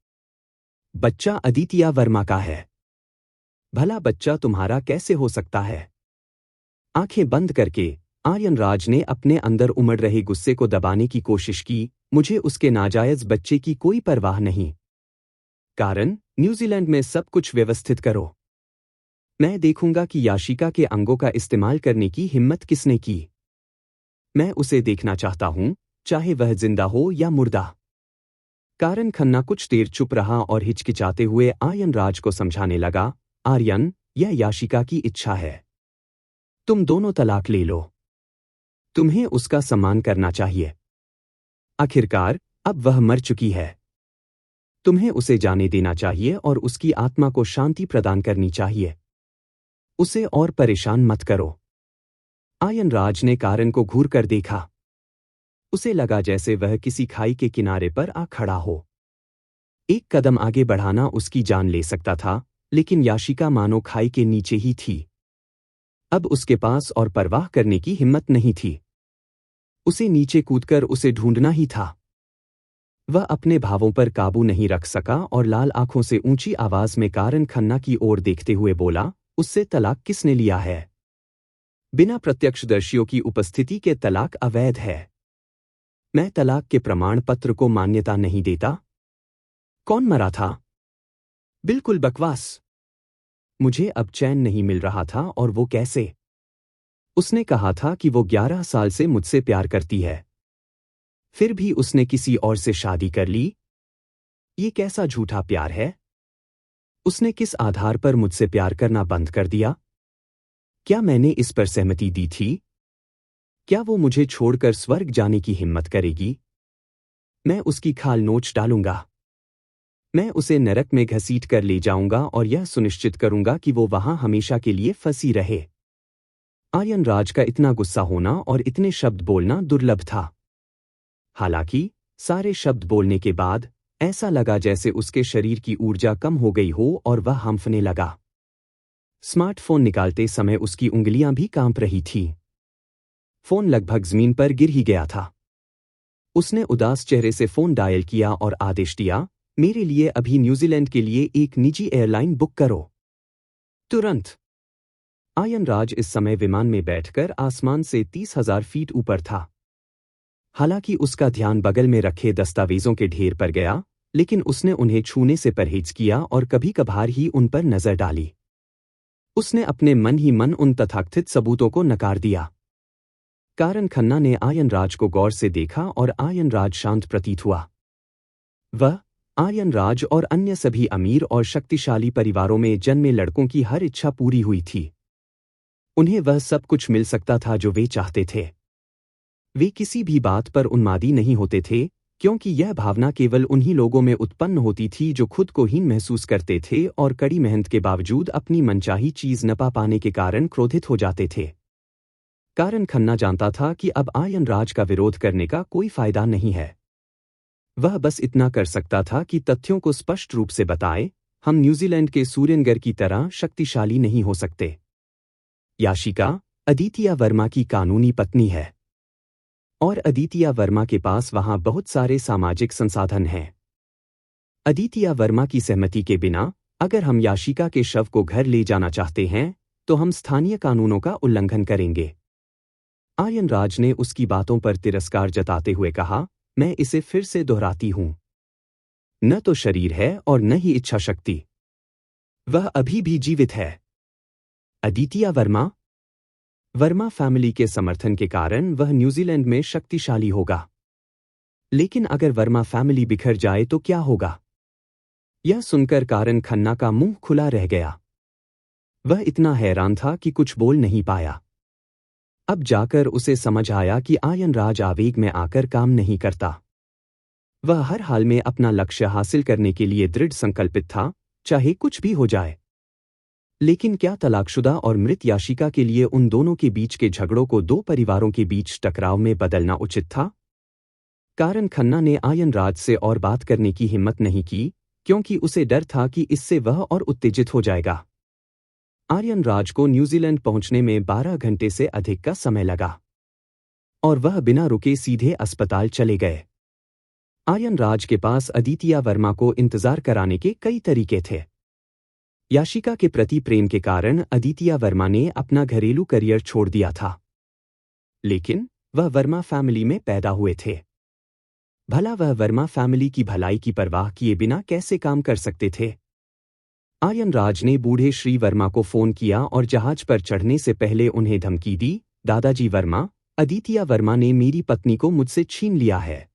बच्चा अदितिया वर्मा का है। भला बच्चा तुम्हारा कैसे हो सकता है? आंखें बंद करके आर्यन राज ने अपने अंदर उमड़ रहे गुस्से को दबाने की कोशिश की। मुझे उसके नाजायज बच्चे की कोई परवाह नहीं। कारण, न्यूजीलैंड में सब कुछ व्यवस्थित करो। मैं देखूंगा कि याशिका के अंगों का इस्तेमाल करने की हिम्मत किसने की। मैं उसे देखना चाहता हूं, चाहे वह जिंदा हो या मुर्दा। कारण खन्ना कुछ देर चुप रहा और हिचकिचाते हुए आर्यन राज को समझाने लगा, आर्यन, यह याशिका की इच्छा है। तुम दोनों तलाक ले लो। तुम्हें उसका सम्मान करना चाहिए। आखिरकार, अब वह मर चुकी है। तुम्हें उसे जाने देना चाहिए और उसकी आत्मा को शांति प्रदान करनी चाहिए। उसे और परेशान मत करो। आयन राज ने कारण को घूर कर देखा। उसे लगा जैसे वह किसी खाई के किनारे पर आ खड़ा हो। एक कदम आगे बढ़ाना उसकी जान ले सकता था, लेकिन याशिका मानो खाई के नीचे ही थी। अब उसके पास और परवाह करने की हिम्मत नहीं थी। उसे नीचे कूदकर उसे ढूंढना ही था। वह अपने भावों पर काबू नहीं रख सका और लाल आंखों से ऊंची आवाज में कारण खन्ना की ओर देखते हुए बोला, उससे तलाक किसने लिया है? बिना प्रत्यक्षदर्शियों की उपस्थिति के तलाक अवैध है। मैं तलाक के प्रमाण पत्र को मान्यता नहीं देता। कौन मरा था? बिल्कुल बकवास। मुझे अब चैन नहीं मिल रहा था और वो कैसे? उसने कहा था कि वो 11 साल से मुझसे प्यार करती है। फिर भी उसने किसी और से शादी कर ली। ये कैसा झूठा प्यार है? उसने किस आधार पर मुझसे प्यार करना बंद कर दिया? क्या मैंने इस पर सहमति दी थी? क्या वो मुझे छोड़कर स्वर्ग जाने की हिम्मत करेगी? मैं उसकी खाल नोच डालूंगा। मैं उसे नरक में घसीट कर ले जाऊंगा और यह सुनिश्चित करूंगा कि वो वहां हमेशा के लिए फंसी रहे। आर्यन राज का इतना गुस्सा होना और इतने शब्द बोलना दुर्लभ था। हालांकि सारे शब्द बोलने के बाद ऐसा लगा जैसे उसके शरीर की ऊर्जा कम हो गई हो और वह हांफने लगा। स्मार्टफोन निकालते समय उसकी उंगलियां भी कांप रही थीं। फोन लगभग जमीन पर गिर ही गया था। उसने उदास चेहरे से फोन डायल किया और आदेश दिया, मेरे लिए अभी न्यूजीलैंड के लिए एक निजी एयरलाइन बुक करो। तुरंत। आर्यन राज इस समय विमान में बैठकर आसमान से 30,000 फीट ऊपर था। हालांकि उसका ध्यान बगल में रखे दस्तावेजों के ढेर पर गया, लेकिन उसने उन्हें छूने से परहेज किया और कभी कभार ही उन पर नजर डाली। उसने अपने मन ही मन उन तथाकथित सबूतों को नकार दिया। कारण खन्ना ने आर्यन राज को गौर से देखा और आर्यन राज शांत प्रतीत हुआ। वह, आर्यन राज और अन्य सभी अमीर और शक्तिशाली परिवारों में जन्मे लड़कों की हर इच्छा पूरी हुई थी। उन्हें वह सब कुछ मिल सकता था जो वे चाहते थे। वे किसी भी बात पर उन्मादी नहीं होते थे, क्योंकि यह भावना केवल उन्हीं लोगों में उत्पन्न होती थी जो खुद को हीन महसूस करते थे और कड़ी मेहनत के बावजूद अपनी मनचाही चीज न पा पाने के कारण क्रोधित हो जाते थे। कारण खन्ना जानता था कि अब आर्यन राज का विरोध करने का कोई फायदा नहीं है। वह बस इतना कर सकता था कि तथ्यों को स्पष्ट रूप से बताए, हम न्यूजीलैंड के सूर्यनगर की तरह शक्तिशाली नहीं हो सकते। याशिका, अदितिया वर्मा की कानूनी पत्नी है। और अदितिया वर्मा के पास वहां बहुत सारे सामाजिक संसाधन हैं। अदितिया वर्मा की सहमति के बिना, अगर हम याशिका के शव को घर ले जाना चाहते हैं, तो हम स्थानीय कानूनों का उल्लंघन करेंगे। आर्यन राज ने उसकी बातों पर तिरस्कार जताते हुए कहा, मैं इसे फिर से दोहराती हूं। न तो शरीर है और न ही इच्छा शक्ति। वह अभी भी जीवित है। अदितिया वर्मा? वर्मा फैमिली के समर्थन के कारण वह न्यूजीलैंड में शक्तिशाली होगा। लेकिन अगर वर्मा फैमिली बिखर जाए तो क्या होगा? यह सुनकर कारण खन्ना का मुंह खुला रह गया। वह इतना हैरान था कि कुछ बोल नहीं पाया। अब जाकर उसे समझ आया कि आर्यन राज आवेग में आकर काम नहीं करता। वह हर हाल में अपना लक्ष्य हासिल करने के लिए दृढ़ संकल्पित था, चाहे कुछ भी हो जाए। लेकिन क्या तलाकशुदा और मृत याशिका के लिए उन दोनों के बीच के झगड़ों को दो परिवारों के बीच टकराव में बदलना उचित था? कारण खन्ना ने आर्यन राज से और बात करने की हिम्मत नहीं की, क्योंकि उसे डर था कि इससे वह और उत्तेजित हो जाएगा। आर्यन राज को न्यूजीलैंड पहुंचने में 12 घंटे से अधिक का समय लगा और वह बिना रुके सीधे अस्पताल चले गए। आर्यन राज के पास अदितिया वर्मा को इंतजार कराने के कई तरीके थे। याशिका के प्रति प्रेम के कारण अदितिया वर्मा ने अपना घरेलू करियर छोड़ दिया था। लेकिन वह वर्मा फैमिली में पैदा हुए थे। भला वह वर्मा फैमिली की भलाई की परवाह किए बिना कैसे काम कर सकते थे? आर्यन राज ने बूढ़े श्री वर्मा को फोन किया और जहाज पर चढ़ने से पहले उन्हें धमकी दी, दादाजी वर्मा, अदितिया वर्मा ने मेरी पत्नी को मुझसे छीन लिया है।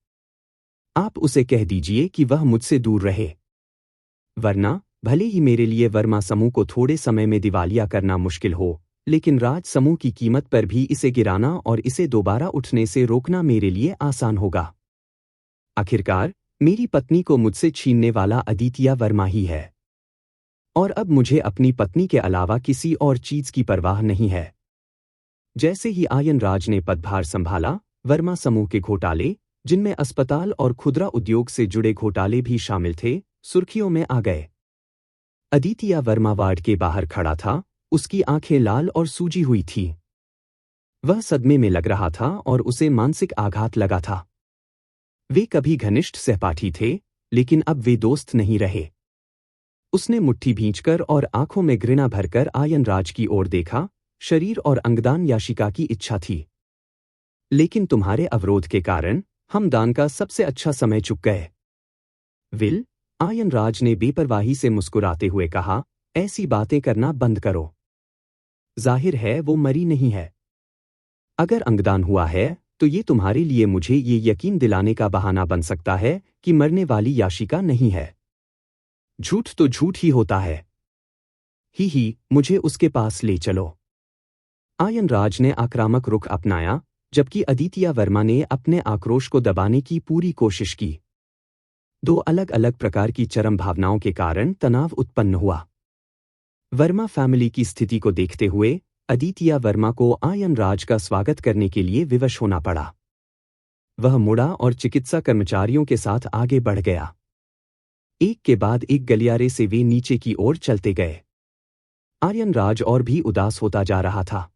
आप उसे कह दीजिए कि वह मुझसे दूर रहे। वरना, भले ही मेरे लिए वर्मा समूह को थोड़े समय में दिवालिया करना मुश्किल हो, लेकिन राज समूह की कीमत पर भी इसे गिराना और इसे दोबारा उठने से रोकना मेरे लिए आसान होगा। आखिरकार, मेरी पत्नी को मुझसे छीनने वाला अदितिया वर्मा ही है। और अब मुझे अपनी पत्नी के अलावा किसी और चीज की परवाह नहीं है। जैसे ही आर्यन राज ने पदभार संभाला, वर्मा समूह के घोटाले, जिनमें अस्पताल और खुदरा उद्योग से जुड़े घोटाले भी शामिल थे, सुर्खियों में आ गए। अदितिया वर्मा वार्ड के बाहर खड़ा था, उसकी आंखें लाल और सूजी हुई थीं। वह सदमे में लग रहा था और उसे मानसिक आघात लगा था। वे कभी घनिष्ठ सहपाठी थे, लेकिन अब वे दोस्त नहीं रहे। उसने मुट्ठी भींचकर और आंखों में घृणा भरकर आर्यन राज की ओर देखा। शरीर और अंगदान याशिका की इच्छा थी, लेकिन तुम्हारे अवरोध के कारण हम दान का सबसे अच्छा समय चुक गए। विल, आर्यन राज ने बेपरवाही से मुस्कुराते हुए कहा, ऐसी बातें करना बंद करो। जाहिर है वो मरी नहीं है। अगर अंगदान हुआ है, तो ये तुम्हारे लिए मुझे ये यकीन दिलाने का बहाना बन सकता है कि मरने वाली याशिका नहीं है। झूठ तो झूठ ही होता है। ही, मुझे उसके पास ले चलो। आर्यन राज ने आक्रामक रुख अपनाया, जबकि अदितिया वर्मा ने अपने आक्रोश को दबाने की पूरी कोशिश की। दो अलग अलग प्रकार की चरम भावनाओं के कारण तनाव उत्पन्न हुआ। वर्मा फैमिली की स्थिति को देखते हुए अदितिया वर्मा को आर्यन राज का स्वागत करने के लिए विवश होना पड़ा। वह मुड़ा और चिकित्सा कर्मचारियों के साथ आगे बढ़ गया। एक के बाद एक गलियारे से वे नीचे की ओर चलते गए। आर्यन राज और भी उदास होता जा रहा था।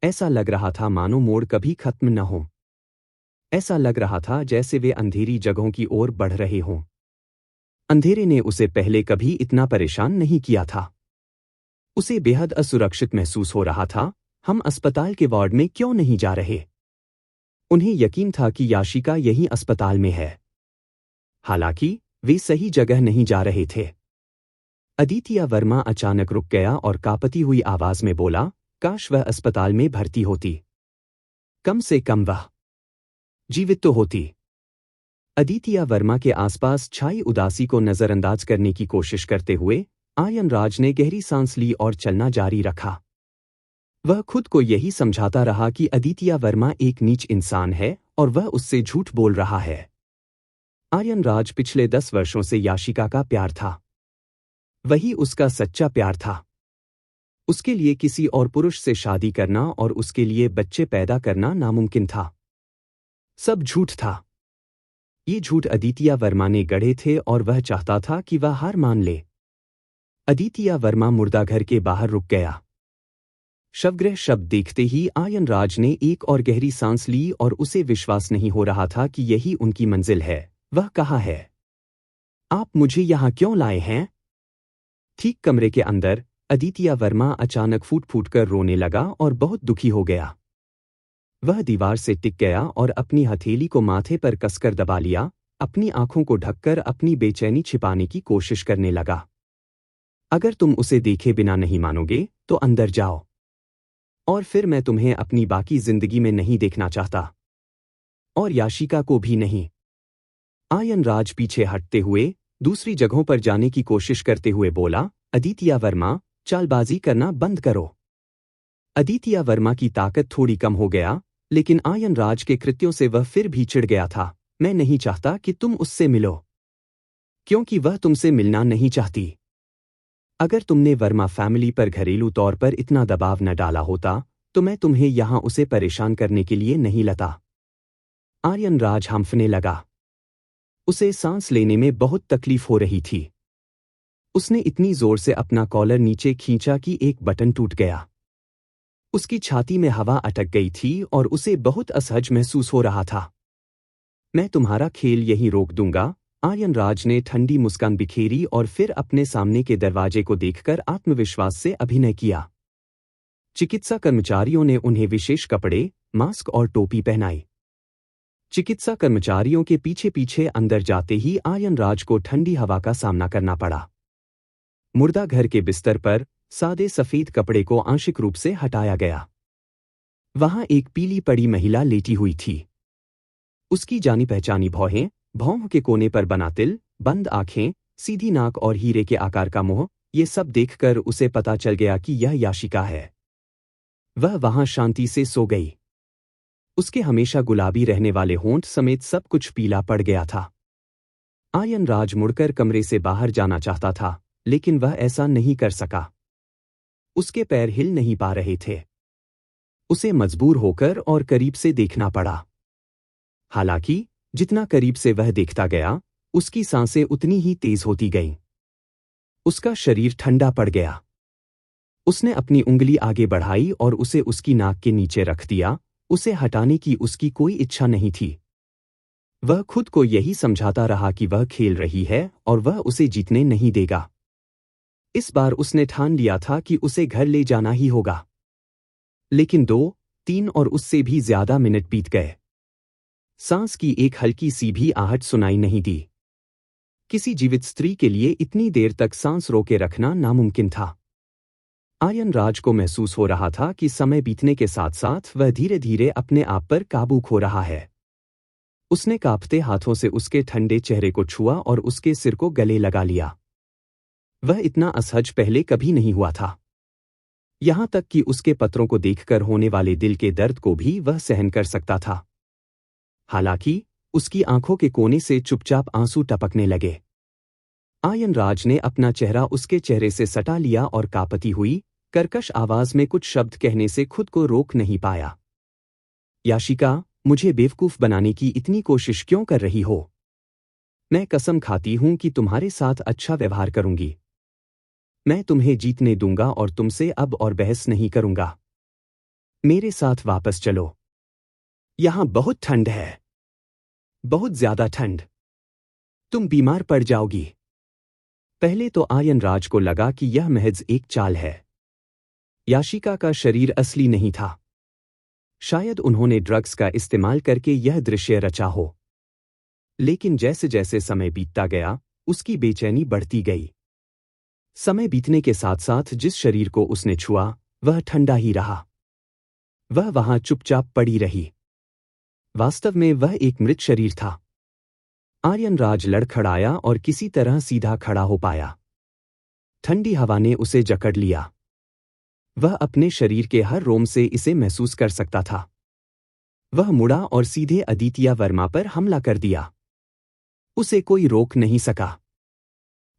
ऐसा लग रहा था मानो मोड़ कभी खत्म न हो। ऐसा लग रहा था जैसे वे अंधेरी जगहों की ओर बढ़ रहे हों। अंधेरे ने उसे पहले कभी इतना परेशान नहीं किया था। उसे बेहद असुरक्षित महसूस हो रहा था। हम अस्पताल के वार्ड में क्यों नहीं जा रहे? उन्हें यकीन था कि याशिका यही अस्पताल में है। हालांकि वे सही जगह नहीं जा रहे थे। अदितिया वर्मा अचानक रुक गया और कांपती हुई आवाज में बोला, काश वह अस्पताल में भर्ती होती। कम से कम वह जीवित तो होती। अदितिया वर्मा के आसपास छाई उदासी को नजरअंदाज करने की कोशिश करते हुए आर्यन राज ने गहरी सांस ली और चलना जारी रखा। वह खुद को यही समझाता रहा कि अदितिया वर्मा एक नीच इंसान है और वह उससे झूठ बोल रहा है। आर्यन राज पिछले 10 वर्षों से याशिका का प्यार था। वही उसका सच्चा प्यार था। उसके लिए किसी और पुरुष से शादी करना और उसके लिए बच्चे पैदा करना नामुमकिन था। सब झूठ था। ये झूठ अदितिया वर्मा ने गढ़े थे और वह चाहता था कि वह हार मान ले। अदितिया वर्मा मुर्दाघर के बाहर रुक गया। शवगृह शब्द देखते ही आर्यन राज ने एक और गहरी सांस ली और उसे विश्वास नहीं हो रहा था कि यही उनकी मंजिल है। वह कहाँ है? आप मुझे यहाँ क्यों लाए हैं? ठीक कमरे के अंदर अदितिया वर्मा अचानक फूट फूट कर रोने लगा और बहुत दुखी हो गया। वह दीवार से टिक गया और अपनी हथेली को माथे पर कसकर दबा लिया, अपनी आंखों को ढककर अपनी बेचैनी छिपाने की कोशिश करने लगा। अगर तुम उसे देखे बिना नहीं मानोगे तो अंदर जाओ, और फिर मैं तुम्हें अपनी बाकी जिंदगी में नहीं देखना चाहता, और याशिका को भी नहीं। आर्यन राज पीछे हटते हुए दूसरी जगहों पर जाने की कोशिश करते हुए बोला, अदितिया वर्मा, चालबाजी करना बंद करो। अदितिया वर्मा की ताकत थोड़ी कम हो गया, लेकिन आर्यन राज के कृत्यों से वह फिर भी चिढ़ गया था। मैं नहीं चाहता कि तुम उससे मिलो, क्योंकि वह तुमसे मिलना नहीं चाहती। अगर तुमने वर्मा फैमिली पर घरेलू तौर पर इतना दबाव न डाला होता तो मैं तुम्हें यहां उसे परेशान करने के लिए नहीं लाता। आर्यन राज हंफने लगा। उसे सांस लेने में बहुत तकलीफ हो रही थी। उसने इतनी जोर से अपना कॉलर नीचे खींचा कि एक बटन टूट गया। उसकी छाती में हवा अटक गई थी और उसे बहुत असहज महसूस हो रहा था। मैं तुम्हारा खेल यहीं रोक दूंगा, आर्यन राज ने ठंडी मुस्कान बिखेरी और फिर अपने सामने के दरवाजे को देखकर आत्मविश्वास से अभिनय किया। चिकित्सा कर्मचारियों ने उन्हें विशेष कपड़े, मास्क और टोपी पहनाई। चिकित्सा कर्मचारियों के पीछे पीछे अंदर जाते ही आर्यन राज को ठंडी हवा का सामना करना पड़ा। मुर्दा घर के बिस्तर पर सादे सफेद कपड़े को आंशिक रूप से हटाया गया। वहां एक पीली पड़ी महिला लेटी हुई थी। उसकी जानी पहचानी भौहें, भौं के कोने पर बना तिल, बंद आंखें, सीधी नाक और हीरे के आकार का मुंह, ये सब देखकर उसे पता चल गया कि यह याशिका है। वह वहां शांति से सो गई। उसके हमेशा गुलाबी रहने वाले होंठ समेत सब कुछ पीला पड़ गया था। आर्यन राज मुड़कर कमरे से बाहर जाना चाहता था, लेकिन वह ऐसा नहीं कर सका। उसके पैर हिल नहीं पा रहे थे। उसे मजबूर होकर और करीब से देखना पड़ा। हालांकि जितना करीब से वह देखता गया, उसकी सांसें उतनी ही तेज होती गईं। उसका शरीर ठंडा पड़ गया। उसने अपनी उंगली आगे बढ़ाई और उसे उसकी नाक के नीचे रख दिया। उसे हटाने की उसकी कोई इच्छा नहीं थी। वह खुद को यही समझाता रहा कि वह खेल रही है और वह उसे जीतने नहीं देगा। इस बार उसने ठान लिया था कि उसे घर ले जाना ही होगा। लेकिन 2, 3 और उससे भी ज्यादा मिनट बीत गए। सांस की एक हल्की सी भी आहट सुनाई नहीं दी। किसी जीवित स्त्री के लिए इतनी देर तक सांस रोके रखना नामुमकिन था। आर्यन राज को महसूस हो रहा था कि समय बीतने के साथ साथ वह धीरे धीरे अपने आप पर काबू खो रहा है। उसने कांपते हाथों से उसके ठंडे चेहरे को छुआ और उसके सिर को गले लगा लिया। वह इतना असहज पहले कभी नहीं हुआ था। यहां तक कि उसके पत्रों को देखकर होने वाले दिल के दर्द को भी वह सहन कर सकता था। हालांकि उसकी आंखों के कोने से चुपचाप आंसू टपकने लगे। आयन राज ने अपना चेहरा उसके चेहरे से सटा लिया और कांपती हुई, कर्कश आवाज में कुछ शब्द कहने से खुद को रोक नहीं पाया। याशिका, मुझे बेवकूफ बनाने की इतनी कोशिश क्यों कर रही हो? मैं कसम खाती हूं कि तुम्हारे साथ अच्छा व्यवहार करूंगी। मैं तुम्हें जीतने दूंगा और तुमसे अब और बहस नहीं करूंगा। मेरे साथ वापस चलो। यहां बहुत ठंड है। बहुत ज्यादा ठंड। तुम बीमार पड़ जाओगी। पहले तो आयन राज को लगा कि यह महज एक चाल है। याशिका का शरीर असली नहीं था। शायद उन्होंने ड्रग्स का इस्तेमाल करके यह दृश्य रचा हो। लेकिन जैसे जैसे समय बीतता गया, उसकी बेचैनी बढ़ती गई। समय बीतने के साथ साथ जिस शरीर को उसने छुआ, वह ठंडा ही रहा। वह वहां चुपचाप पड़ी रही। वास्तव में वह एक मृत शरीर था। आर्यन राज लड़खड़ाया और किसी तरह सीधा खड़ा हो पाया। ठंडी हवा ने उसे जकड़ लिया। वह अपने शरीर के हर रोम से इसे महसूस कर सकता था। वह मुड़ा और सीधे अदितिया वर्मा पर हमला कर दिया। उसे कोई रोक नहीं सका।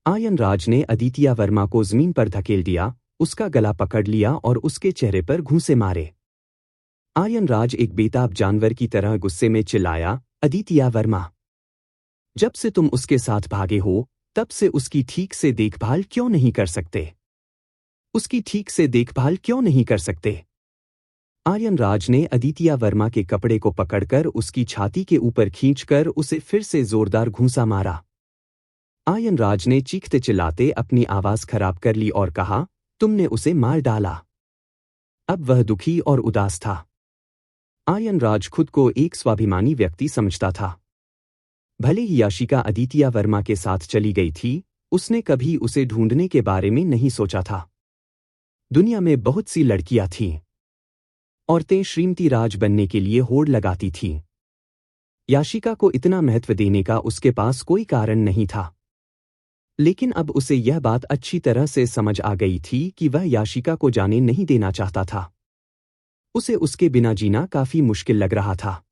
आयन राज ने अदितिया वर्मा को जमीन पर धकेल दिया, उसका गला पकड़ लिया और उसके चेहरे पर घूंसे मारे। आयन राज एक बेताब जानवर की तरह गुस्से में चिल्लाया, अदितिया वर्मा, जब से तुम उसके साथ भागे हो, तब से उसकी ठीक से देखभाल क्यों नहीं कर सकते? उसकी ठीक से देखभाल क्यों नहीं कर सकते? आर्यन राज ने अदितिया वर्मा के कपड़े को पकड़कर उसकी छाती के ऊपर खींचकर उसे फिर से जोरदार घूंसा मारा। आर्यन राज ने चीखते चिल्लाते अपनी आवाज खराब कर ली और कहा, तुमने उसे मार डाला। अब वह दुखी और उदास था। आर्यन राज खुद को एक स्वाभिमानी व्यक्ति समझता था। भले ही याशिका अदितिया वर्मा के साथ चली गई थी, उसने कभी उसे ढूंढने के बारे में नहीं सोचा था। दुनिया में बहुत सी लड़कियां थीं। औरतें श्रीमती राज बनने के लिए होड़ लगाती थीं। याशिका को इतना महत्व देने का उसके पास कोई कारण नहीं था। लेकिन अब उसे यह बात अच्छी तरह से समझ आ गई थी कि वह याशिका को जाने नहीं देना चाहता था। उसे उसके बिना जीना काफी मुश्किल लग रहा था।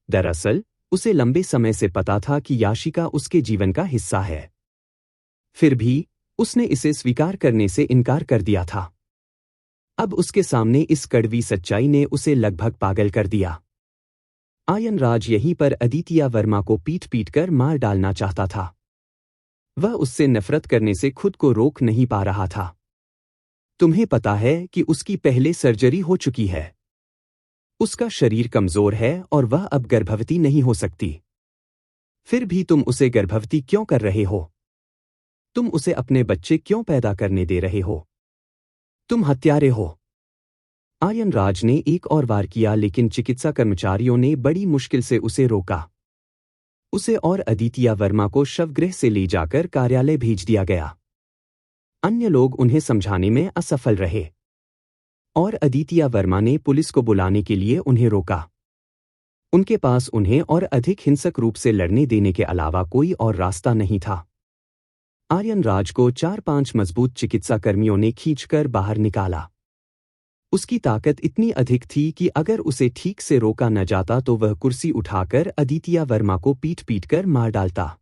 दरअसल, उसे लंबे समय से पता था कि याशिका उसके जीवन का हिस्सा है। फिर भी, उसने इसे स्वीकार करने से इनकार कर दिया था। अब उसके सामने इस कड़वी सच्चाई ने उसे लगभग पागल कर दिया। आयन राज यहीं पर अदितिया वर्मा को पीट पीट कर मार डालना चाहता था। वह उससे नफरत करने से खुद को रोक नहीं पा रहा था। तुम्हें पता है कि उसकी पहले सर्जरी हो चुकी है। उसका शरीर कमजोर है और वह अब गर्भवती नहीं हो सकती। फिर भी तुम उसे गर्भवती क्यों कर रहे हो? तुम उसे अपने बच्चे क्यों पैदा करने दे रहे हो? तुम हत्यारे हो। आर्यन राज ने एक और वार किया, लेकिन चिकित्सा कर्मचारियों ने बड़ी मुश्किल से उसे रोका। उसे और अदितिया वर्मा को शवगृह से ले जाकर कार्यालय भेज दिया गया। अन्य लोग उन्हें समझाने में असफल रहे और अदितिया वर्मा ने पुलिस को बुलाने के लिए उन्हें रोका। उनके पास उन्हें और अधिक हिंसक रूप से लड़ने देने के अलावा कोई और रास्ता नहीं था। आर्यन राज को 4-5 मजबूत चिकित्सा कर्मियों ने खींचकर बाहर निकाला। उसकी ताकत इतनी अधिक थी कि अगर उसे ठीक से रोका न जाता तो वह कुर्सी उठाकर अदितिया वर्मा को पीट पीट कर मार डालता।